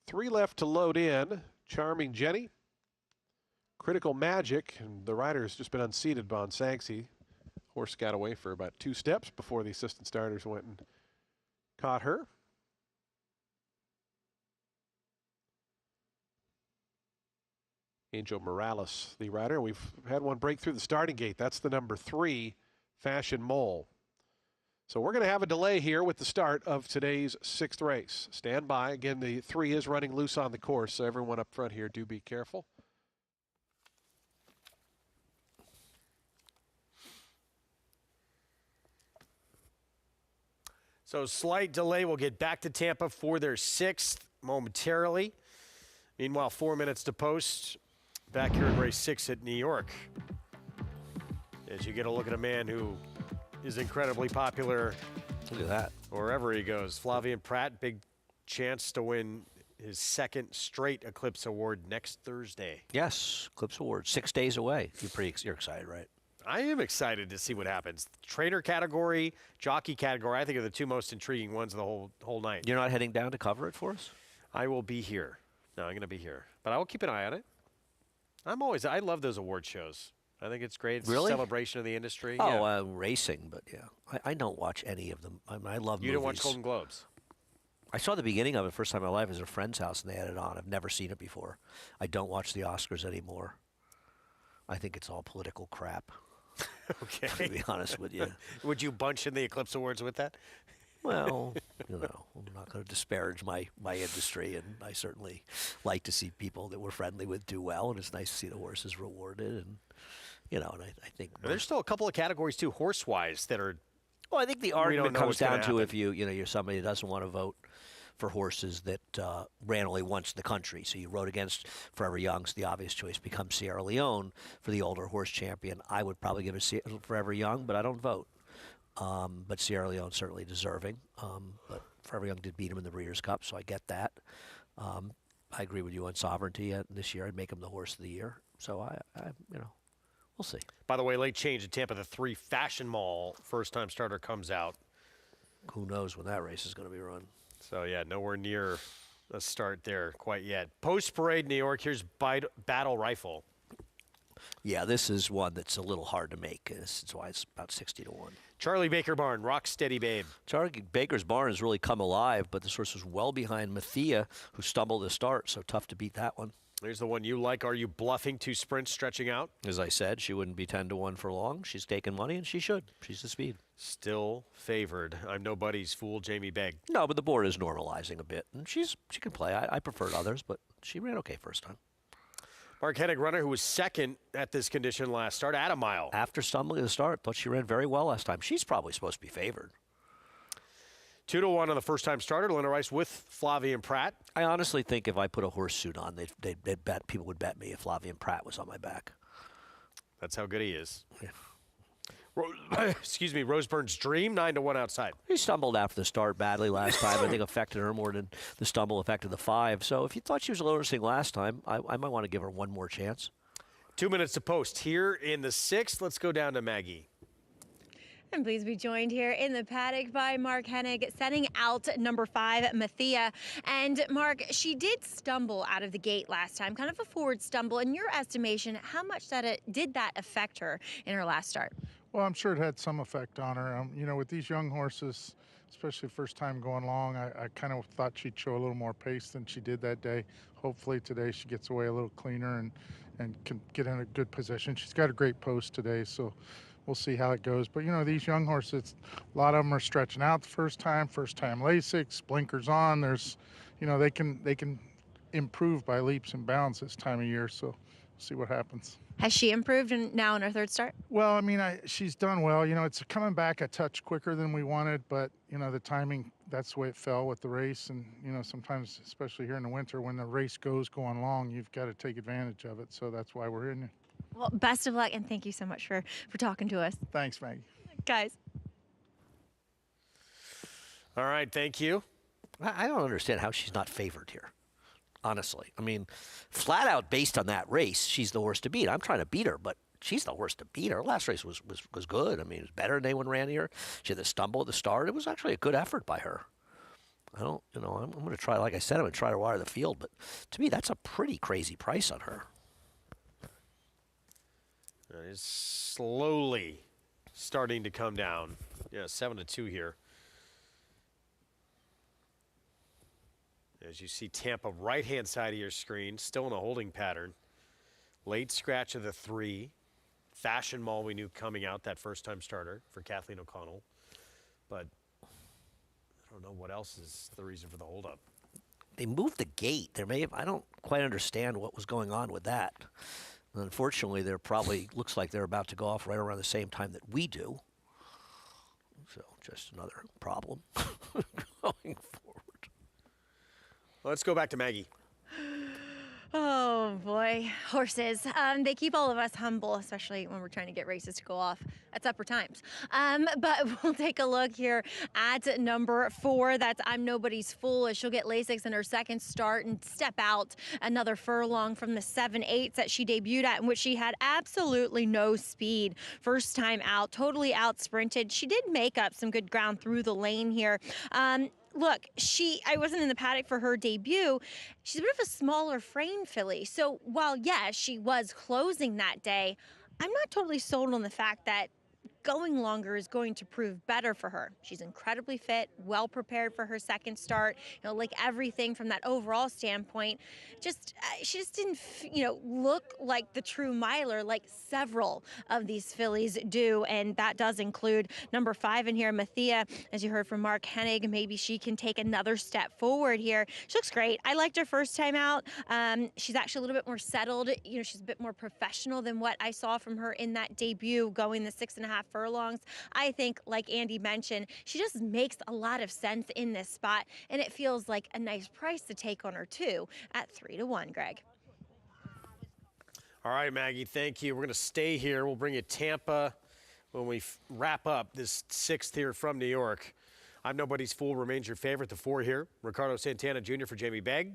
S3: 3 left to load in. Charming Jenny, Critical Magic, and the rider has just been unseated on Sanxi. Horse got away for about 2 steps before the assistant starters went and caught her. Angel Morales, the rider. We've had one break through the starting gate. That's the number 3, Fashion Mole. So we're going to have a delay here with the start of today's 6th race. Stand by. Again, the 3 is running loose on the course, so everyone up front here, do be careful.
S1: So slight delay. We'll get back to Tampa for their 6th momentarily. Meanwhile, 4 minutes to post. Back here in race 6 at New York. As you get a look at a man who is incredibly popular.
S2: Look at that.
S1: Wherever he goes. Flavien Prat, big chance to win his 2nd straight Eclipse Award next Thursday.
S2: Yes, Eclipse Award, 6 days away. You're excited, right?
S1: I am excited to see what happens. Trainer category, jockey category, I think are the 2 most intriguing ones of the whole night.
S2: You're not heading down to cover it for us?
S1: I will be here. No, I'm going to be here. But I will keep an eye on it. I love those award shows. I think it's great. It's
S2: really?
S1: A celebration of the industry.
S2: Oh,
S1: yeah.
S2: Racing, but yeah. I don't watch any of them. I love movies.
S1: You didn't watch Golden Globes?
S2: I saw the beginning of it first time in my life at a friend's house, and they had it on. I've never seen it before. I don't watch the Oscars anymore. I think it's all political crap.
S1: Okay.
S2: To be honest with you.
S1: Would you bunch in the Eclipse Awards with that?
S2: Well, I'm not going to disparage my industry, and I certainly like to see people that we're friendly with do well, and it's nice to see the horses rewarded, and and I think
S1: there's still a couple of categories too, horse-wise, that are.
S2: Well, I think the argument comes down to if you're somebody that doesn't want to vote for horses that ran only once in the country. So you rode against Forever Young's the obvious choice becomes Sierra Leone for the older horse champion. I would probably give it Forever Young, but I don't vote. But Sierra Leone certainly deserving. But Forever Young did beat him in the Breeders' Cup, so I get that. I agree with you on Sovereignty. This year I'd make him the horse of the year. So we'll see.
S1: By the way, late change at Tampa, the 3 Fashion Mall first-time starter comes out.
S2: Who knows when that race is going to be run.
S1: So, yeah, nowhere near a start there quite yet. Post-parade, New York, here's Battle Rifle.
S2: Yeah, this is one that's a little hard to make. This is why it's about 60-1.
S1: Charlie Baker Barn, Rock Steady Babe.
S2: Charlie Baker's Barn has really come alive, but this horse was well behind Mathia, who stumbled to start, so tough to beat that one.
S1: There's the one you like. Are you bluffing 2 sprints stretching out?
S2: As I said, she wouldn't be 10-1 for long. She's taking money, and she should. She's the speed.
S1: Still favored. I'm nobody's fool, Jamie Begg.
S2: No, but the board is normalizing a bit, and she can play. I preferred others, but she ran okay first time.
S1: Mark Hennig, runner who was 2nd at this condition last start at a mile.
S2: After stumbling at the start, thought she ran very well last time. She's probably supposed to be favored.
S1: 2-1 on the first-time starter, Linda Rice with Flavien Prat.
S2: I honestly think if I put a horse suit on, they'd bet people would bet me if Flavien Prat was on my back.
S1: That's how good he is. Yeah. Excuse me, Roseburn's Dream, 9-1 outside.
S2: He stumbled after the start badly last time. I think affected her more than the stumble affected the 5. So if you thought she was a little interesting last time, I might want to give her one more chance.
S1: 2 minutes to post here in the 6th. Let's go down to Maggie.
S4: And please be joined here in the paddock by Mark Hennig, setting out number 5, Mathia. And Mark, she did stumble out of the gate last time, kind of a forward stumble. In your estimation, how much did that affect her in her last start?
S20: Well, I'm sure it had some effect on her. With these young horses, especially first time going long. I kind of thought she'd show a little more pace than she did that day. Hopefully today she gets away a little cleaner and can get in a good position. She's got a great post today, so we'll see how it goes. But, you know, these young horses, a lot of them are stretching out the first time Lasix, blinkers on. There's, you know, they can improve by leaps and bounds this time of year, so we'll see what happens.
S4: Has she improved now in her third start?
S20: Well, I mean, she's done well. You know, it's coming back a touch quicker than we wanted, but, you know, the timing, that's the way it fell with the race. And, you know, sometimes, especially here in the winter, when the race goes going long, you've got to take advantage of it. So that's why we're in it.
S4: Well, best of luck, and thank you so much for talking to us.
S20: Thanks, Maggie.
S4: Guys.
S1: All right, thank you.
S2: I don't understand how she's not favored here. Honestly, I mean, flat out based on that race, she's the horse to beat. I'm trying to beat her, but she's the horse to beat. Her last race was good. I mean, it was better than anyone ran here. She had the stumble at the start. It was actually a good effort by her. I don't, you know, I'm going to try, like I said, I'm going to try to wire the field, but to me, that's a pretty crazy price on her.
S1: It's slowly starting to come down. Yeah, 7-2 here. As you see Tampa right-hand side of your screen, still in a holding pattern. Late scratch of the 3. Fashion Mall we knew coming out, that first-time starter for Kathleen O'Connell. But I don't know what else is the reason for the holdup.
S2: They moved the gate. I don't quite understand what was going on with that. Unfortunately, they're probably, looks like they're about to go off right around the same time that we do. So just another problem going forward.
S1: Let's go back to Maggie.
S4: Oh boy, horses. They keep all of us humble, especially when we're trying to get races to go off at supper times. But we'll take a look here at number 4. That's I'm Nobody's Fool, as she'll get Lasix in her second start and step out another furlong from the 7/8 that she debuted at, in which she had absolutely no speed. First time out, totally out sprinted. She did make up some good ground through the lane here. Look, I wasn't in the paddock for her debut. She's a bit of a smaller frame filly. So while, yes, she was closing that day, I'm not totally sold on the fact that going longer is going to prove better for her. She's incredibly fit, well prepared for her second start. You know, like everything from that overall standpoint, she just didn't, look like the true miler like several of these fillies do, and that does include number 5 in here, Mathia. As you heard from Mark Hennig, maybe she can take another step forward here. She looks great. I liked her first time out. She's actually a little bit more settled. You know, she's a bit more professional than what I saw from her in that debut, going the 6.5 furlongs. I think, like Andy mentioned, she just makes a lot of sense in this spot, and it feels like a nice price to take on her too at 3-1, Greg.
S1: All right, Maggie, thank you. We're going to stay here. We'll bring you Tampa when we wrap up this 6th here from New York. I'm Nobody's Fool remains your favorite. The 4 here, Ricardo Santana Jr. for Jamie Begg.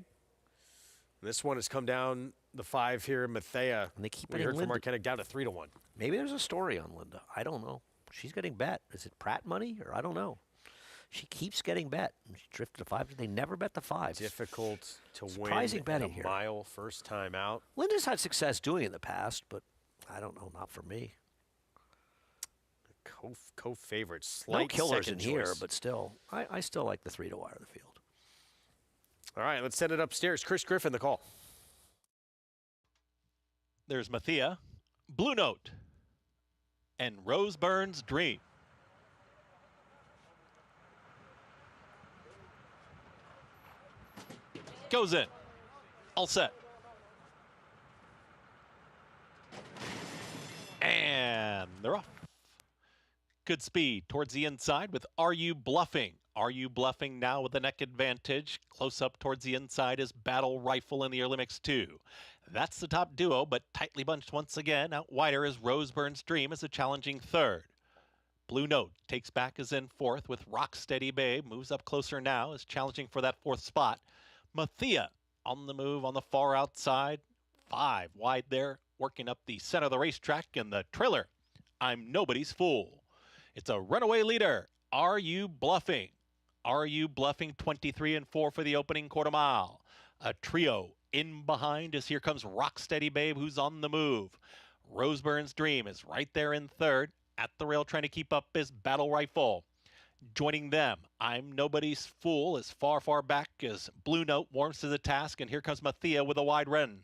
S1: This one has come down, the 5 here, Mathia.
S2: And they keep
S1: we heard from Mark Hennig down to 3-1.
S2: Maybe there's a story on Linda. I don't know. She's getting bet. Is it Pratt money, or I don't know. She keeps getting bet. She drifted to 5. They never bet the 5.
S1: Difficult to
S2: Surprising
S1: win
S2: betting
S1: a
S2: here.
S1: mile first time out.
S2: Linda's had success doing it in the past, but I don't know, not for me.
S1: Co-favorite, slight
S2: no killers
S1: second
S2: in here,
S1: choice.
S2: But still, I still like the 3 to wire the field.
S1: All right, let's send it upstairs. Chris Griffin, the call.
S5: There's Mathia, Blue Note, and Roseburns Dream. Goes in. All set. And they're off. Good speed towards the inside with Are You Bluffing? Are You Bluffing now with the neck advantage? Close up towards the inside is Battle Rifle in the early mix 2. That's the top duo, but tightly bunched once again. Out wider is Roseburns Dream as a challenging 3rd. Blue Note takes back as in 4th with Rocksteady Babe. Moves up closer now, is challenging for that 4th spot. Mathia on the move on the far outside. 5 wide there, working up the center of the racetrack, and the trailer, I'm Nobody's Fool. It's a runaway leader. Are You Bluffing? Are You Bluffing? 23 and 4 for the opening quarter mile. A trio in behind as here comes Rocksteady Babe, who's on the move. Roseburns Dream is right there in 3rd. At the rail trying to keep up is Battle Rifle. Joining them, I'm Nobody's Fool, as far, far back as Blue Note warms to the task, and here comes Mathia with a wide run.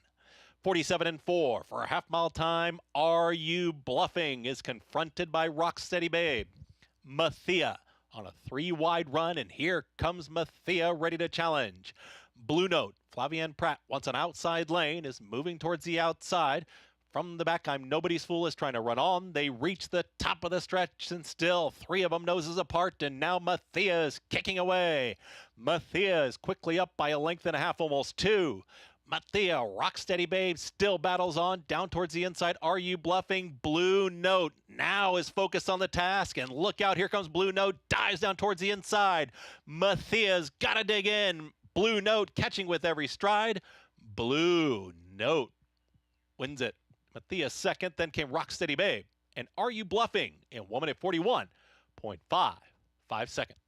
S5: 47-4 for a half-mile time. Are You Bluffing is confronted by Rocksteady Babe. Mathia on a 3-wide run, and here comes Mathia ready to challenge. Blue Note, Flavienne Pratt wants an outside lane, is moving towards the outside. From the back, I'm Nobody's Fool is trying to run on. They reach the top of the stretch, and still 3 of them noses apart, and now Mathia is kicking away. Mathia is quickly up by a length and a half, almost 2. Mathia, Rocksteady Babe, still battles on down towards the inside. Are You Bluffing? Blue Note now is focused on the task, and look out, here comes Blue Note, dives down towards the inside. Mathia's got to dig in. Blue Note catching with every stride. Blue Note wins it. Mathia second, then came Rocksteady Babe. And Are You Bluffing in 1 minute 41.55 seconds.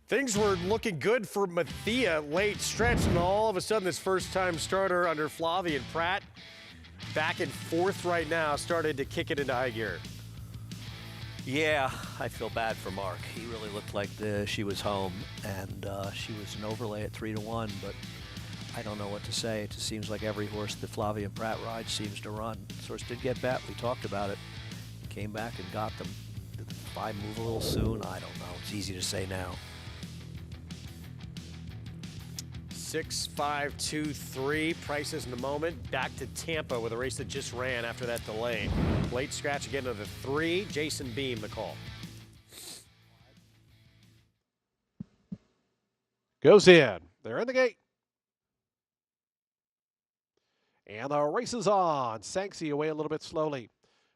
S1: Things were looking good for Mathia late stretch, and all of a sudden this first-time starter under Flavienne Pratt, back in 4th right now, started to kick it into high gear.
S2: Yeah, I feel bad for Mark. He really looked like she was home, and she was an overlay at 3-1, but I don't know what to say. It just seems like every horse that Flavienne Pratt rides seems to run. This horse did get bet. We talked about it. Came back and got them. Did the 5 move a little soon? I don't know. It's easy to say now.
S1: 6, 5, 2, 3. Prices in a moment. Back to Tampa with a race that just ran after that delay. Late scratch again to the 3. Jason Beam, the call.
S3: Goes in. They're in the gate. And the race is on. Sanxi away a little bit slowly.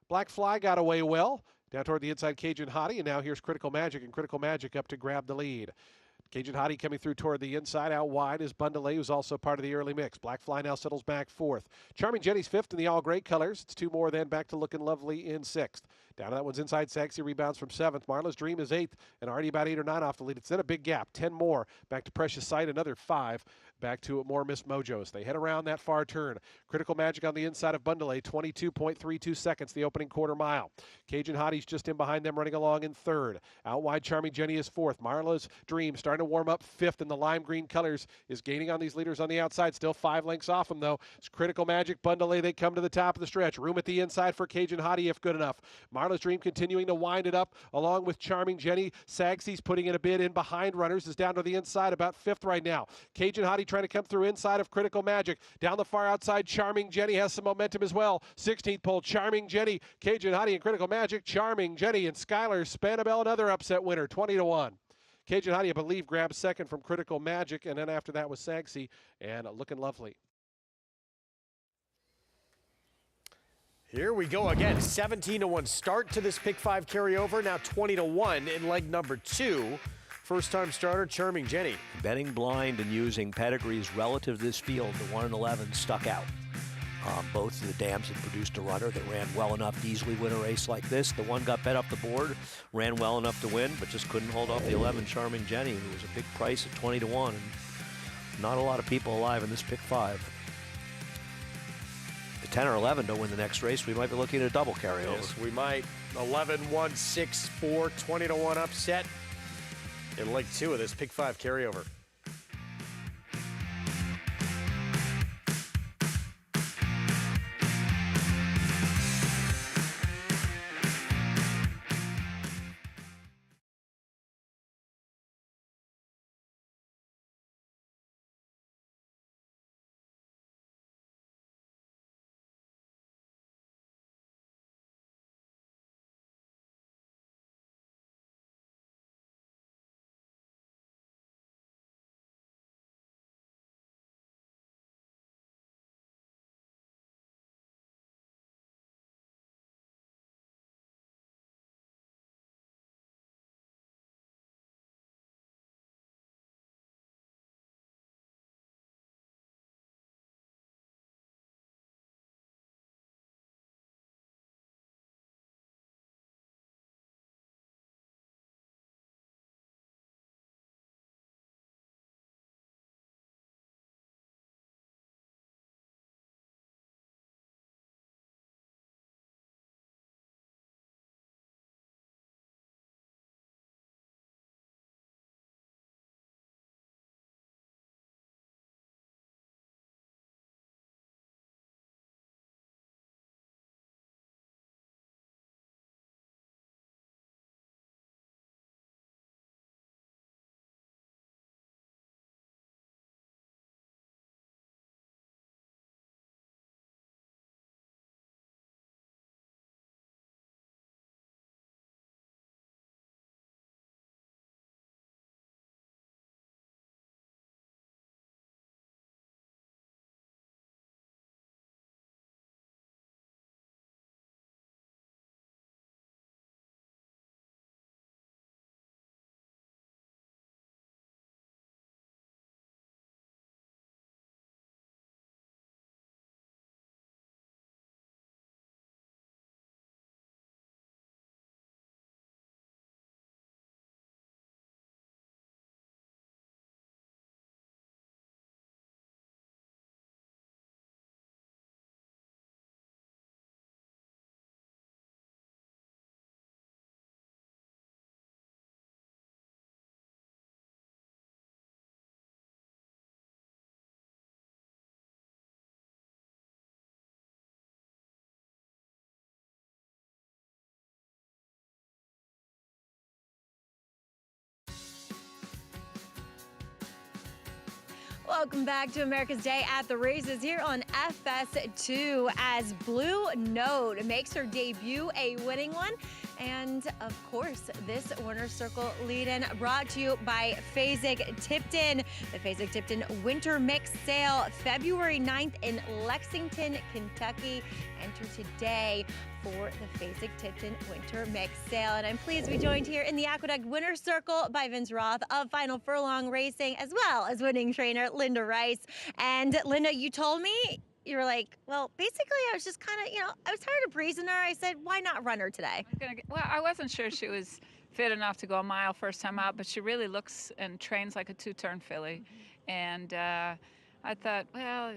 S3: Black Fly got away well. Down toward the inside, Cajun Hottie. And now here's Critical Magic, and Critical Magic up to grab the lead. Cajun Hottie coming through toward the inside. Out wide is Bundalay, who's also part of the early mix. Black Fly now settles back 4th. Charming Jenny's 5th in the all-gray colors. It's 2 more then, back to Looking Lovely in 6th. Down to that one's inside. Saxy rebounds from 7th. Marla's Dream is 8th, and already about 8 or 9 off the lead. It's then a big gap. 10 more. Back to Precious Sight, another 5. Back to more Miss Mojos. They head around that far turn. Critical Magic on the inside of Bundalay, 22.32 seconds, the opening quarter mile. Cajun Hottie's just in behind them, running along in 3rd. Out wide, Charming Jenny is 4th. Marla's Dream starting to warm up 5th in the lime green colors, is gaining on these leaders on the outside. Still 5 lengths off them, though. It's Critical Magic, Bundalay, they come to the top of the stretch. Room at the inside for Cajun Hottie if good enough. Marla's Dream continuing to wind it up along with Charming Jenny. Sagsy's putting in a bid in behind runners, is down to the inside, about 5th right now. Cajun Hottie trying to come through inside of Critical Magic. Down the far outside, Charming Jenny has some momentum as well. 16th pole, Charming Jenny, Cajun Hottie and Critical Magic. Charming Jenny and Skylar Spanabel, another upset winner, 20-1. Cajun Hottie, I believe, grabbed 2nd from Critical Magic, and then after that was Sagsy and Looking Lovely.
S1: Here we go again. 17-1 start to this pick 5 carryover. Now 20-1 in leg number 2. First-time starter, Charming Jenny.
S2: Betting blind and using pedigrees relative to this field, the 1 and 11 stuck out. Both of the dams had produced a runner that ran well enough to easily win a race like this. The 1 got bet up the board, ran well enough to win, but just couldn't hold off the 11, Charming Jenny, who was a big price at 20-1. And not a lot of people alive in this pick 5. The 10 or 11 don't win the next race, we might be looking at a double carryover.
S1: Yes, we might. 11-1, 6-4, 20-1 upset in leg 2 of this pick 5 carryover.
S4: Welcome back to America's Day at the Races here on FS2 as Blue Note makes her debut, a winning one. And of course, this winner's circle lead-in brought to you by Fasig-Tipton. The Fasig-Tipton Winter Mix Sale, February 9th in Lexington, Kentucky. Enter today for the Fasig-Tipton Winter Mix Sale. And I'm pleased to be joined here in the Aqueduct Winner's Circle by Vince Roth of Final Furlong Racing, as well as winning trainer Linda Rice. And Linda, you told me, you were like, well, basically I was just kind of, I was tired of breezing her. I said, why not run her today?
S21: I wasn't sure she was fit enough to go a mile first time out, but she really looks and trains like a two-turn filly. And I thought, well,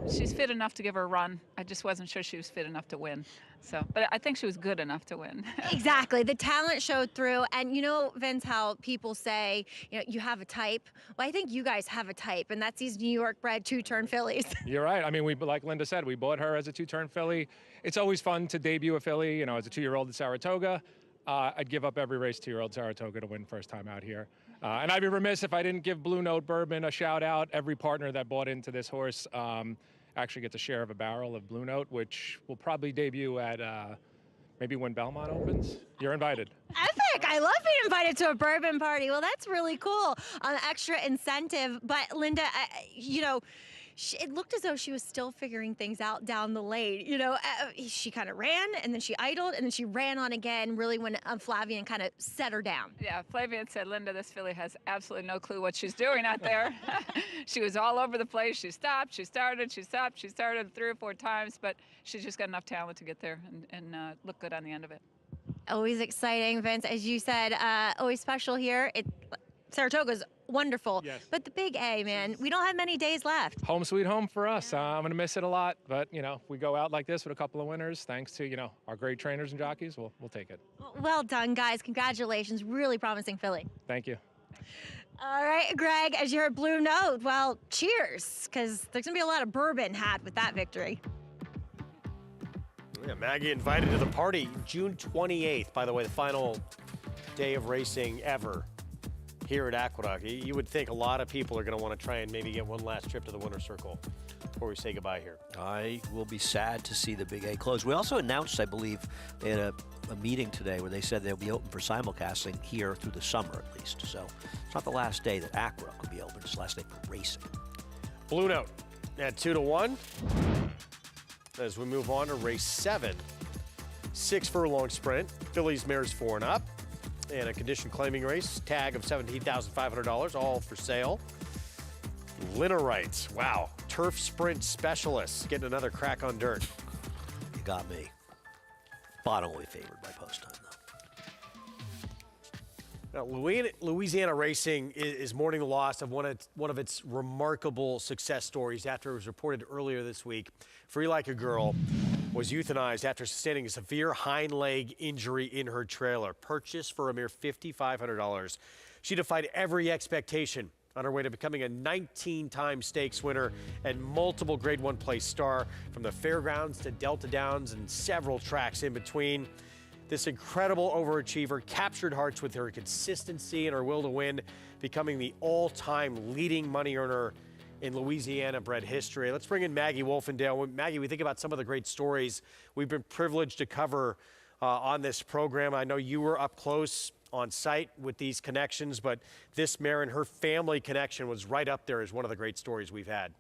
S21: she's fit enough to give her a run. I just wasn't sure she was fit enough to win. So, but I think she was good enough to win.
S4: Exactly. The talent showed through. And you know, Vince, how people say, you have a type. Well, I think you guys have a type, and that's these New York bred two-turn fillies.
S22: You're right. I mean, like Linda said, we bought her as a two-turn filly. It's always fun to debut a filly, as a 2-year-old at Saratoga. I'd give up every race 2-year-old Saratoga to win first time out here. And I'd be remiss if I didn't give Blue Note Bourbon a shout out. Every partner that bought into this horse actually gets a share of a barrel of Blue Note, which will probably debut at maybe when Belmont opens. You're invited.
S4: Epic. I love being invited to a bourbon party. Well, that's really cool. Extra incentive. But Linda, it looked as though she was still figuring things out down the lane. She kind of ran, and then she idled, and then she ran on again, really when Flavian kind of set her down.
S21: Yeah, Flavian said, Linda, this filly has absolutely no clue what she's doing out there. She was all over the place. She stopped, she started, she stopped, she started 3 or 4 times, but she's just got enough talent to get there and look good on the end of it.
S4: Always exciting, Vince. As you said, always special here. Saratoga's wonderful, yes. But the big A, man, we don't have many days left.
S22: Home sweet home for us. I'm going to miss it a lot, but, we go out like this with a couple of winners, thanks to, our great trainers and jockeys, we'll take it.
S4: Well done, guys. Congratulations. Really promising filly.
S22: Thank you.
S4: All right, Greg, as you heard Blue Note, well, cheers, because there's going to be a lot of bourbon had with that victory.
S1: Yeah, Maggie invited to the party June 28th, by the way, the final day of racing ever here at Aqueduct. You would think a lot of people are going to want to try and maybe get one last trip to the winner's circle before we say goodbye here.
S2: I will be sad to see the Big A close. We also announced, I believe, they had a meeting today where they said they'll be open for simulcasting here through the summer at least. So it's not the last day that Aqueduct will be open, it's the last day for racing.
S1: Blue Note at 2-1. As we move on to race 7. 6 furlong sprint. Fillies, mares 4 and up. And a condition claiming race, tag of $17,500, all for sale. Linda Rice, wow, turf sprint specialist, getting another crack on dirt.
S2: You got me. Bottomly favored by post time, though.
S1: Now, Louisiana Racing is mourning the loss of one of its remarkable success stories after it was reported earlier this week. Free Like a Girl was euthanized after sustaining a severe hind leg injury in her trailer. Purchased for a mere $5,500. She defied every expectation on her way to becoming a 19-time stakes winner and multiple Grade 1 place star from the fairgrounds to Delta Downs and several tracks in between. This incredible overachiever captured hearts with her consistency and her will to win, becoming the all-time leading money earner in Louisiana-bred history. Let's bring in Maggie Wolfendale. Maggie, we think about some of the great stories we've been privileged to cover on this program. I know you were up close on site with these connections, but this mare and her family connection was right up there as one of the great stories we've had.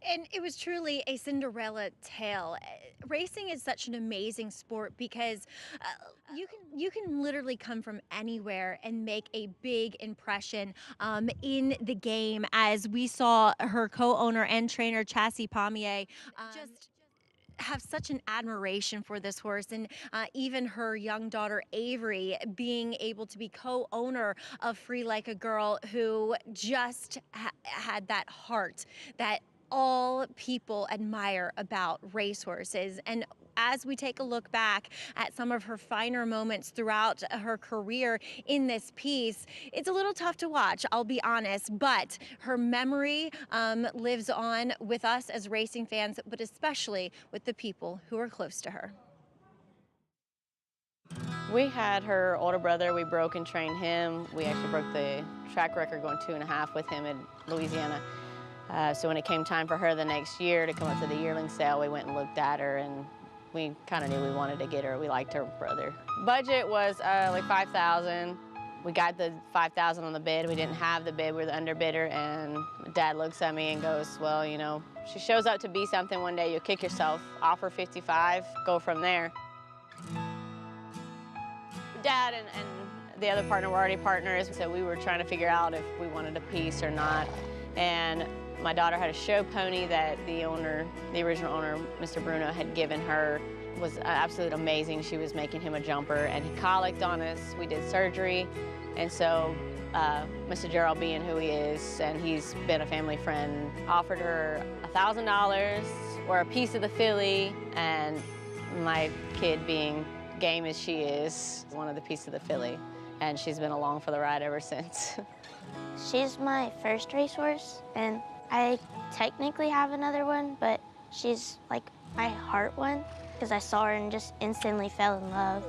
S4: And it was truly a Cinderella tale. Racing is such an amazing sport because you can literally come from anywhere and make a big impression in the game, as we saw her co-owner and trainer Chassie Pommier just have such an admiration for this horse, and even her young daughter Avery being able to be co-owner of Free Like a Girl, who just had that heart that all people admire about racehorses. And as we take a look back at some of her finer moments throughout her career in this piece, it's a little tough to watch, I'll be honest, but her memory lives on with us as racing fans, but especially with the people who are close to her.
S6: We had her older brother. We broke and trained him. We actually broke the track record going 2.5 with him in Louisiana. So when it came time for her the next year to come up to the yearling sale, we went and looked at her, and we kind of knew we wanted to get her. We liked her brother. Budget was like $5,000. We got the $5,000 on the bid. We didn't have the bid. We were the underbidder, and Dad looks at me and goes, well, you know, she shows up to be something one day, you'll kick yourself. Offer $55, go from there. Dad and the other partner were already partners, so we were trying to figure out if we wanted a piece or not. And my daughter had a show pony that the original owner, Mr. Bruno, had given her. It was absolutely amazing. She was making him a jumper, and he colicked on us. We did surgery, and so Mr. Gerald, being who he is, and he's been a family friend, offered her $1,000 or a piece of the filly, and my kid, being game as she is, wanted the piece of the filly, and she's been along for the ride ever since.
S7: She's my first racehorse, and I technically have another one, but she's like my heart one, because I saw her and just instantly fell in love.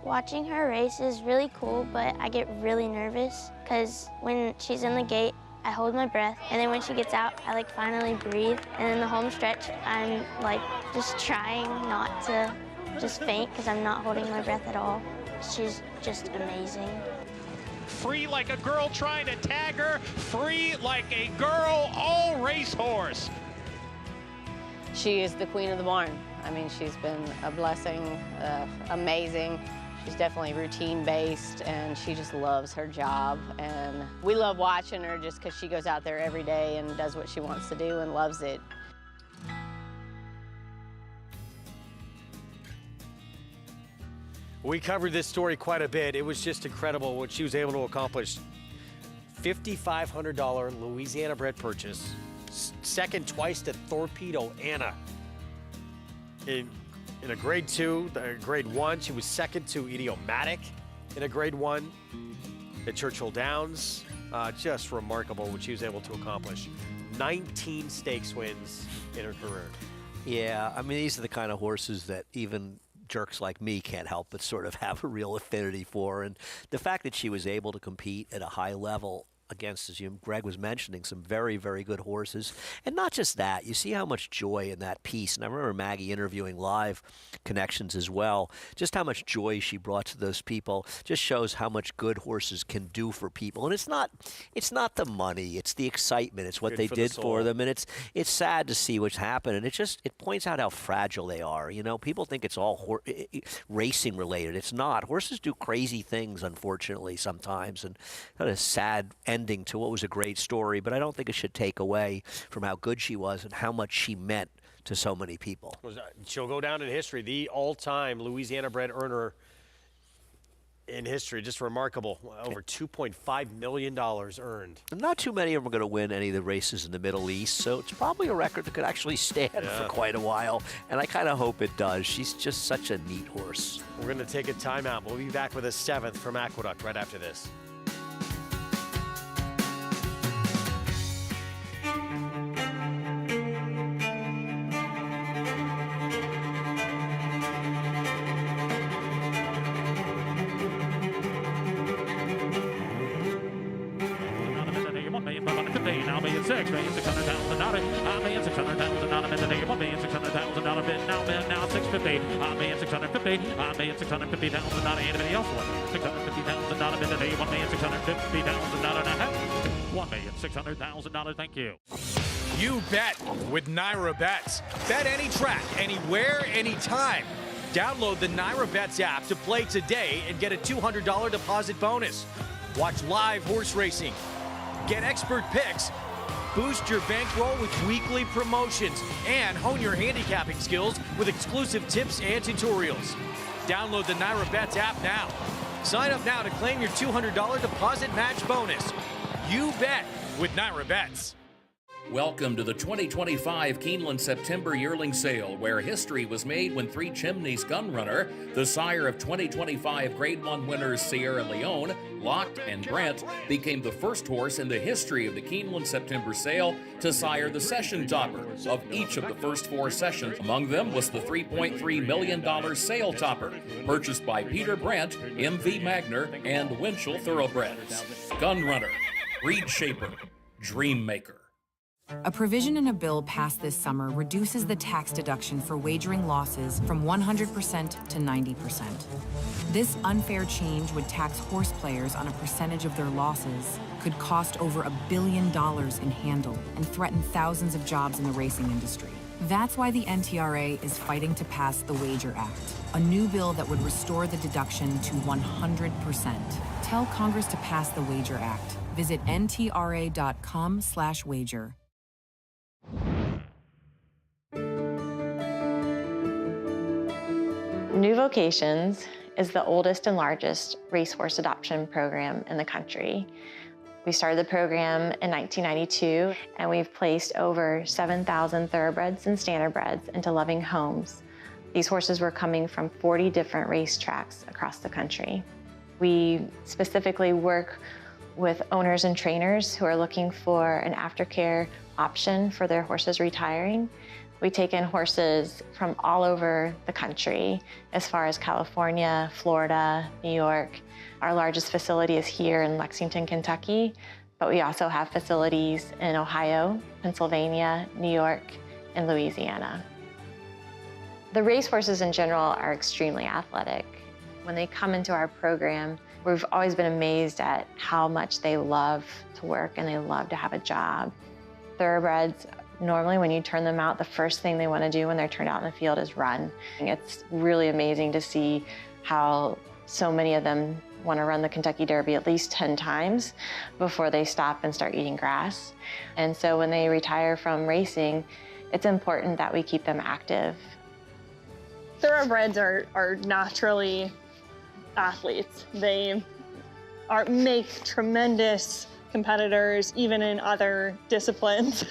S7: Watching her race is really cool, but I get really nervous, because when she's in the gate, I hold my breath, and then when she gets out, I like finally breathe, and in the home stretch, I'm like just trying not to just faint, because I'm not holding my breath at all. She's just amazing.
S11: Free like a girl trying to tag her, free like a girl, all racehorse.
S6: She is the queen of the barn. I mean, she's been a blessing, amazing. She's definitely routine-based, and she just loves her job. And we love watching her just because she goes out there every day and does what she wants to do and loves it.
S1: We covered this story quite a bit. It was just incredible what she was able to accomplish. $5,500 Louisiana-bred purchase. Second twice to Torpedo Anna. In a grade 2, grade 1, she was second to Idiomatic in a grade 1 at Churchill Downs. Just remarkable what she was able to accomplish. 19 stakes wins in her career.
S2: Yeah, I mean, these are the kind of horses that even jerks like me can't help but sort of have a real affinity for. And the fact that she was able to compete at a high level against, as Greg was mentioning, some very, very good horses. And not just that, you see how much joy in that piece. And I remember Maggie interviewing live connections as well. Just how much joy she brought to those people just shows how much good horses can do for people. And it's not the money, it's the excitement, it's what
S1: Good
S2: they
S1: for the
S2: did
S1: soul.
S2: for them. And it's sad to see what's happened. And it points out how fragile they are. You know, people think it's all racing related. It's not. Horses do crazy things, unfortunately, sometimes. And kind of sad ending to what was a great story, but I don't think it should take away from how good she was and how much she meant to so many people.
S1: She'll go down in history, the all-time Louisiana-bred earner in history. Just remarkable. Over $2.5 million earned.
S2: Not too many of them are going to win any of the races in the Middle East, so it's probably a record that could actually stand for quite a while, and I kind of hope it does. She's just such a neat horse.
S1: We're going to take a timeout. We'll be back with a 7th from Aqueduct right after this.
S23: Now $650. $650,000. Anybody else want $650,000 bid today? $1,650,000. $1,600,000. Thank you.
S9: You bet with NYRA Bets. Bet any track, anywhere, anytime. Download the NYRA Bets app to play today and get a $200 deposit bonus. Watch live horse racing. Get expert picks. Boost your bankroll with weekly promotions and hone your handicapping skills with exclusive tips and tutorials. Download the NYRA Bets app now. Sign up now to claim your $200 deposit match bonus. You bet with NYRA Bets.
S8: Welcome to the 2025 Keeneland September Yearling Sale, where history was made when Three Chimneys Gunrunner, the sire of 2025 Grade 1 winners Sierra Leone, Locke, and Brent, became the first horse in the history of the Keeneland September Sale to sire the session topper of each of the first 4 sessions. Among them was the $3.3 million sale topper, purchased by Peter Brent, MV Magner, and Winchell Thoroughbreds. Gunrunner, Breed Shaper, Dream Maker.
S10: A provision in a bill passed this summer reduces the tax deduction for wagering losses from 100% to 90%. This unfair change would tax horse players on a percentage of their losses, could cost over $1 billion in handle, and threaten thousands of jobs in the racing industry. That's why the NTRA is fighting to pass the Wager Act, a new bill that would restore the deduction to 100%. Tell Congress to pass the Wager Act. Visit ntra.com/wager.
S6: New Vocations is the oldest and largest racehorse adoption program in the country. We started the program in 1992, and we've placed over 7,000 thoroughbreds and standardbreds into loving homes. These horses were coming from 40 different racetracks across the country. We specifically work with owners and trainers who are looking for an aftercare option for their horses retiring. We take in horses from all over the country, as far as California, Florida, New York. Our largest facility is here in Lexington, Kentucky, but we also have facilities in Ohio, Pennsylvania, New York, and Louisiana. The racehorses in general are extremely athletic. When they come into our program, we've always been amazed at how much they love to work and they love to have a job. Thoroughbreds, normally when you turn them out, the first thing they want to do when they're turned out in the field is run. It's really amazing to see how so many of them want to run the Kentucky Derby at least 10 times before they stop and start eating grass. And so when they retire from racing, it's important that we keep them active.
S12: Thoroughbreds are naturally athletes. They make tremendous competitors, even in other disciplines.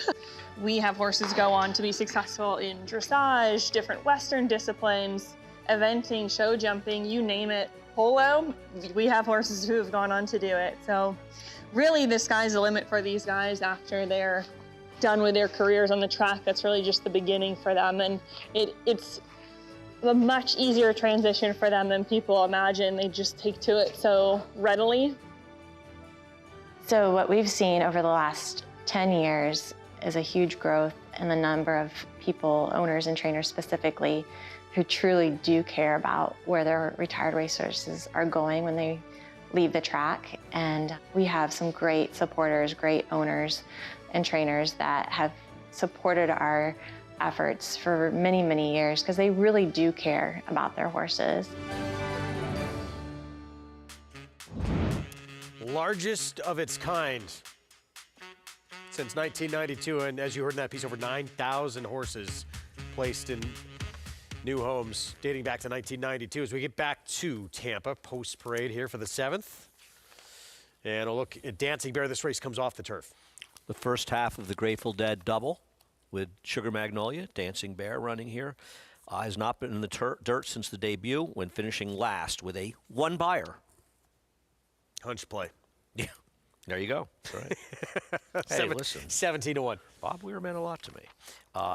S12: We have horses go on to be successful in dressage, different Western disciplines, eventing, show jumping, you name it. Polo, we have horses who have gone on to do it. So really the sky's the limit for these guys after they're done with their careers on the track. That's really just the beginning for them. And it's a much easier transition for them than people imagine. They just take to it so readily.
S6: So what we've seen over the last 10 years is a huge growth in the number of people, owners and trainers specifically, who truly do care about where their retired racehorses are going when they leave the track. And we have some great supporters, great owners and trainers that have supported our efforts for many, many years because they really do care about their horses.
S1: Largest of its kind since 1992, and as you heard in that piece, over 9,000 horses placed in new homes dating back to 1992. As we get back to Tampa post-parade here for the 7th, and a look at Dancing Bear. This race comes off the turf.
S2: The first half of the Grateful Dead double with Sugar Magnolia, Dancing Bear running here, has not been in the dirt since the debut, when finishing last with a one buyer.
S1: Hunch play.
S2: Yeah, there you go. Right. Hey, listen.
S1: 17-1.
S2: Bob Weir meant a lot to me.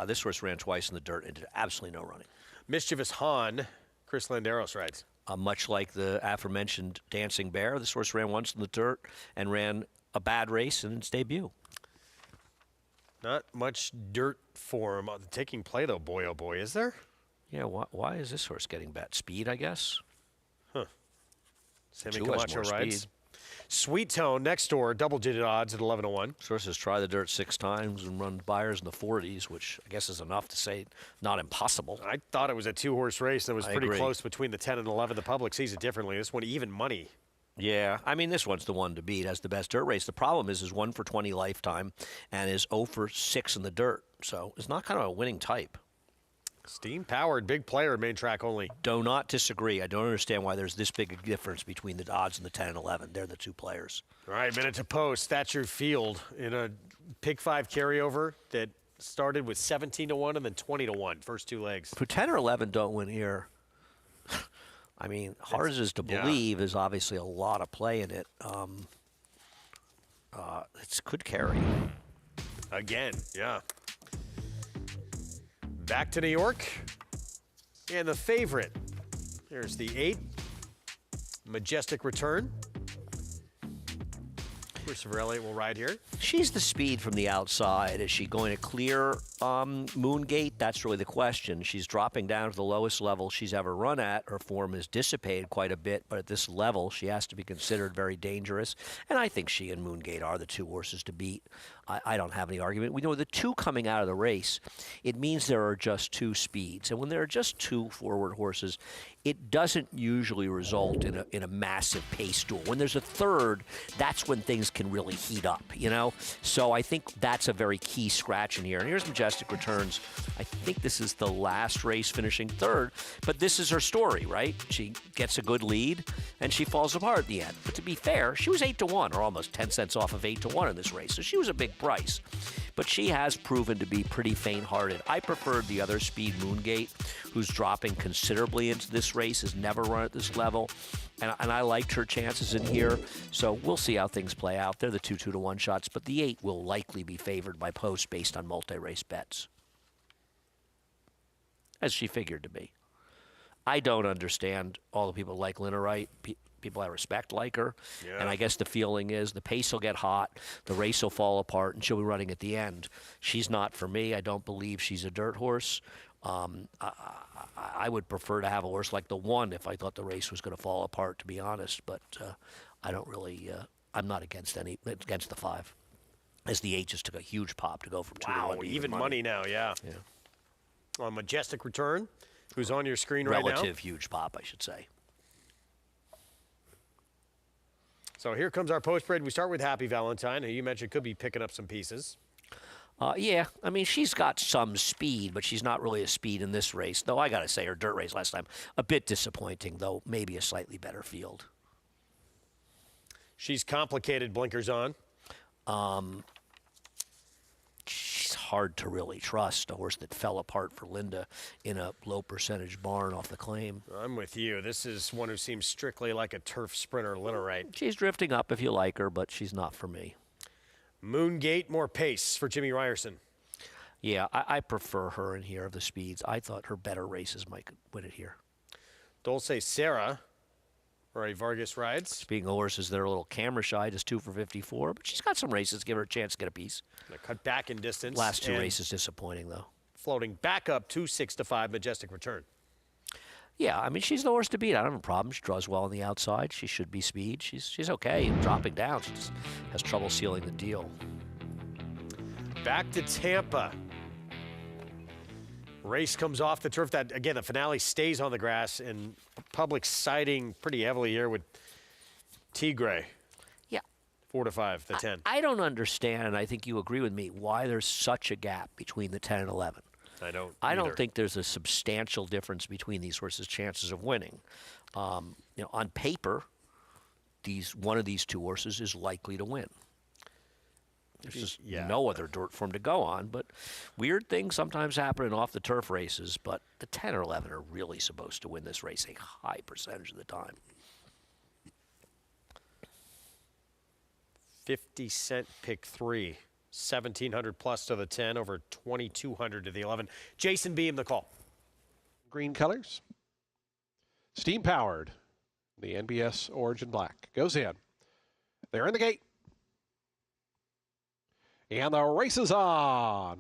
S2: This horse ran twice in the dirt and did absolutely no running.
S1: Mischievous Han, Chris Landeros rides.
S2: Much like the aforementioned Dancing Bear, this horse ran once in the dirt and ran a bad race in its debut.
S1: Not much dirt for him. Taking play, though, boy, oh boy, is there?
S2: Yeah, why is this horse getting bet? Speed, I guess?
S1: Huh. Sammy
S2: Who has
S1: Camacho
S2: more
S1: rides.
S2: speed?
S1: Sweet Tone next door, double-digit odds at 11-1.
S2: This horse has tried the dirt 6 times and run buyers in the 40s, which I guess is enough to say not impossible.
S1: I thought it was a 2-horse race that was pretty
S2: agree.
S1: close between the 10 and 11. The public sees it differently. This one, even money.
S2: Yeah, I mean, this one's the one to beat as the best dirt race. The problem is 1 for 20 lifetime and is 0 for 6 in the dirt. So it's not kind of a winning type.
S1: Steam-powered, big player, main track only.
S2: Do not disagree. I don't understand why there's this big a difference between the odds and the 10 and 11. They're the 2 players.
S1: All right, minute to post. Thatcher Field in a Pick 5 carryover that started with 17-1 and then 20-1 first 2 legs.
S2: For 10 or 11 don't win here. I mean, hard as to believe is obviously a lot of play in it. It could carry.
S1: Again, yeah. Back to New York. And the favorite. Here's the 8. Majestic Return. Christopher Elliott will ride here.
S2: She's the speed from the outside. Is she going to clear Moongate? That's really the question. She's dropping down to the lowest level she's ever run at. Her form has dissipated quite a bit, but at this level, she has to be considered very dangerous. And I think she and Moongate are the 2 horses to beat. I don't have any argument. We know the 2 coming out of the race, it means there are just 2 speeds. And when there are just 2 forward horses, it doesn't usually result in a massive pace duel. When there's a third, that's when things can really heat up, you know? So I think that's a very key scratch in here. And here's Majestic Returns. I think this is the last race finishing 3rd, but this is her story, right? She gets a good lead, and she falls apart at the end. But to be fair, she was 8-1, or almost 10 cents off of 8-1 in this race, so she was a big price. But she has proven to be pretty faint-hearted. I preferred the other speed, Moongate, who's dropping considerably into this race, has never run at this level, and I liked her chances in here. So we'll see how things play out. They're the 2-2-1 shots, but the 8 will likely be favored by post based on multi-race bets, as she figured to be. I don't understand all the people like Lynn Wright. People I respect like her. Yeah. And I guess the feeling is the pace will get hot, the race will fall apart, and she'll be running at the end. She's not for me. I don't believe she's a dirt horse. I would prefer to have a horse like the 1 if I thought the race was going to fall apart, to be honest. But I don't really, I'm not against the 5. As the 8 just took a huge pop to go from 2 to 1 to
S1: even money now, yeah. On Majestic Return, who's on your screen right now.
S2: Relative huge pop, I should say.
S1: So here comes our post spread. We start with Happy Valentine, who you mentioned could be picking up some pieces.
S2: Yeah, I mean, she's got some speed, but she's not really a speed in this race. Though I got to say, her dirt race last time, a bit disappointing, though maybe a slightly better field.
S1: She's complicated, blinkers on.
S2: She's hard to really trust, a horse that fell apart for Linda in a low percentage barn off the claim.
S1: I'm with you. This is one who seems strictly like a turf sprinter, Lynn Wright.
S2: She's drifting up if you like her, but she's not for me.
S1: Moongate, more pace for Jimmy Ryerson.
S2: Yeah, I prefer her in here of the speeds. I thought her better races might win it here.
S1: Dulce Serra, Rory Vargas rides.
S2: Speaking of horses that are a little camera shy, just 2 for 54, but she's got some races. Give her a chance to get a piece.
S1: Cut back in distance.
S2: Last 2 races disappointing, though.
S1: Floating back up to 6-5, Majestic Return.
S2: Yeah, I mean, she's the horse to beat. I don't have a problem. She draws well on the outside. She should be speed. She's okay. And dropping down, she just has trouble sealing the deal.
S1: Back to Tampa. Race comes off the turf. That again, the finale stays on the grass, and public siding pretty heavily here with Tigre.
S2: Yeah.
S1: 4-5, the 10.
S2: I don't understand, and I think you agree with me, why there's such a gap between the 10 and 11. I don't think there's a substantial difference between these horses' chances of winning. On paper, one of these 2 horses is likely to win. There's just no other dirt for him to go on, but weird things sometimes happen in off-the-turf races, but the 10 or 11 are really supposed to win this race a high percentage of the time.
S1: 50-cent pick 3. 1,700 plus to the 10, over 2,200 to the 11. Jason Beam, the call.
S3: Green colors. Steam powered. The NBS orange and black goes in. They're in the gate. And the race is on.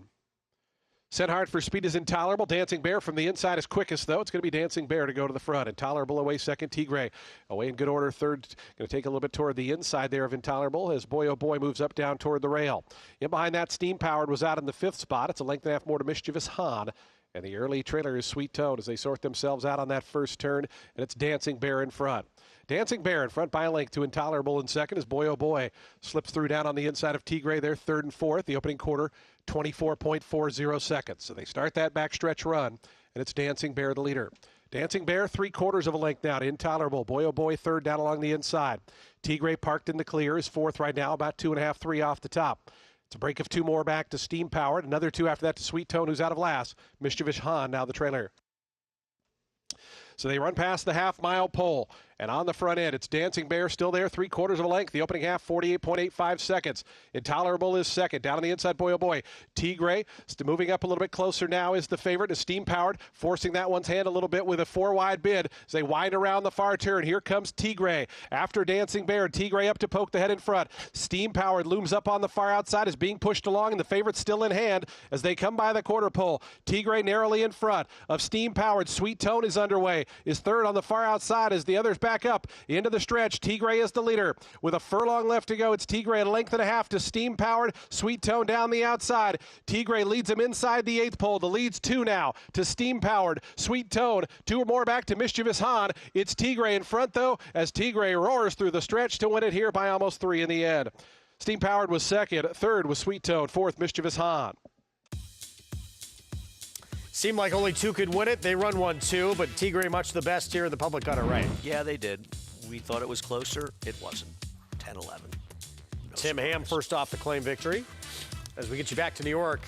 S3: Set hard for speed is Intolerable. Dancing Bear from the inside is quickest, though. It's going to be Dancing Bear to go to the front. Intolerable away second. Tigre away in good order third. Going to take a little bit toward the inside there of Intolerable as Boy Oh Boy moves up down toward the rail. In behind that, Steam Powered was out in the 5th spot. It's a length and a half more to Mischievous Han. And the early trailer is Sweet Toad as they sort themselves out on that first turn. And it's Dancing Bear in front. Dancing Bear in front by a length to Intolerable in second as Boy Oh Boy slips through down on the inside of Tigre. They're 3rd and 4th. The opening quarter, 24.40 seconds. So they start that backstretch run, and it's Dancing Bear the leader. Dancing Bear 3/4 of a length now to Intolerable. Boy Oh Boy 3rd down along the inside. Tigre parked in the clear is 4th right now, about 2.5, 3 off the top. It's a break of 2 more back to Steam Powered. Another 2 after that to Sweet Tone, who's out of last. Mischievous Han now the trailer. So they run past the half-mile pole, and on the front end, it's Dancing Bear still there, 3/4 of a length. The opening half, 48.85 seconds. Intolerable is second. Down on the inside, boy, oh boy. Tigre moving up a little bit closer now is the favorite. Is Steam Powered, forcing that one's hand a little bit with a 4-wide bid as they wind around the far turn. Here comes Tigre. After Dancing Bear, Tigre up to poke the head in front. Steam Powered looms up on the far outside, is being pushed along, and the favorite's still in hand as they come by the quarter pole. Tigre narrowly in front of Steam Powered. Sweet Tone is underway, is third on the far outside as the others back up into the stretch. Tigre is the leader with a furlong left to go. It's Tigre a length and a half to Steam Powered. Sweet Tone down the outside. Tigre leads him inside the 8th pole. The lead's 2 now to Steam Powered. Sweet Tone 2 or more back to Mischievous Han. It's Tigre in front though as Tigre roars through the stretch to win it here by almost 3 in the end. Steam Powered was second. Third was Sweet Tone. Fourth, Mischievous Han.
S1: Seemed like only 2 could win it. They run 1-2, but Tigre much the best here. The public got it right.
S2: Yeah, they did. We thought it was closer. It wasn't. 10-11.
S1: Tim Ham first off the claim victory. As we get you back to New York.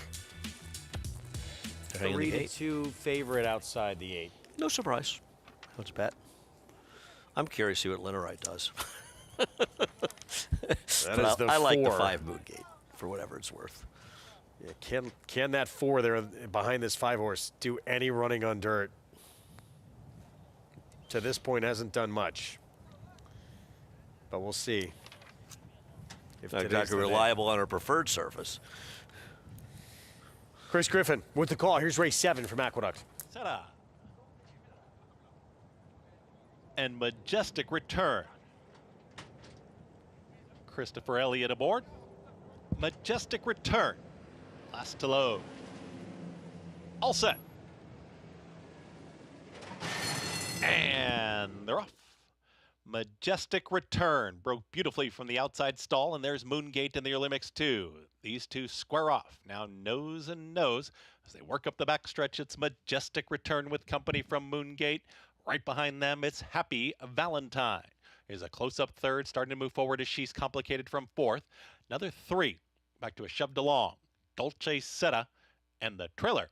S1: 3-2 favorite outside the 8.
S2: No surprise. Let's bet. I'm curious to see what Linnerite does. I like the 5 Moongate for whatever it's worth.
S1: Yeah, can that 4 there behind this 5 horse do any running on dirt? To this point, hasn't done much. But we'll see. If
S2: not exactly reliable on her preferred surface.
S1: Chris Griffin with the call. Here's race 7 from Aqueduct.
S5: Ta-da. And Majestic Return. Christopher Elliott aboard. Majestic Return. Last to load. All set. And they're off. Majestic Return broke beautifully from the outside stall, and there's Moongate in the early mix too. These two square off. Now nose and nose as they work up the backstretch. It's Majestic Return with company from Moongate. Right behind them, it's Happy Valentine. Here's a close-up third, starting to move forward as she's complicated from 4th. Another 3, back to a shoved along. Dolce Setta and the trailer.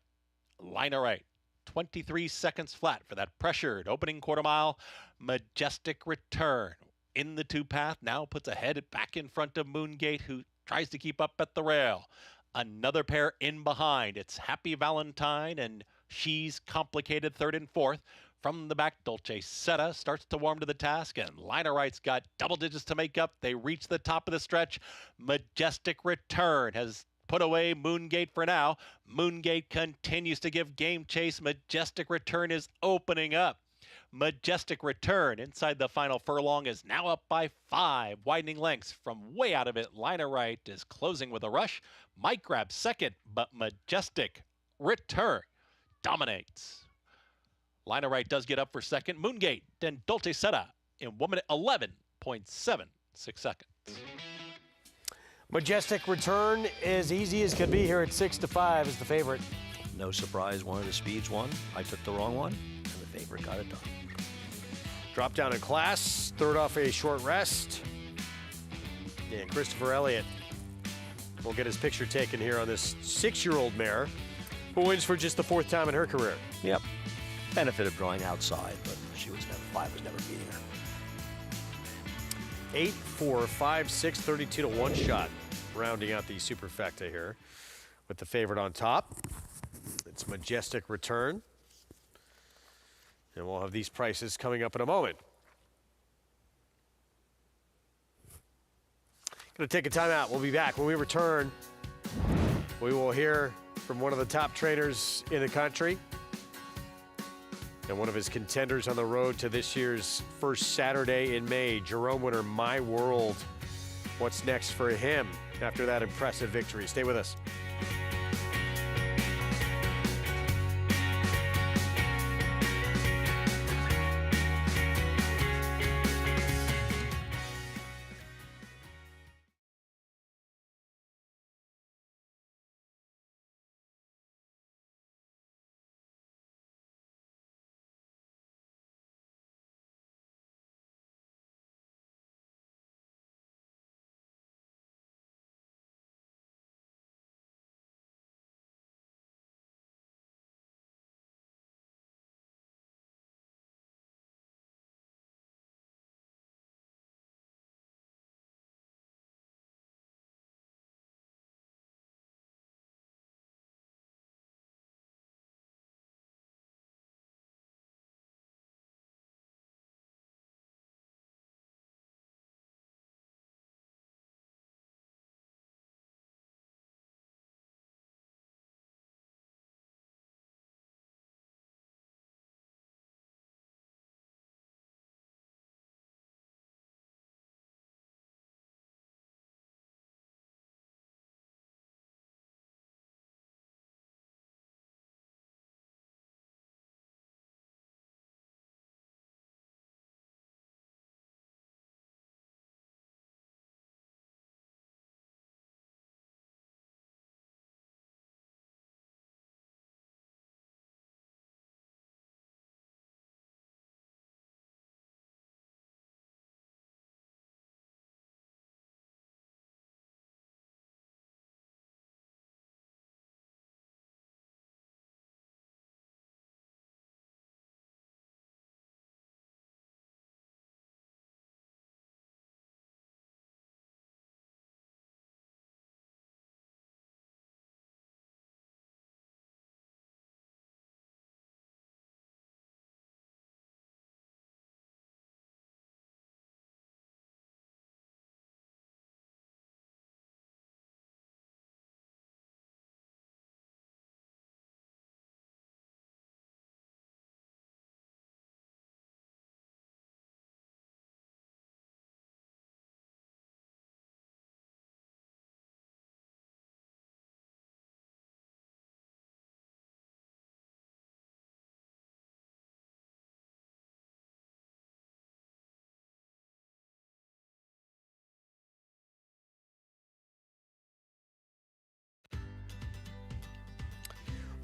S5: Liner right. 23 seconds flat for that pressured opening quarter mile. Majestic Return in the 2 path. Now puts a head back in front of Moongate, who tries to keep up at the rail. Another pair in behind. It's Happy Valentine, and she's complicated 3rd and 4th. From the back, Dolce Setta starts to warm to the task, and Liner Right's got double digits to make up. They reach the top of the stretch. Majestic Return has put away Moongate for now. Moongate continues to give game chase. Majestic Return is opening up. Majestic Return inside the final furlong is now up by 5 widening lengths from way out of it. Liner Right is closing with a rush. Might grab second, but Majestic Return dominates. Liner Right does get up for second. Moongate, then Dolce Setta in 1 minute 11.76 seconds.
S1: Majestic Return as easy as could be here at 6-5 as the favorite.
S2: No surprise, one of the speeds won. I took the wrong one, and the favorite got it done.
S1: Drop down in class, third off a short rest. And Christopher Elliott will get his picture taken here on this 6-year-old mare who wins for just the 4th time in her career.
S2: Yep. Benefit of drawing outside, but she was never, 5 was never beating her.
S1: 8, 4, 5, 6, 32 to 1 shot. Rounding out the superfecta here with the favorite on top. It's Majestic Return. And we'll have these prices coming up in a moment. Going to take a timeout. We'll be back. When we return, we will hear from one of the top trainers in the country and one of his contenders on the road to this year's first Saturday in May, Jerome winner My World. What's next for him after that impressive victory? Stay with us.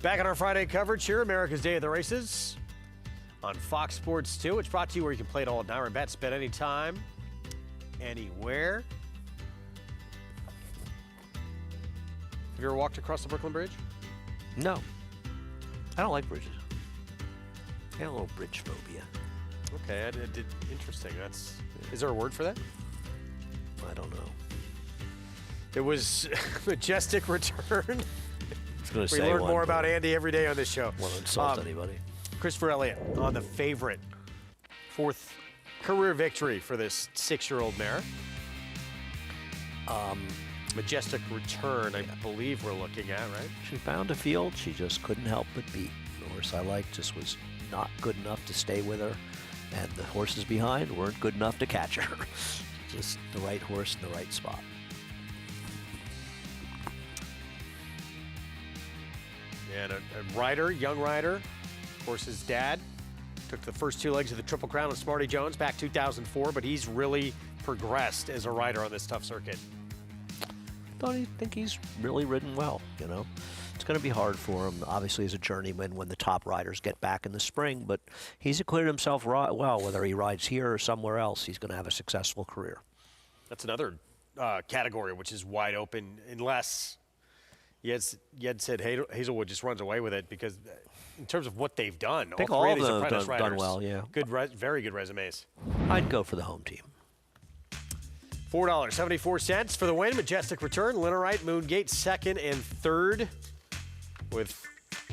S1: Back on our Friday coverage here, America's Day of the Races on Fox Sports 2. It's brought to you where you can play it all at NYRA bets, bet anytime, anywhere. Have you ever walked across the Brooklyn Bridge?
S2: No. I don't like bridges. I got a little bridge phobia.
S1: Okay, interesting. Is there a word for that?
S2: I don't know.
S1: It was Majestic Return.
S2: We
S1: learn more about Andy every day on this show.
S2: Won't insult anybody.
S1: Christopher Elliott on the favorite. 4th career victory for this 6-year-old mare. Majestic Return, I believe we're looking at, right?
S2: She found a field she just couldn't help but beat. The horse I liked just was not good enough to stay with her, and the horses behind weren't good enough to catch her. Just the right horse in the right spot.
S1: And a rider, young rider, horse's dad, took the first 2 legs of the Triple Crown with Smarty Jones back 2004, but he's really progressed as a rider on this tough circuit.
S2: I think he's really ridden well, you know. It's going to be hard for him, obviously, as a journeyman when the top riders get back in the spring, but he's acquitted himself well. Whether he rides here or somewhere else, he's going to have a successful career.
S1: That's another category which is wide open, unless Yed said Hazelwood just runs away with it, because in terms of what they've done,
S2: I think
S1: all 3 of these
S2: them
S1: apprentice riders,
S2: done well, yeah.
S1: Very good resumes.
S2: I'd go for the home team.
S1: $4.74 for the win. Majestic Return, Linnerite, Moongate, 2nd and 3rd, with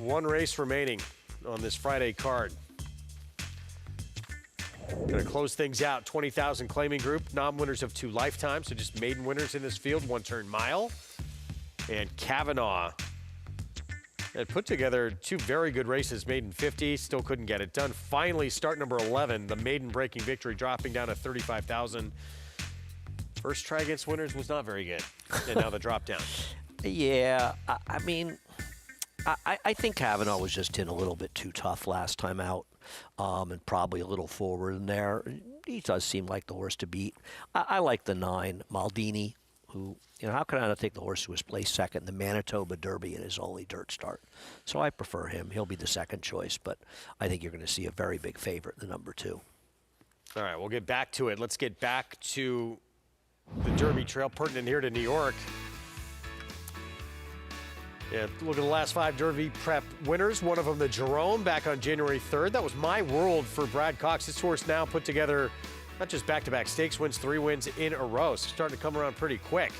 S1: 1 race remaining on this Friday card. Going to close things out. 20,000 claiming group, non-winners of 2 lifetimes, so just maiden winners in this field. 1-turn mile. And Kavanaugh had put together 2 very good races, maiden 50, still couldn't get it done. Finally, start number 11, the maiden breaking victory, dropping down to 35,000. First try against winners was not very good, and now the drop down.
S2: Yeah, I mean, I think Kavanaugh was just in a little bit too tough last time out, and probably a little forward in there. He does seem like the horse to beat. I like the 9, Maldini, who, you know, how can I not take the horse who was placed 2nd in the Manitoba Derby in his only dirt start? So I prefer him. He'll be the 2nd choice, but I think you're going to see a very big favorite, the number 2.
S1: All right, we'll get back to it. Let's get back to the Derby Trail, pertinent here to New York. Yeah, look at the last 5 Derby Prep winners. One of them, the Jerome, back on January 3rd. That was my world for Brad Cox. This horse now put together not just back-to-back stakes wins, 3 wins in a row. So starting to come around pretty quick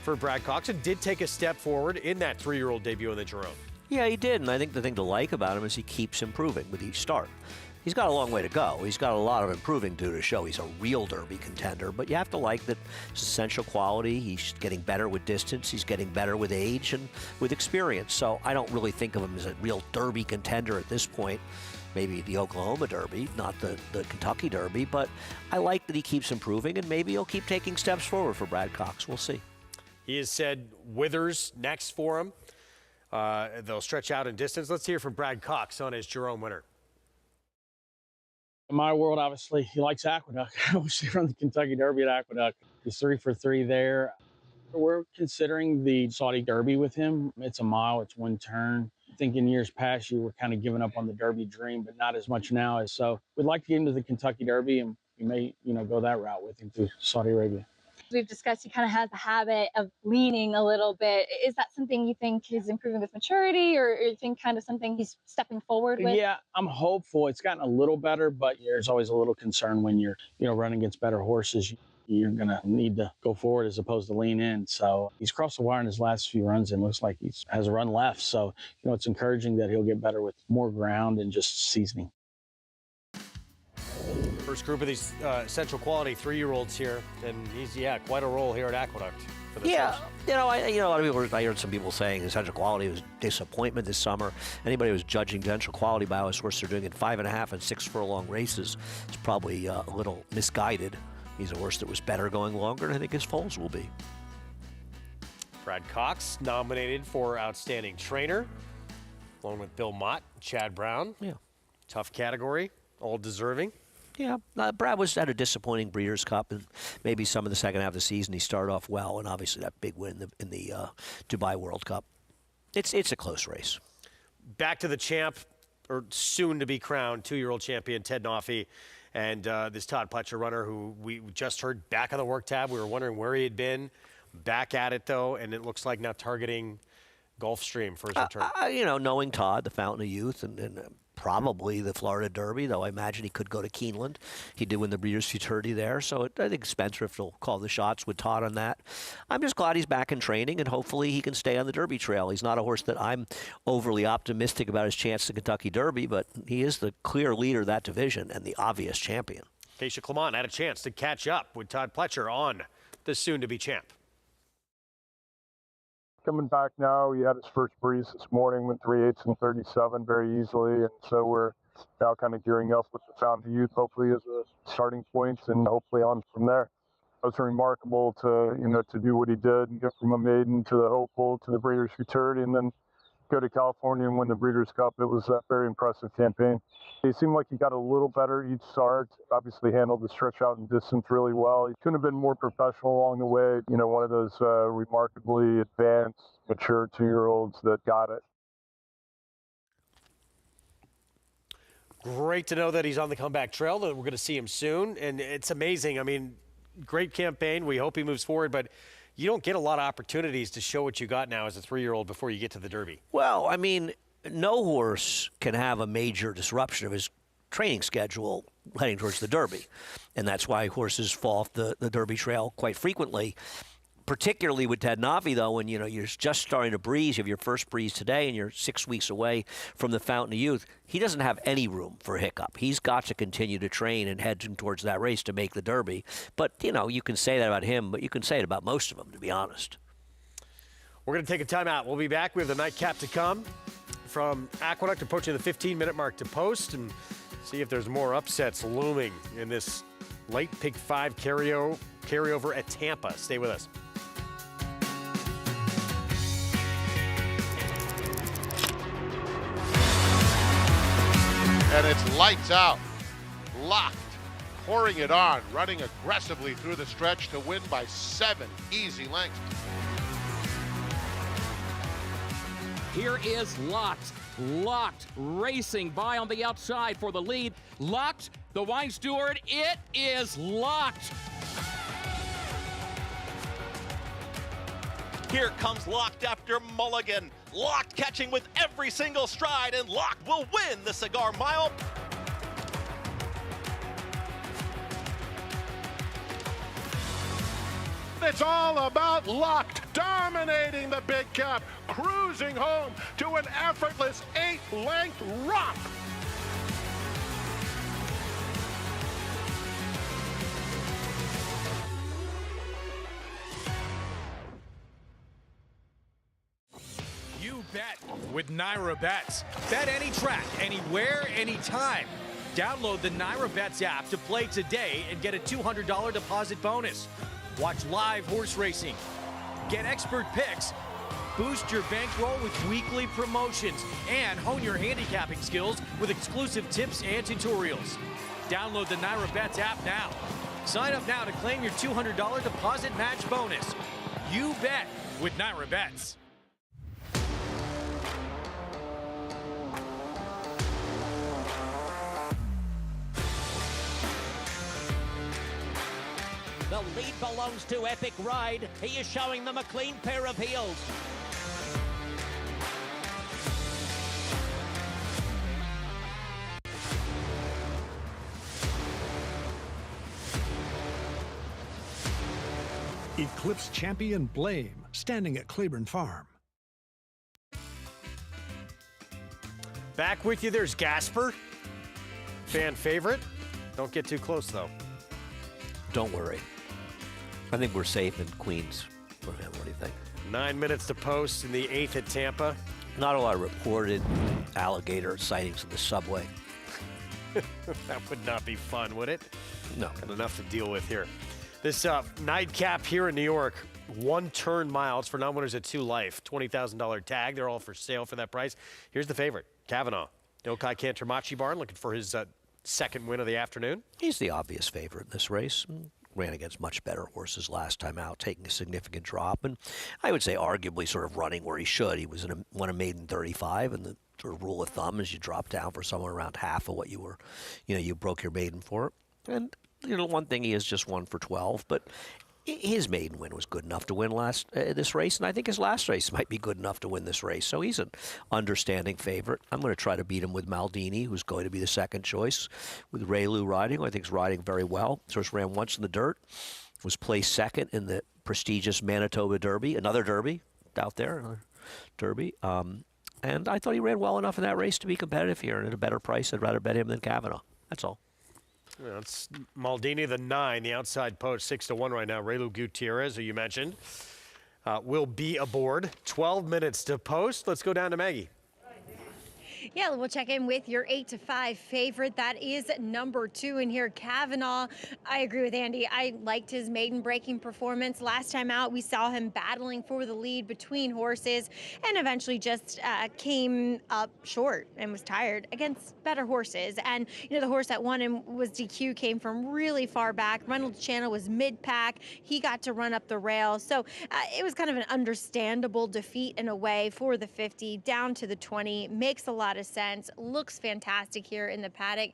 S1: for Brad Cox. It did take a step forward in that 3-year-old debut in the Jerome.
S2: Yeah, he did, and I think the thing to like about him is he keeps improving with each start. He's got a long way to go. He's got a lot of improving to do to show he's a real Derby contender, but you have to like that it's essential quality. He's getting better with distance. He's getting better with age and with experience. So I don't really think of him as a real Derby contender at this point. Maybe the Oklahoma Derby, not the Kentucky Derby, but I like that he keeps improving, and maybe he'll keep taking steps forward for Brad Cox. We'll see.
S1: He has said Withers next for him. They'll stretch out in distance. Let's hear from Brad Cox on his Jerome winner.
S13: In my world, obviously, he likes Aqueduct. I wish they run the Kentucky Derby at Aqueduct. He's 3 for 3 there. We're considering the Saudi Derby with him. It's a mile, it's 1 turn. I think in years past, you were kind of giving up on the Derby dream, but not as much now. So we'd like to get into the Kentucky Derby, and we may, go that route with him to Saudi Arabia.
S15: We've discussed he kind of has a habit of leaning a little bit. Is that something you think is improving with maturity, or you think kind of something he's stepping forward with?
S13: Yeah, I'm hopeful. It's gotten a little better, but there's always a little concern when you're, running against better horses. You're going to need to go forward as opposed to lean in. So he's crossed the wire in his last few runs and looks like he has a run left. So, it's encouraging that he'll get better with more ground and just seasoning.
S1: First group of these essential quality 3-year-olds here, and he's quite a role here at Aqueduct for this horse.
S2: A lot of people. I heard some people saying essential quality was disappointment this summer. Anybody who was judging essential quality by how his horse are doing in 5.5 and 6 furlong races is probably a little misguided. He's a horse that was better going longer, and I think his foals will be.
S1: Brad Cox nominated for Outstanding Trainer, along with Bill Mott, Chad Brown.
S2: Yeah,
S1: tough category, all deserving.
S2: Yeah, Brad was at a disappointing Breeders' Cup, and maybe some of the second half of the season he started off well, and obviously that big win in the Dubai World Cup. It's a close race.
S1: back to the champ, or soon to be crowned 2-year-old champion Ted Noffey, and this Todd Pletcher runner who we just heard back on the work tab. We were wondering where he had been. Back at it though, and it looks like now targeting Gulfstream for his return.
S2: You know, knowing Todd, the fountain of youth, and probably the Florida Derby, though I imagine he could go to Keeneland. He did win the Breeders' Futurity there, so I think Spendthrift will call the shots with Todd on that. I'm just glad he's back in training, and hopefully he can stay on the Derby trail. He's not a horse that I'm overly optimistic about his chance to Kentucky Derby, but he is the clear leader of that division and the obvious champion.
S1: Keisha Clement had a chance to catch up with Todd Pletcher on the soon-to-be champ.
S14: Coming back now, he had his first breeze this morning, went 3/8 and 37 very easily, and so we're now kind of gearing up with the Fountain of Youth, hopefully as a starting point, and hopefully on from there. It was remarkable to do what he did and get from a maiden to the hopeful to the Breeders' Futurity, and then go to California and win the Breeders' Cup. It was a very impressive campaign. He seemed like he got a little better each start, obviously handled the stretch out and distance really well. He couldn't have been more professional along the way. You know, one of those remarkably advanced, mature 2-year-olds that got it.
S1: Great to know that he's on the comeback trail, that we're going to see him soon. And it's amazing. I mean, great campaign. We hope he moves forward, but you don't get a lot of opportunities to show what you got now as a 3-year-old before you get to the Derby.
S2: Well, I mean, no horse can have a major disruption of his training schedule heading towards the Derby. And that's why horses fall off the Derby trail quite frequently. Particularly with Ted Noffey, though, when you're just starting to breeze, you have your first breeze today, and you're 6 weeks away from the Fountain of Youth. He doesn't have any room for a hiccup. He's got to continue to train and head towards that race to make the Derby. But you can say that about him, but you can say it about most of them, to be honest.
S1: We're going to take a timeout. We'll be back. We have the nightcap to come from Aqueduct, approaching the 15-minute mark to post, and see if there's more upsets looming in this late Pick 5 carryover at Tampa. Stay with us.
S11: And it's lights out, locked, pouring it on, running aggressively through the stretch to win by 7 easy lengths.
S16: Here is Locked. Locked racing by on the outside for the lead. Locked, the wine steward, it is Locked.
S5: Here comes Locked after Mulligan. Locked catching with every single stride, and Locked will win the Cigar Mile.
S11: It's all about Locked, dominating the big cap, cruising home to an effortless 8-length romp.
S9: You bet with NYRA Bets. Bet any track, anywhere, anytime. Download the NYRA Bets app to play today and get a $200 deposit bonus. Watch live horse racing, get expert picks, boost your bankroll with weekly promotions, and hone your handicapping skills with exclusive tips and tutorials. Download the NYRA Bets app now. Sign up now to claim your $200 deposit match bonus. You bet with NYRA Bets.
S17: The lead belongs to Epic Ride. He is showing them a clean pair of heels.
S24: Eclipse champion Blame, standing at Claiborne Farm.
S1: Back with you, there's Gasper. Fan favorite. Don't get too close, though.
S2: Don't worry. I think we're safe in Queens. What do you think?
S1: 9 minutes to post in the 8th at Tampa.
S2: Not a lot of reported alligator sightings in the subway.
S1: That would not be fun, would it?
S2: No.
S1: Got enough to deal with here. This nightcap here in New York, 1-turn miles for non-winners at 2 Life. $20,000 tag. They're all for sale for that price. Here's the favorite, Kavanaugh. Yokai Cantermachi Barn looking for his second win of the afternoon.
S2: He's the obvious favorite in this race. ran against much better horses last time out, taking a significant drop. And I would say arguably sort of running where he should. He was won a maiden 35, and the sort of rule of thumb is you drop down for somewhere around half of what you were, you broke your maiden for. And, one thing, he has just won for 12, but his maiden win was good enough to win this race, and I think his last race might be good enough to win this race. So he's an understanding favorite. I'm going to try to beat him with Maldini, who's going to be the second choice, with Raylu riding, who I think is riding very well. First ran once in the dirt, was placed second in the prestigious Manitoba Derby, another Derby out there, another Derby. And I thought he ran well enough in that race to be competitive here, and at a better price, I'd rather bet him than Kavanaugh. That's all.
S1: Yeah, it's Maldini, the 9, the outside post, 6-1 right now. Raylu Gutierrez, who you mentioned, will be aboard. 12 minutes to post. Let's go down to Maggie.
S4: Yeah, we'll check in with your 8-5 favorite. That is number 2 in here, Kavanaugh. I agree with Andy. I liked his maiden breaking performance. Last time out, we saw him battling for the lead between horses and eventually just came up short and was tired against better horses. And, the horse that won him was DQ, came from really far back. Reynolds Channel was mid-pack. He got to run up the rail. So it was kind of an understandable defeat in a way for the 50 down to the 20. Makes a lot of sense. Looks fantastic here in the paddock.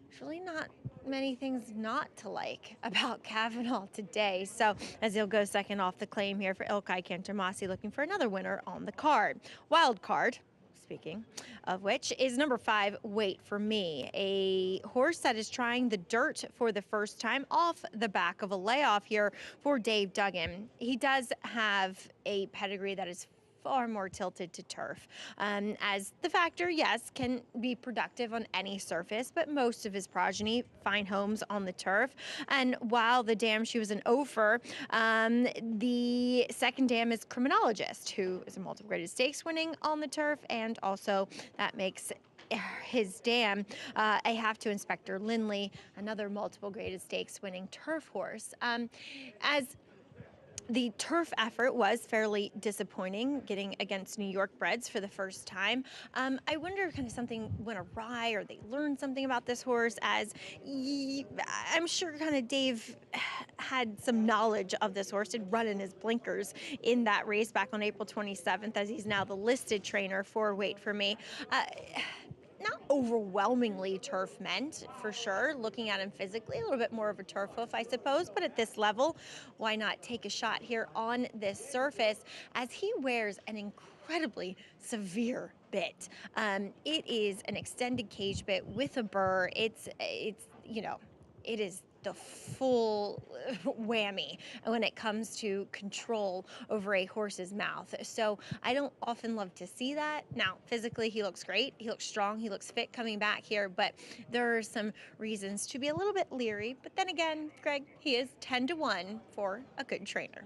S4: There's really not many things not to like about Kavanaugh today. So as he'll go second off the claim here for Ilkay Cantermasi, looking for another winner on the card. Wild card, speaking of which, is number 5, Wait For Me, a horse that is trying the dirt for the first time off the back of a layoff here for Dave Duggan. He does have a pedigree that is far more tilted to turf, as the factor, yes, can be productive on any surface, but most of his progeny find homes on the turf. And while the dam she was an Ophir, the second dam is Criminologist, who is a multiple graded stakes winning on the turf, and also that makes his dam a have to Inspector Lindley, another multiple graded stakes winning turf horse. As the turf effort was fairly disappointing, getting against New York breds for the first time. I wonder if kind of something went awry or they learned something about this horse, as I'm sure kind of Dave had some knowledge of this horse. He'd run in his blinkers in that race back on April 27th, as he's now the listed trainer for Wait For Me. Not overwhelmingly turf meant, for sure. Looking at him physically, a little bit more of a turf hoof, I suppose. But at this level, why not take a shot here on this surface, as he wears an incredibly severe bit. It is an extended cage bit with a burr. It is the full whammy when it comes to control over a horse's mouth. So I don't often love to see that. Now, physically, he looks great. He looks strong. He looks fit coming back here, but there are some reasons to be a little bit leery. But then again, Greg, he is 10-1 for a good trainer.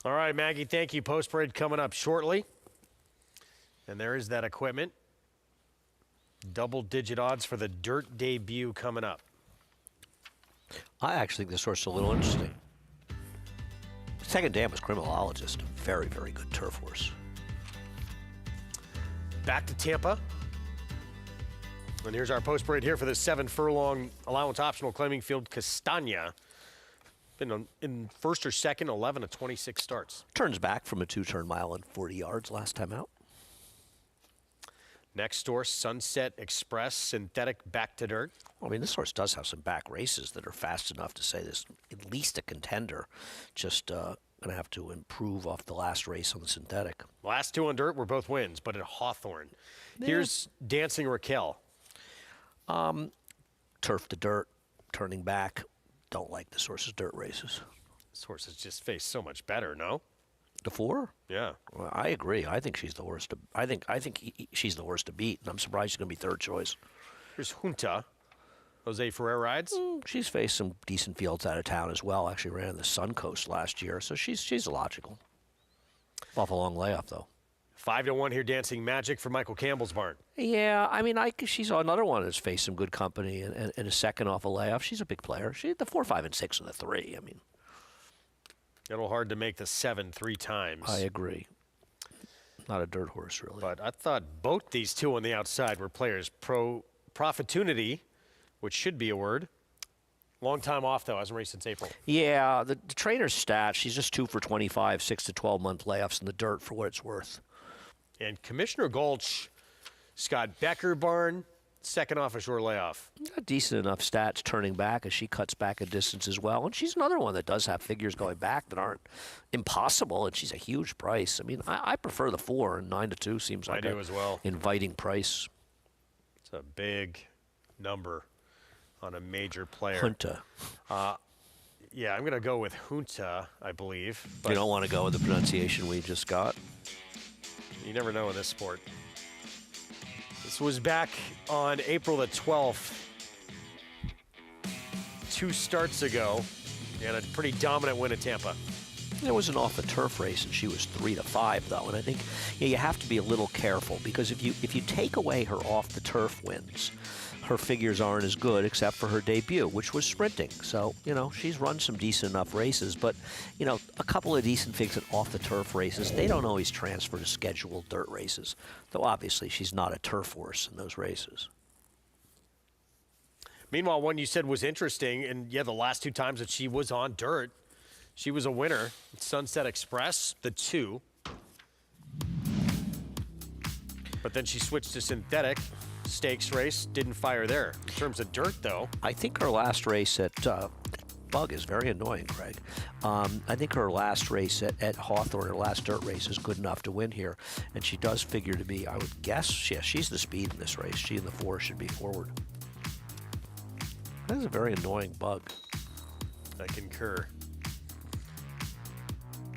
S1: All right, Maggie, thank you. Post parade coming up shortly. And there is that equipment. Double-digit odds for the dirt debut coming up.
S2: I actually think this horse is a little interesting. Second dam is Criminologist, a very, very good turf horse.
S1: Back to Tampa. And here's our post parade here for the 7-furlong allowance optional claiming field, Castagna. Been in first or second, 11 of 26 starts.
S2: Turns back from a 2-turn mile and 40 yards last time out.
S1: Next door, Sunset Express, synthetic back to dirt.
S2: Well, I mean, this horse does have some back races that are fast enough to say this at least a contender. Just going to have to improve off the last race on the synthetic.
S1: Last 2 on dirt were both wins, but at Hawthorne.
S2: Yeah.
S1: Here's Dancing Raquel.
S2: Turf to dirt, turning back. Don't like this horse's dirt races.
S1: This horse has just faced so much better, no?
S2: The 4?
S1: Yeah.
S2: Well, I agree. I think she's the worst. I think she's the worst to beat, and I'm surprised she's going to be third choice.
S1: Here's Junta. Jose Ferrer rides.
S2: She's faced some decent fields out of town as well. Actually ran in the Suncoast last year, so she's logical. Off a long layoff, though.
S1: 5-1 here, Dancing Magic for Michael Campbell's barn.
S2: Yeah, I mean, she's another one that's faced some good company and a second off a layoff. She's a big player. She had the 4, 5, and 6 and the 3. I mean,
S1: a little hard to make the 7 3 times.
S2: I agree. Not a dirt horse, really.
S1: But I thought both these 2 on the outside were players. Profittunity, which should be a word, Long time off, though. Hasn't raced since April.
S2: Yeah, the trainer's stats, she's just 2 for 25, 6 to 12-month layoffs in the dirt for what it's worth.
S1: And Commissioner Gulch, Scott Becker barn, second off a short layoff.
S2: Got decent enough stats turning back as she cuts back a distance as well. And she's another one that does have figures going back that aren't impossible, and she's a huge price. I mean, I prefer the 4, and 9 to 2 seems like
S1: as well.
S2: Inviting price.
S1: It's a big number on a major player.
S2: Junta.
S1: Yeah, I'm going to go with Junta, I believe.
S2: You don't want to go with the pronunciation we just got.
S1: You never know in this sport. This was back on April the 12th, 2 starts ago, and a pretty dominant win at Tampa.
S2: It was an off-the-turf race, and she was 3 to 5, though. And I think you have to be a little careful, because if you take away her off-the-turf wins, her figures aren't as good except for her debut, which was sprinting. So, she's run some decent enough races, but, a couple of decent figs at off-the-turf races, they don't always transfer to scheduled dirt races, though obviously she's not a turf horse in those races.
S1: Meanwhile, one you said was interesting, and the last 2 times that she was on dirt, she was a winner. Sunset Express, the 2. But then she switched to synthetic. Stakes race, didn't fire there. In terms of dirt, though.
S2: I think her last race at Bug is very annoying, Craig. I think her last race at Hawthorne, her last dirt race, is good enough to win here. And she does figure to be, I would guess, she's the speed in this race. She and the 4 should be forward. That is a very annoying Bug.
S1: I concur.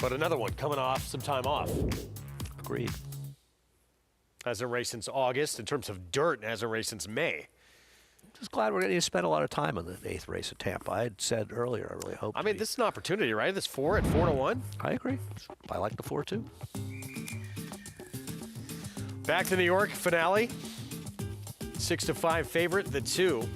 S1: But another one coming off some time off.
S2: Agreed.
S1: Hasn't raced since August. In terms of dirt, hasn't raced since May.
S2: Just glad we're going to spend a lot of time on the 8th race at Tampa. I had said earlier, I really hope.
S1: I mean, this is an opportunity, right? This 4 at 4 to 1.
S2: I agree. I like the 4 too.
S1: Back to New York finale. 6 to 5 favorite, the 2.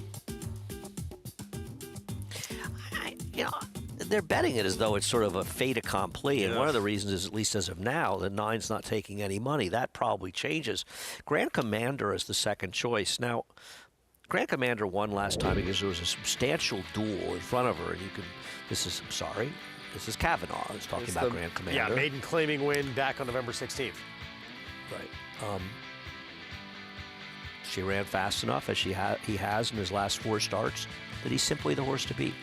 S2: They're betting it as though it's sort of a fait accompli, and one of the reasons is, at least as of now, the 9's not taking any money. That probably changes. Grand Commander is the second choice. Now, Grand Commander won last time because there was a substantial duel in front of her, and this is Kavanaugh. I was talking about Grand Commander.
S1: Yeah, maiden claiming win back on November 16th.
S2: Right. She ran fast enough, as he has in his last 4 starts, that he's simply the horse to beat.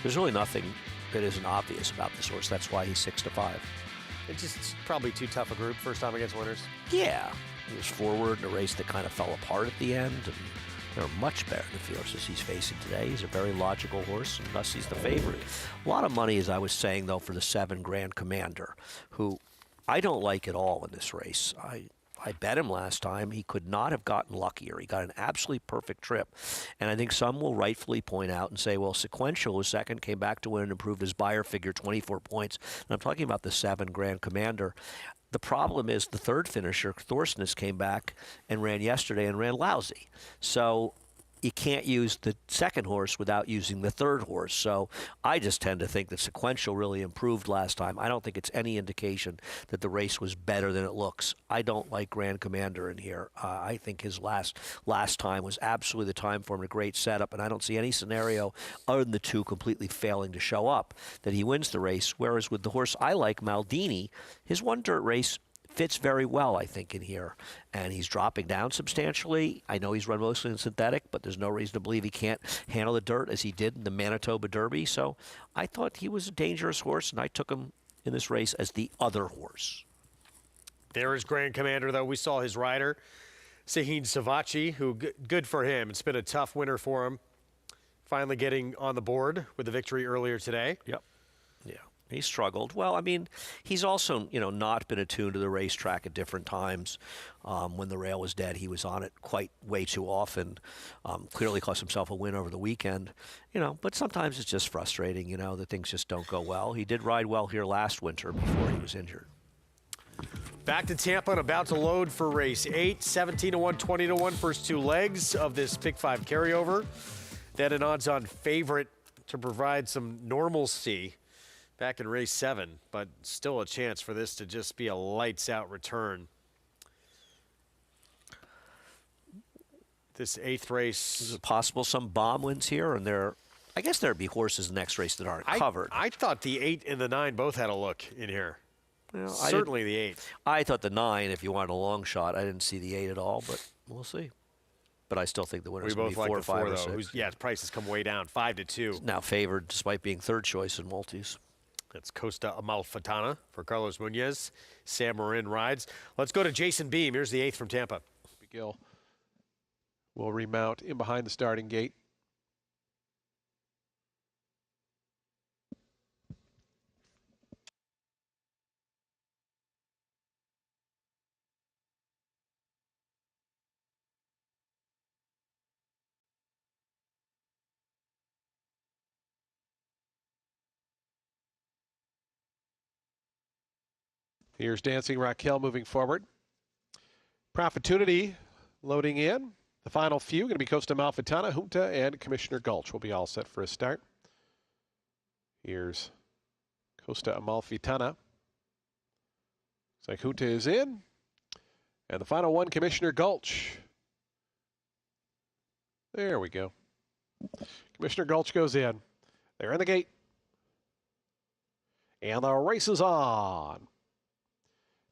S2: There's really nothing that isn't obvious about this horse. That's why he's 6 to 5.
S1: It's just probably too tough a group. First time against winners.
S2: Yeah. He was forward in a race that kind of fell apart at the end, and they're much better than the horses he's facing today. He's a very logical horse, and thus he's the favorite. A lot of money, as I was saying, though, for the 7 Grand Commander, who I don't like at all in this race. I bet him last time. He could not have gotten luckier. He got an absolutely perfect trip. And I think some will rightfully point out and say, well, Sequential was second, came back to win and improved his buyer figure 24 points. And I'm talking about the 7 Grand Commander. The problem is the 3rd finisher, Thorsness, came back and ran yesterday and ran lousy. So you can't use the 2nd horse without using the 3rd horse. So I just tend to think that Sequential really improved last time. I don't think it's any indication that the race was better than it looks. I don't like Grand Commander in here. I think his last time was absolutely the time for him, a great setup, and I don't see any scenario other than the 2 completely failing to show up that he wins the race. Whereas with the horse I like, Maldini, his 1 dirt race fits very well, I think, in here. And he's dropping down substantially. I know he's run mostly in synthetic, but there's no reason to believe he can't handle the dirt as he did in the Manitoba Derby. So I thought he was a dangerous horse, and I took him in this race as the other horse.
S1: There is Grand Commander, though. We saw his rider, Sahin Savachi, who good for him. It's been a tough winter for him. Finally getting on the board with the victory earlier today.
S2: Yep. Yeah. He struggled. Well, I mean, he's also, not been attuned to the racetrack at different times. When the rail was dead, he was on it way too often. Clearly cost himself a win over the weekend. But sometimes it's just frustrating, that things just don't go well. He did ride well here last winter before he was injured.
S1: Back to Tampa and about to load for race 8. 17 to 1, 20 to 1, first 2 legs of this Pick 5 carryover. Then an odds-on favorite to provide some normalcy back in race 7, but still a chance for this to just be a lights-out return. This 8th race.
S2: Is it possible some bomb wins here, and they're I guess there'd be horses next race that aren't covered.
S1: I thought the 8 and the 9 both had a look in here.
S2: Well,
S1: Certainly the 8.
S2: I thought the 9, if you wanted a long shot. I didn't see the 8 at all, but we'll see. But I still think the winner's going to be 4, 5, or 6.
S1: Yeah, its price has come way down, 5-2.
S2: It's now favored despite being third choice in multis.
S1: That's Costa Amalfitana for Carlos Munoz. Sam Marin rides. Let's go to Jason Beam. Here's the 8th from Tampa.
S3: McGill will remount in behind the starting gate. Here's Dancing Raquel moving forward. Profittunity loading in. The final few going to be Costa Amalfitana, Junta, and Commissioner Gulch will be all set for a start. Here's Costa Amalfitana. Looks like Junta is in. And the final one, Commissioner Gulch. There we go. Commissioner Gulch goes in. They're in the gate. And the race is on.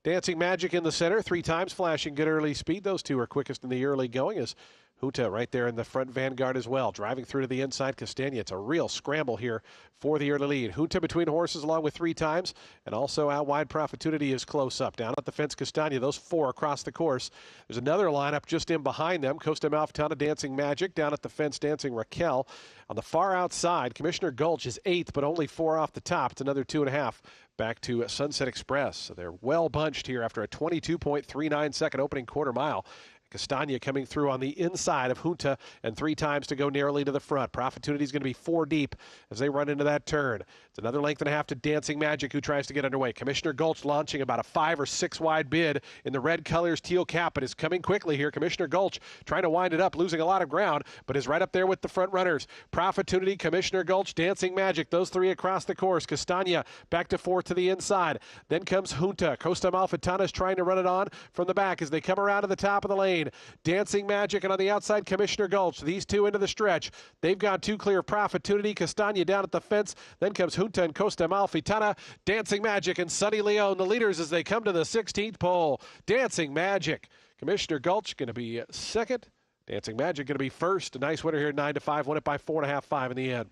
S3: Dancing Magic in the center, 3 times, flashing good early speed. Those two are quickest in the early going as Junta right there in the front vanguard as well. Driving through to the inside, Castagna. It's a real scramble here for the early lead. Junta between horses along with 3 times, and also out wide Profittunity is close up. Down at the fence, Castagna, those 4 across the course. There's another lineup just in behind them. Costa Amalfitana, Dancing Magic. Down at the fence, Dancing Raquel. On the far outside, Commissioner Gulch is 8th, but only 4 off the top. It's another 2.5 back to Sunset Express. So they're well bunched here after a 22.39 second opening quarter mile. Castagna coming through on the inside of Junta and 3 times to go narrowly to the front. Profittunity is going to be 4 deep as they run into that turn. It's another length and a half to Dancing Magic, who tries to get underway. Commissioner Gulch launching about a 5 or 6 wide bid in the red colors, teal cap, but is coming quickly here. Commissioner Gulch trying to wind it up, losing a lot of ground, but is right up there with the front runners. Profittunity, Commissioner Gulch, Dancing Magic, those 3 across the course. Castagna back to 4th to the inside. Then comes Junta. Costa Amalfitana is trying to run it on from the back as they come around to the top of the lane. Dancing Magic, and on the outside, Commissioner Gulch. These 2 into the stretch. They've got 2 clear. Profittunity, Castagna down at the fence. Then comes Junta and Costa Amalfitana. Dancing Magic and Sunny Leon, the leaders as they come to the 16th pole. Dancing Magic. Commissioner Gulch going to be 2nd. Dancing Magic going to be 1st. A nice winner here, 9-5. Won it by 4.5, 5 in the end.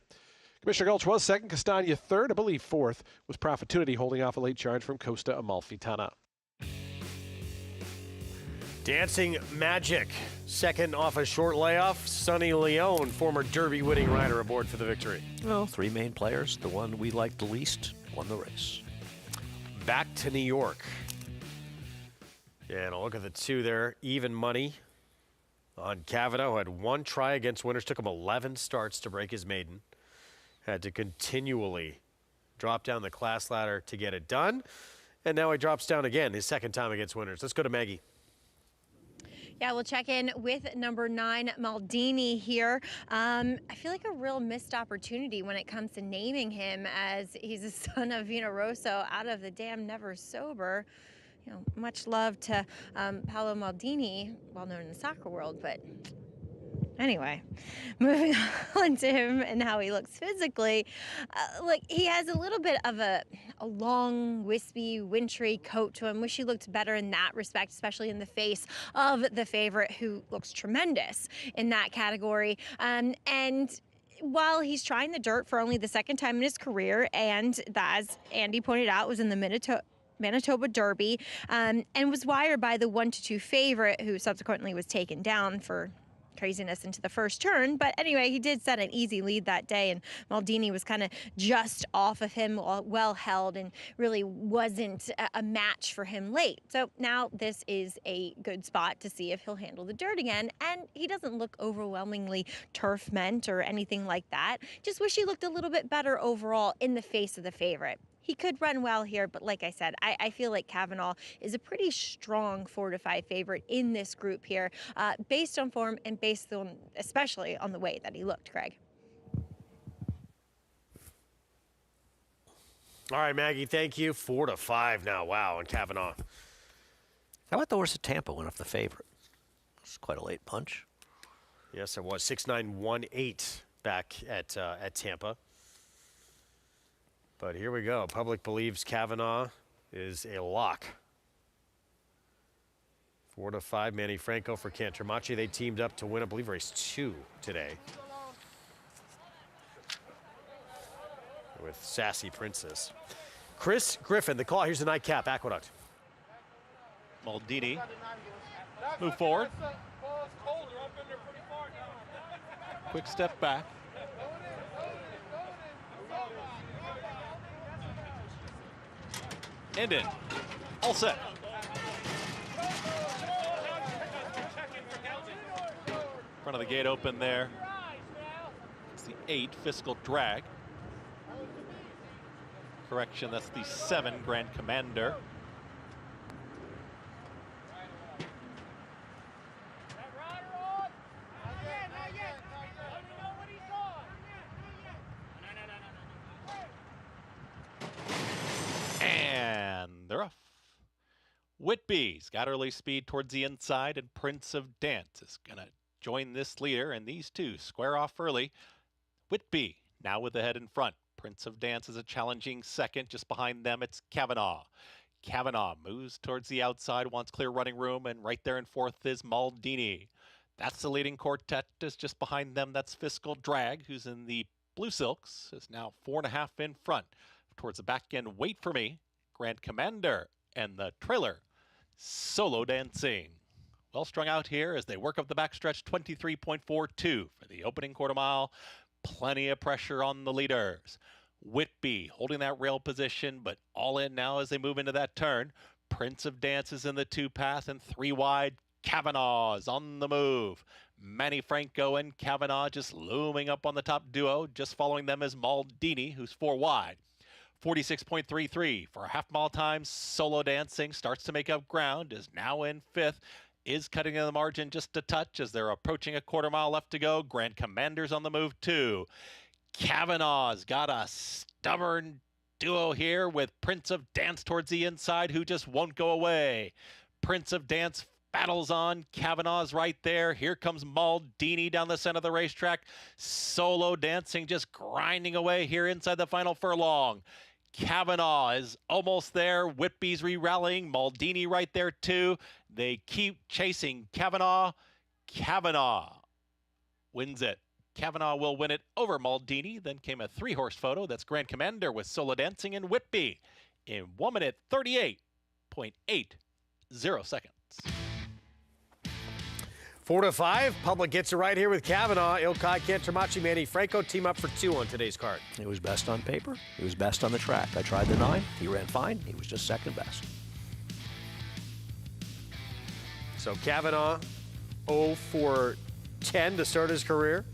S3: Commissioner Gulch was 2nd. Castagna 3rd. I believe 4th was Profittunity, holding off a late charge from Costa Amalfitana.
S1: Dancing Magic, 2nd off a short layoff. Sunny Leon, former Derby winning rider, aboard for the victory.
S2: Well, 3 main players. The one we liked the least won the race.
S1: Back to New York. And a look at the 2 there. Even money on Cavanaugh, who had 1 try against winners. Took him 11 starts to break his maiden. Had to continually drop down the class ladder to get it done. And now he drops down again, his 2nd time against winners. Let's go to Maggie.
S4: Yeah, we'll check in with number 9, Maldini here. I feel like a real missed opportunity when it comes to naming him, as he's a son of Vino Rosso, out of the dam, never sober. You know, much love to Paolo Maldini, well known in the soccer world, but anyway, moving on to him and how he looks physically. Look, he has a little bit of a long, wispy, wintry coat to him. Wish he looked better in that respect, especially in the face of the favorite, who looks tremendous in that category. And while he's trying the dirt for only the 2nd time in his career, and that, as Andy pointed out, was in the Manitoba Derby, and was wired by the 1-2 favorite, who subsequently was taken down for craziness into the first turn. But anyway, he did set an easy lead that day, and Maldini was kind of just off of him, well held, and really wasn't a match for him late. So now this is a good spot to see if he'll handle the dirt again, and he doesn't look overwhelmingly turf meant or anything like that. Just wish he looked a little bit better overall in the face of the favorite. He could run well here, but like I said, I feel like Cavanaugh is a pretty strong 4-5 favorite in this group here, based on form and based on, especially on the way that he looked, Craig.
S1: All right, Maggie, thank you. 4-5 now. Wow, on Cavanaugh.
S2: How about the horse at Tampa went off the favorite? It's quite a late punch.
S1: Yes, it was 6-9-1-8 back at Tampa. But here we go. Public believes Kavanaugh is a lock. 4-5, Manny Franco for Cantermachi. They teamed up to win, I believe, race 2 today with Sassy Princess. Chris Griffin, the call. Here's the nightcap, Aqueduct.
S5: Maldini, move forward. Quick step back. And in. All set. Front of the gate open there. It's the 8 fiscal drag. Correction, that's the 7 Grand Commander. And they're off. Whitby's got early speed towards the inside, and Prince of Dance is going to join this leader, and these two square off early. Whitby now with the head in front. Prince of Dance is a challenging second. Just behind them, it's Kavanaugh. Kavanaugh moves towards the outside, wants clear running room, and right there in fourth is Maldini. That's the leading quartet. Is just behind them. That's Fiscal Drag, who's in the blue silks, is now 4.5 in front. Towards the back end, Wait For Me, Grand Commander, and the trailer, Solo Dancing. Well strung out here as they work up the backstretch, 23.42 for the opening quarter mile. Plenty of pressure on the leaders. Whitby holding that rail position, but all in now as they move into that turn. Prince of Dance is in the 2 path, and 3 wide. Kavanaugh is on the move. Manny Franco and Kavanaugh just looming up on the top duo. Just following them is Maldini, who's 4 wide. 46.33 for a half-mile time. Solo Dancing starts to make up ground, is now in 5th. Is cutting in the margin just a touch as they're approaching a quarter mile left to go. Grand Commander's on the move too. Kavanaugh's got a stubborn duo here with Prince of Dance towards the inside, who just won't go away. Prince of Dance battles on. Kavanaugh's right there. Here comes Maldini down the center of the racetrack. Solo Dancing just grinding away here inside the final furlong. Kavanaugh is almost there. Whitby's re-rallying. Maldini right there too. They keep chasing Kavanaugh. Kavanaugh wins it. Kavanaugh will win it over Maldini. Then came a 3-horse photo. That's Grand Commander with Solo Dancing and Whitby in 1 minute 38.80 seconds.
S1: 4-5. Public gets it right here with Kavanaugh. Ilkay Cantermachi, Manny Franco team up for 2 on today's card.
S2: He was best on paper. He was best on the track. I tried the 9. He ran fine. He was just second best.
S1: So Kavanaugh, 0 for 10 to start his career.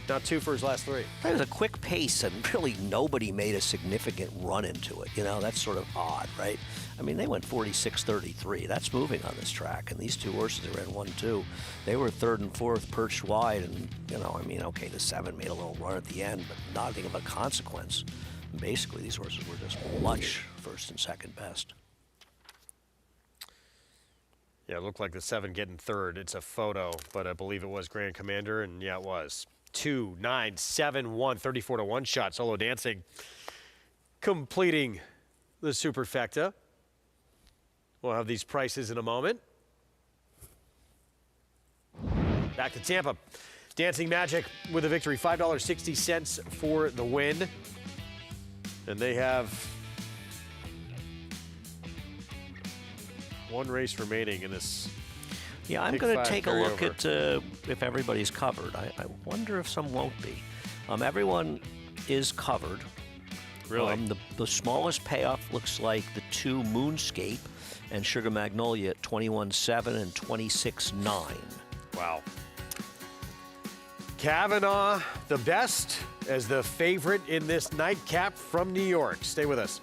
S1: Now 2 for his last 3.
S2: It was a quick pace, and really nobody made a significant run into it. You know, that's sort of odd, right? I mean, they went 46.33. That's moving on this track. And these 2 horses, they ran 1-2. They were 3rd and 4th, perched wide. And, you know, I mean, okay, the 7 made a little run at the end, but nothing of a consequence. And basically, these horses were just much first and second best.
S1: Yeah, it looked like the 7 getting 3rd. It's a photo, but I believe it was Grand Commander, and yeah, it was. 2, 9, 7, 1, 34 to 1 shot. Solo Dancing completing the superfecta. We'll have these prices in a moment. Back to Tampa. Dancing Magic with a victory, $5.60 for the win. And they have 1 race remaining in this.
S2: Yeah, I'm going to take a look at if everybody's covered. I wonder if some won't be. Everyone is covered.
S1: Really?
S2: The smallest payoff looks like the 2 Moonscape and Sugar Magnolia at 21.7 and 26.9.
S1: Wow. Kavanaugh, the best, as the favorite in this nightcap from New York. Stay with us.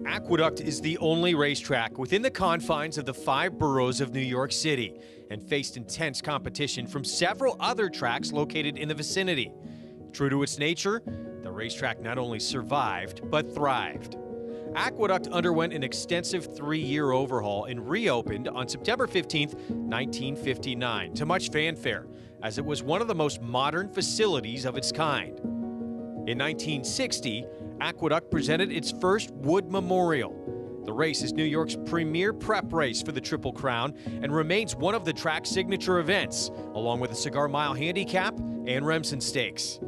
S1: Aqueduct is the only racetrack within the confines of the 5 boroughs of New York City and faced intense competition from several other tracks located in the vicinity. True to its nature, the racetrack not only survived, but thrived. Aqueduct underwent an extensive 3-year overhaul and reopened on September 15, 1959, to much fanfare, as it was one of the most modern facilities of its kind. In 1960, Aqueduct presented its first Wood Memorial. The race is New York's premier prep race for the Triple Crown and remains one of the track's signature events, along with the Cigar Mile Handicap and Remsen Stakes.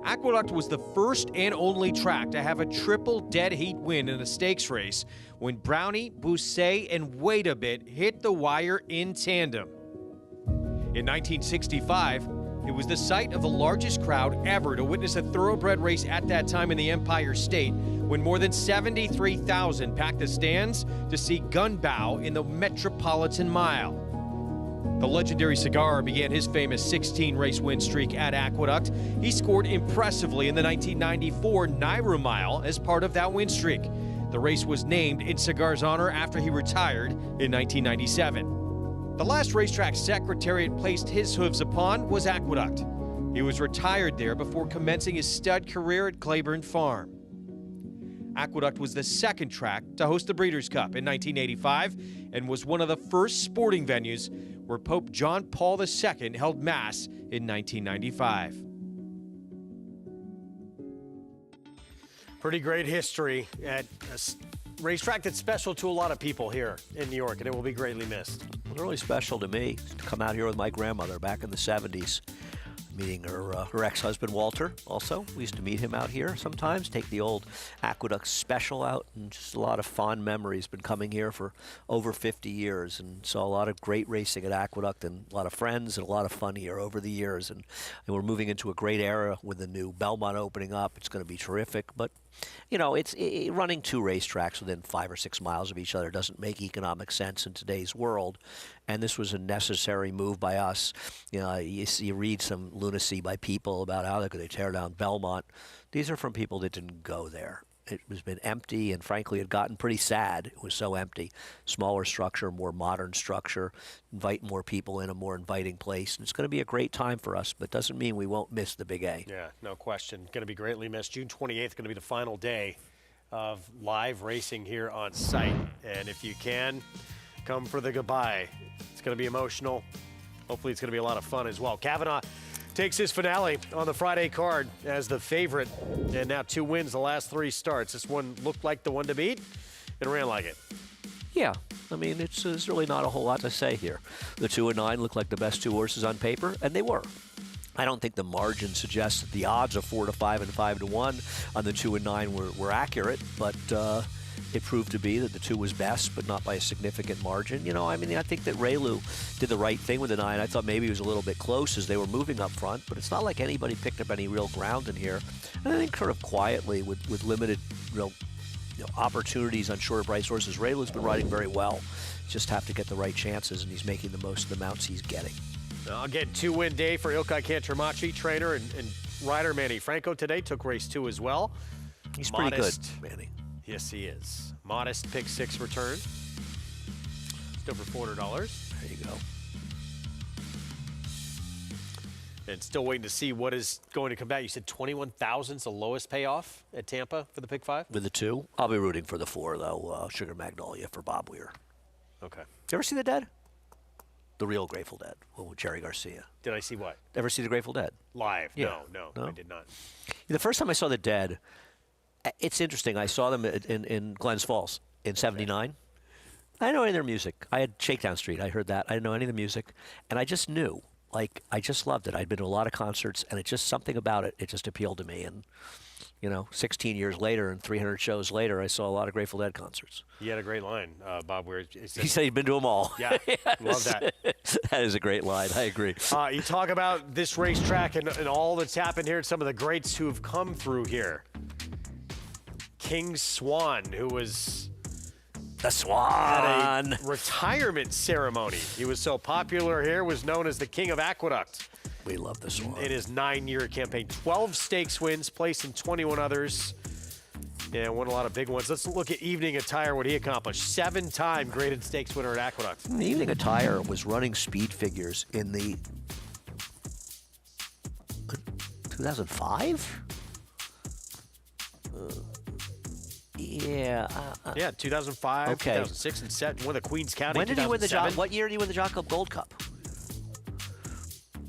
S1: Aqueduct was the first and only track to have a triple dead heat win in a stakes race when Brownie, Bousset, and Wait a Bit hit the wire in tandem. In 1965, it was the site of the largest crowd ever to witness a thoroughbred race at that time in the Empire State, when more than 73,000 packed the stands to see Gunbow in the Metropolitan Mile. The legendary Cigar began his famous 16-race win streak at Aqueduct. He scored impressively in the 1994 NYRA Mile as part of that win streak. The race was named in Cigar's honor after he retired in 1997. The last racetrack Secretariat placed his hooves upon was Aqueduct. He was retired there before commencing his stud career at Claiborne Farm. Aqueduct was the second track to host the Breeders' Cup in 1985 and was one of the first sporting venues where Pope John Paul II held Mass in 1995. Pretty great history at a racetrack that's special to a lot of people here in New York, and it will be greatly missed.
S2: It was really special to me to come out here with my grandmother back in the 70s, meeting her ex-husband Walter also. We used to meet him out here sometimes, take the old Aqueduct Special out, and just a lot of fond memories. Been coming here for over 50 years and saw a lot of great racing at Aqueduct and a lot of friends and a lot of fun here over the years. And we're moving into a great era with the new Belmont opening up. It's going to be terrific, but you know, running 2 racetracks within 5 or 6 miles of each other doesn't make economic sense in today's world. And this was a necessary move by us. You know, you read some lunacy by people about how they're going to tear down Belmont. These are from people that didn't go there. It has been empty, and frankly, it had gotten pretty sad. It was so empty. Smaller structure, more modern structure, invite more people in a more inviting place. And it's going to be a great time for us, but doesn't mean we won't miss the Big A.
S1: Yeah, no question. Going to be greatly missed. June 28th going to be the final day of live racing here on site. And if you can, come for the goodbye. It's going to be emotional. Hopefully it's going to be a lot of fun as well. Kavanaugh takes his finale on the Friday card as the favorite, and now 2 wins the last 3 starts. This one looked like the one to beat and ran like it.
S2: Yeah, I mean, there's really not a whole lot to say here. The 2 and 9 look like the best 2 horses on paper, and they were. I don't think the margin suggests that the odds of 4 to 5 and 5 to 1 on the 2 and 9 were accurate, but it proved to be that the 2 was best, but not by a significant margin. You know, I mean, I think that Raylu did the right thing with the 9. I thought maybe he was a little bit close as they were moving up front, but it's not like anybody picked up any real ground in here. And I think sort of quietly with limited real opportunities on shorter price horses, Raylu's been riding very well. Just have to get the right chances, and he's making the most of the mounts he's getting.
S1: Again, 2-win day for Ilkay Cantramachi, trainer and rider Manny Franco today. Took race 2 as well.
S2: He's pretty good, Manny.
S1: Yes, he is. Modest pick 6 return. Just over $400.
S2: There you go.
S1: And still waiting to see what is going to come back. You said 21,000 is the lowest payoff at Tampa for the pick 5?
S2: With the 2? I'll be rooting for the 4, though. Sugar Magnolia for Bob Weir.
S1: Okay.
S2: You ever see The Dead? The real Grateful Dead with Jerry Garcia.
S1: Did I see what?
S2: Ever see The Grateful Dead?
S1: Live?
S2: Yeah.
S1: No, I did not.
S2: The first time I saw The Dead, it's interesting. I saw them in Glens Falls in '79. I didn't know any of their music. I had Shakedown Street. I heard that. I didn't know any of the music. And I just knew. Like, I just loved it. I'd been to a lot of concerts, and it's just something about it. It just appealed to me. And, 16 years later and 300 shows later, I saw a lot of Grateful Dead concerts.
S1: He had a great line, Bob Weir.
S2: He said he'd been to them all.
S1: Yeah,
S2: yes.
S1: Love that.
S2: That is a great line. I agree.
S1: You talk about this racetrack and all that's happened here and some of the greats who have come through here. King Swan, who was
S2: the Swan
S1: at a retirement ceremony. He was so popular here, was known as the King of Aqueduct.
S2: We love the Swan.
S1: In his 9-year campaign, 12 stakes wins, placed in 21 others. Yeah, won a lot of big ones. Let's look at Evening Attire, what he accomplished. 7-time graded stakes winner at Aqueduct.
S2: Evening Attire was running speed figures in the 2005? Yeah.
S1: 2005,
S2: okay.
S1: 2006, and 7. Won the Queens County.
S2: When did he win the What year did he win the Jock Club Gold Cup?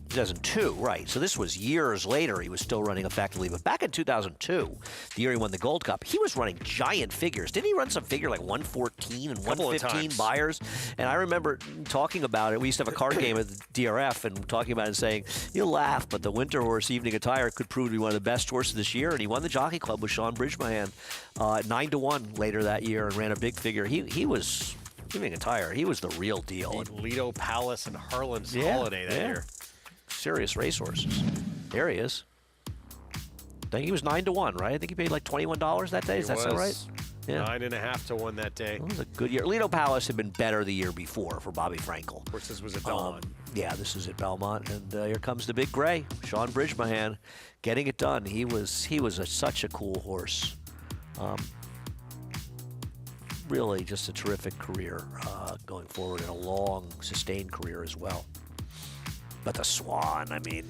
S2: 2002, right. So this was years later. He was still running effectively. But back in 2002, the year he won the Gold Cup, he was running giant figures. Didn't he run some figure like 114 and 115 buyers? And I remember talking about it. We used to have a card game at DRF and talking about it and saying, you'll laugh, but the winter horse Evening Attire could prove to be one of the best horses this year. And he won the Jockey Club with Sean Bridgmohan 9-1 later that year and ran a big figure. He was Evening Attire. He was the real deal.
S1: Lido Palace and Harlan's Holiday that year.
S2: Serious racehorses. There he is. I think he was 9-1, right? I think he paid like $21 that day. Is that so right?
S1: Yeah. 9.5 to 1 that day.
S2: It was a good year. Lido Palace had been better the year before for Bobby Frankel.
S1: Of course, this was at Belmont.
S2: Yeah, this is at Belmont, and here comes the big gray, Sean Bridgmohan, getting it done. He was such a cool horse. Really, just a terrific career going forward, and a long, sustained career as well. But the Swan, I mean,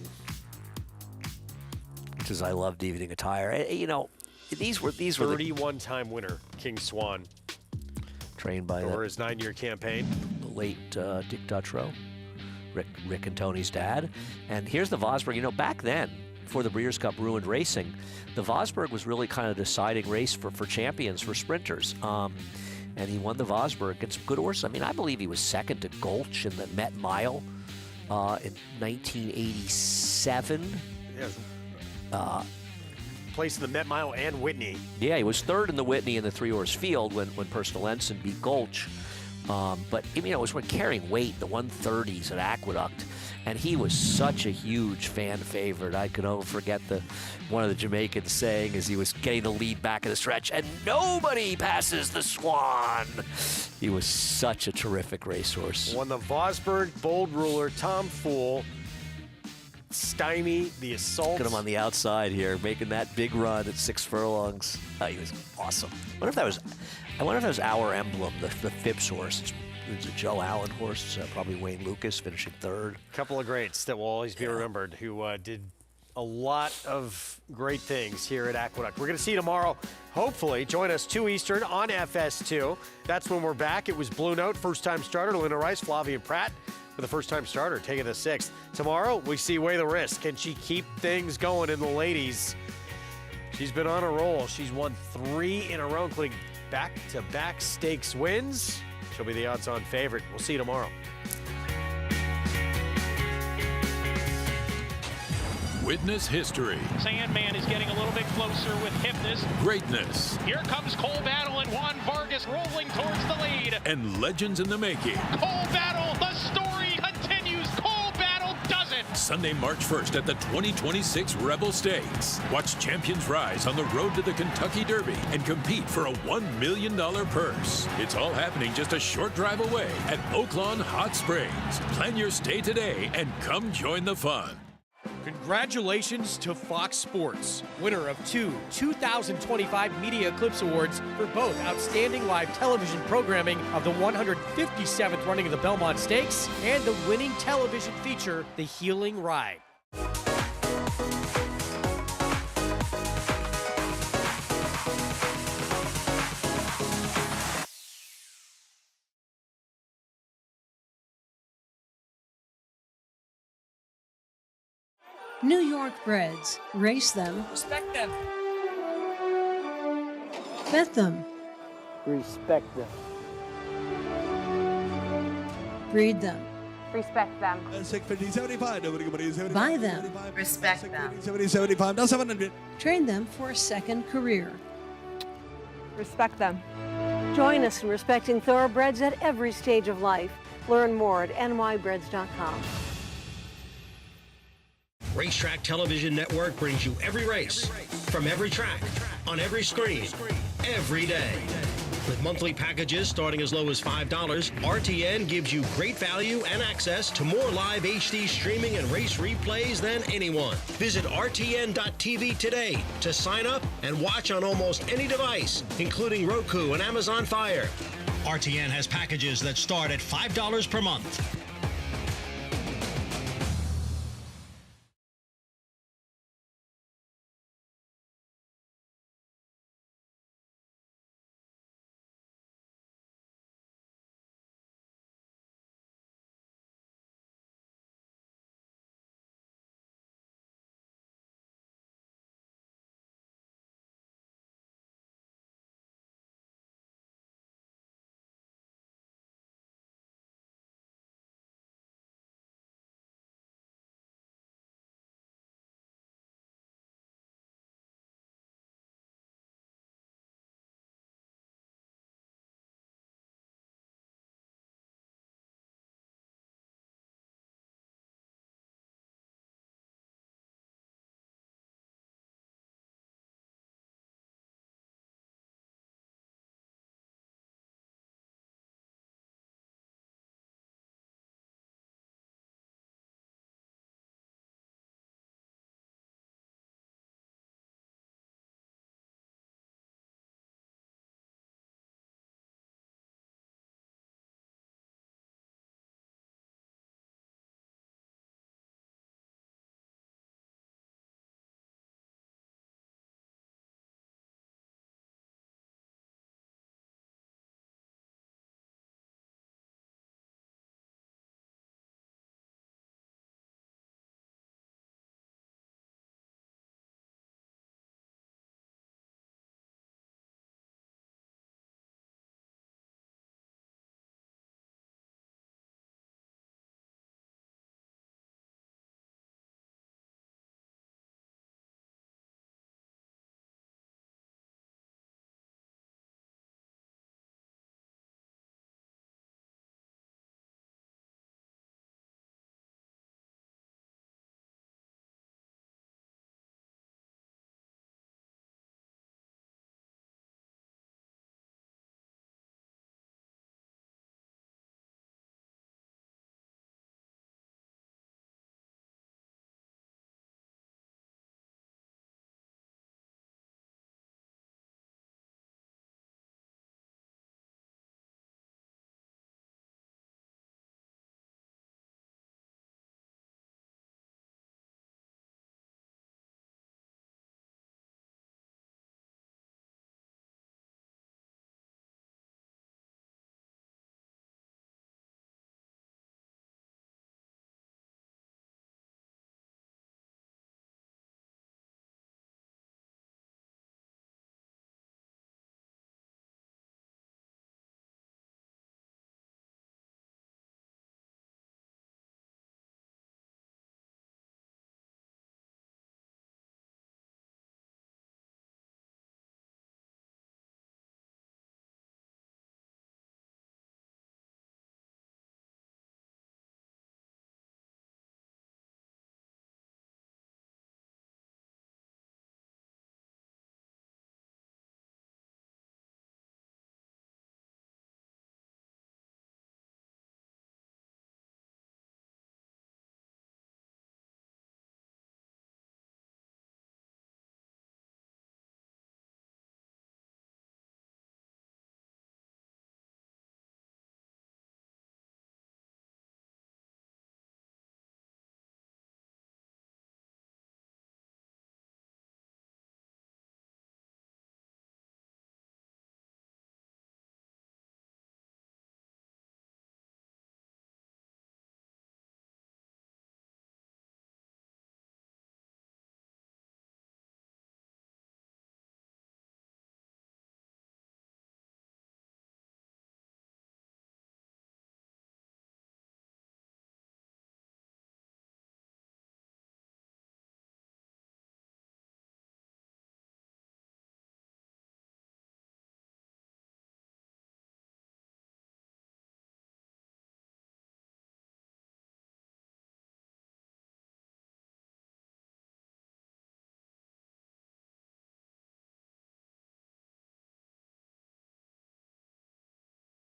S2: because I loved Evening Attire. You know, these were
S1: 31-time winner, King Swan.
S2: Trained by
S1: over his 9-year campaign.
S2: The late Dick Dutrow, Rick and Tony's dad. And here's the Vosburg. You know, back then, before the Breeders' Cup ruined racing, the Vosburg was really kind of the deciding race for champions, for sprinters. And he won the Vosburg against some good horses. I mean, I believe he was second to Gulch in the Met Mile. In 1987.
S1: Yeah. Placed in the Met Mile and Whitney.
S2: Yeah, he was third in the Whitney in the 3-horse field when Personal Ensign beat Gulch. But, you know, it was when carrying weight, the 130s at Aqueduct. And he was such a huge fan favorite. I could never forget one of the Jamaicans saying as he was getting the lead back in the stretch, and nobody passes the Swan. He was such a terrific racehorse.
S1: Won the Vosburg Bold Ruler, Tom Fool, Stymie, the Assault.
S2: Look at him on the outside here, making that big run at 6 furlongs. He was awesome. I wonder if that was our emblem, the Phipps horse. It's a Joe Allen horse, probably Wayne Lucas finishing third.
S1: A couple of greats that will always be remembered who did a lot of great things here at Aqueduct. We're going to see you tomorrow. Hopefully, join us 2 Eastern on FS2. That's when we're back. It was Blue Note, first-time starter, Linda Rice, Flavia Pratt for the first-time starter, taking the 6th. Tomorrow, we see Weigh the Risk. Can she keep things going in the ladies? She's been on a roll. She's won 3 in a row, including back-to-back stakes wins. She'll be the odds-on favorite. We'll see you tomorrow.
S18: Witness history.
S11: Sandman is getting a little bit closer with Hypnus.
S18: Greatness.
S11: Here comes Cole Battle and Juan Vargas rolling towards the lead.
S18: And legends in the making.
S11: Cole Battle, the story continues. Cole Battle does it.
S18: Sunday, March 1st at the 2026 Rebel Stakes. Watch champions rise on the road to the Kentucky Derby and compete for a $1 million purse. It's all happening just a short drive away at Oaklawn Hot Springs. Plan your stay today and come join the fun.
S9: Congratulations to Fox Sports, winner of 2 2025 Media Eclipse Awards for both Outstanding Live Television Programming of the 157th running of the Belmont Stakes and the winning television feature, The Healing Ride.
S19: New York breds. Race them.
S20: Respect them.
S19: Bet them.
S20: Respect them.
S19: Breed them.
S20: Respect them.
S19: Buy them.
S20: Respect them.
S19: Train them for a second career.
S20: Respect them. Join us in respecting thoroughbreds at every stage of life. Learn more at nybreds.com.
S21: Racetrack Television Network brings you every race, from every track, on every screen, every day. With monthly packages starting as low as $5, RTN gives you great value and access to more live HD streaming and race replays than anyone. Visit RTN.tv today to sign up and watch on almost any device, including Roku and Amazon Fire. RTN has packages that start at $5 per month.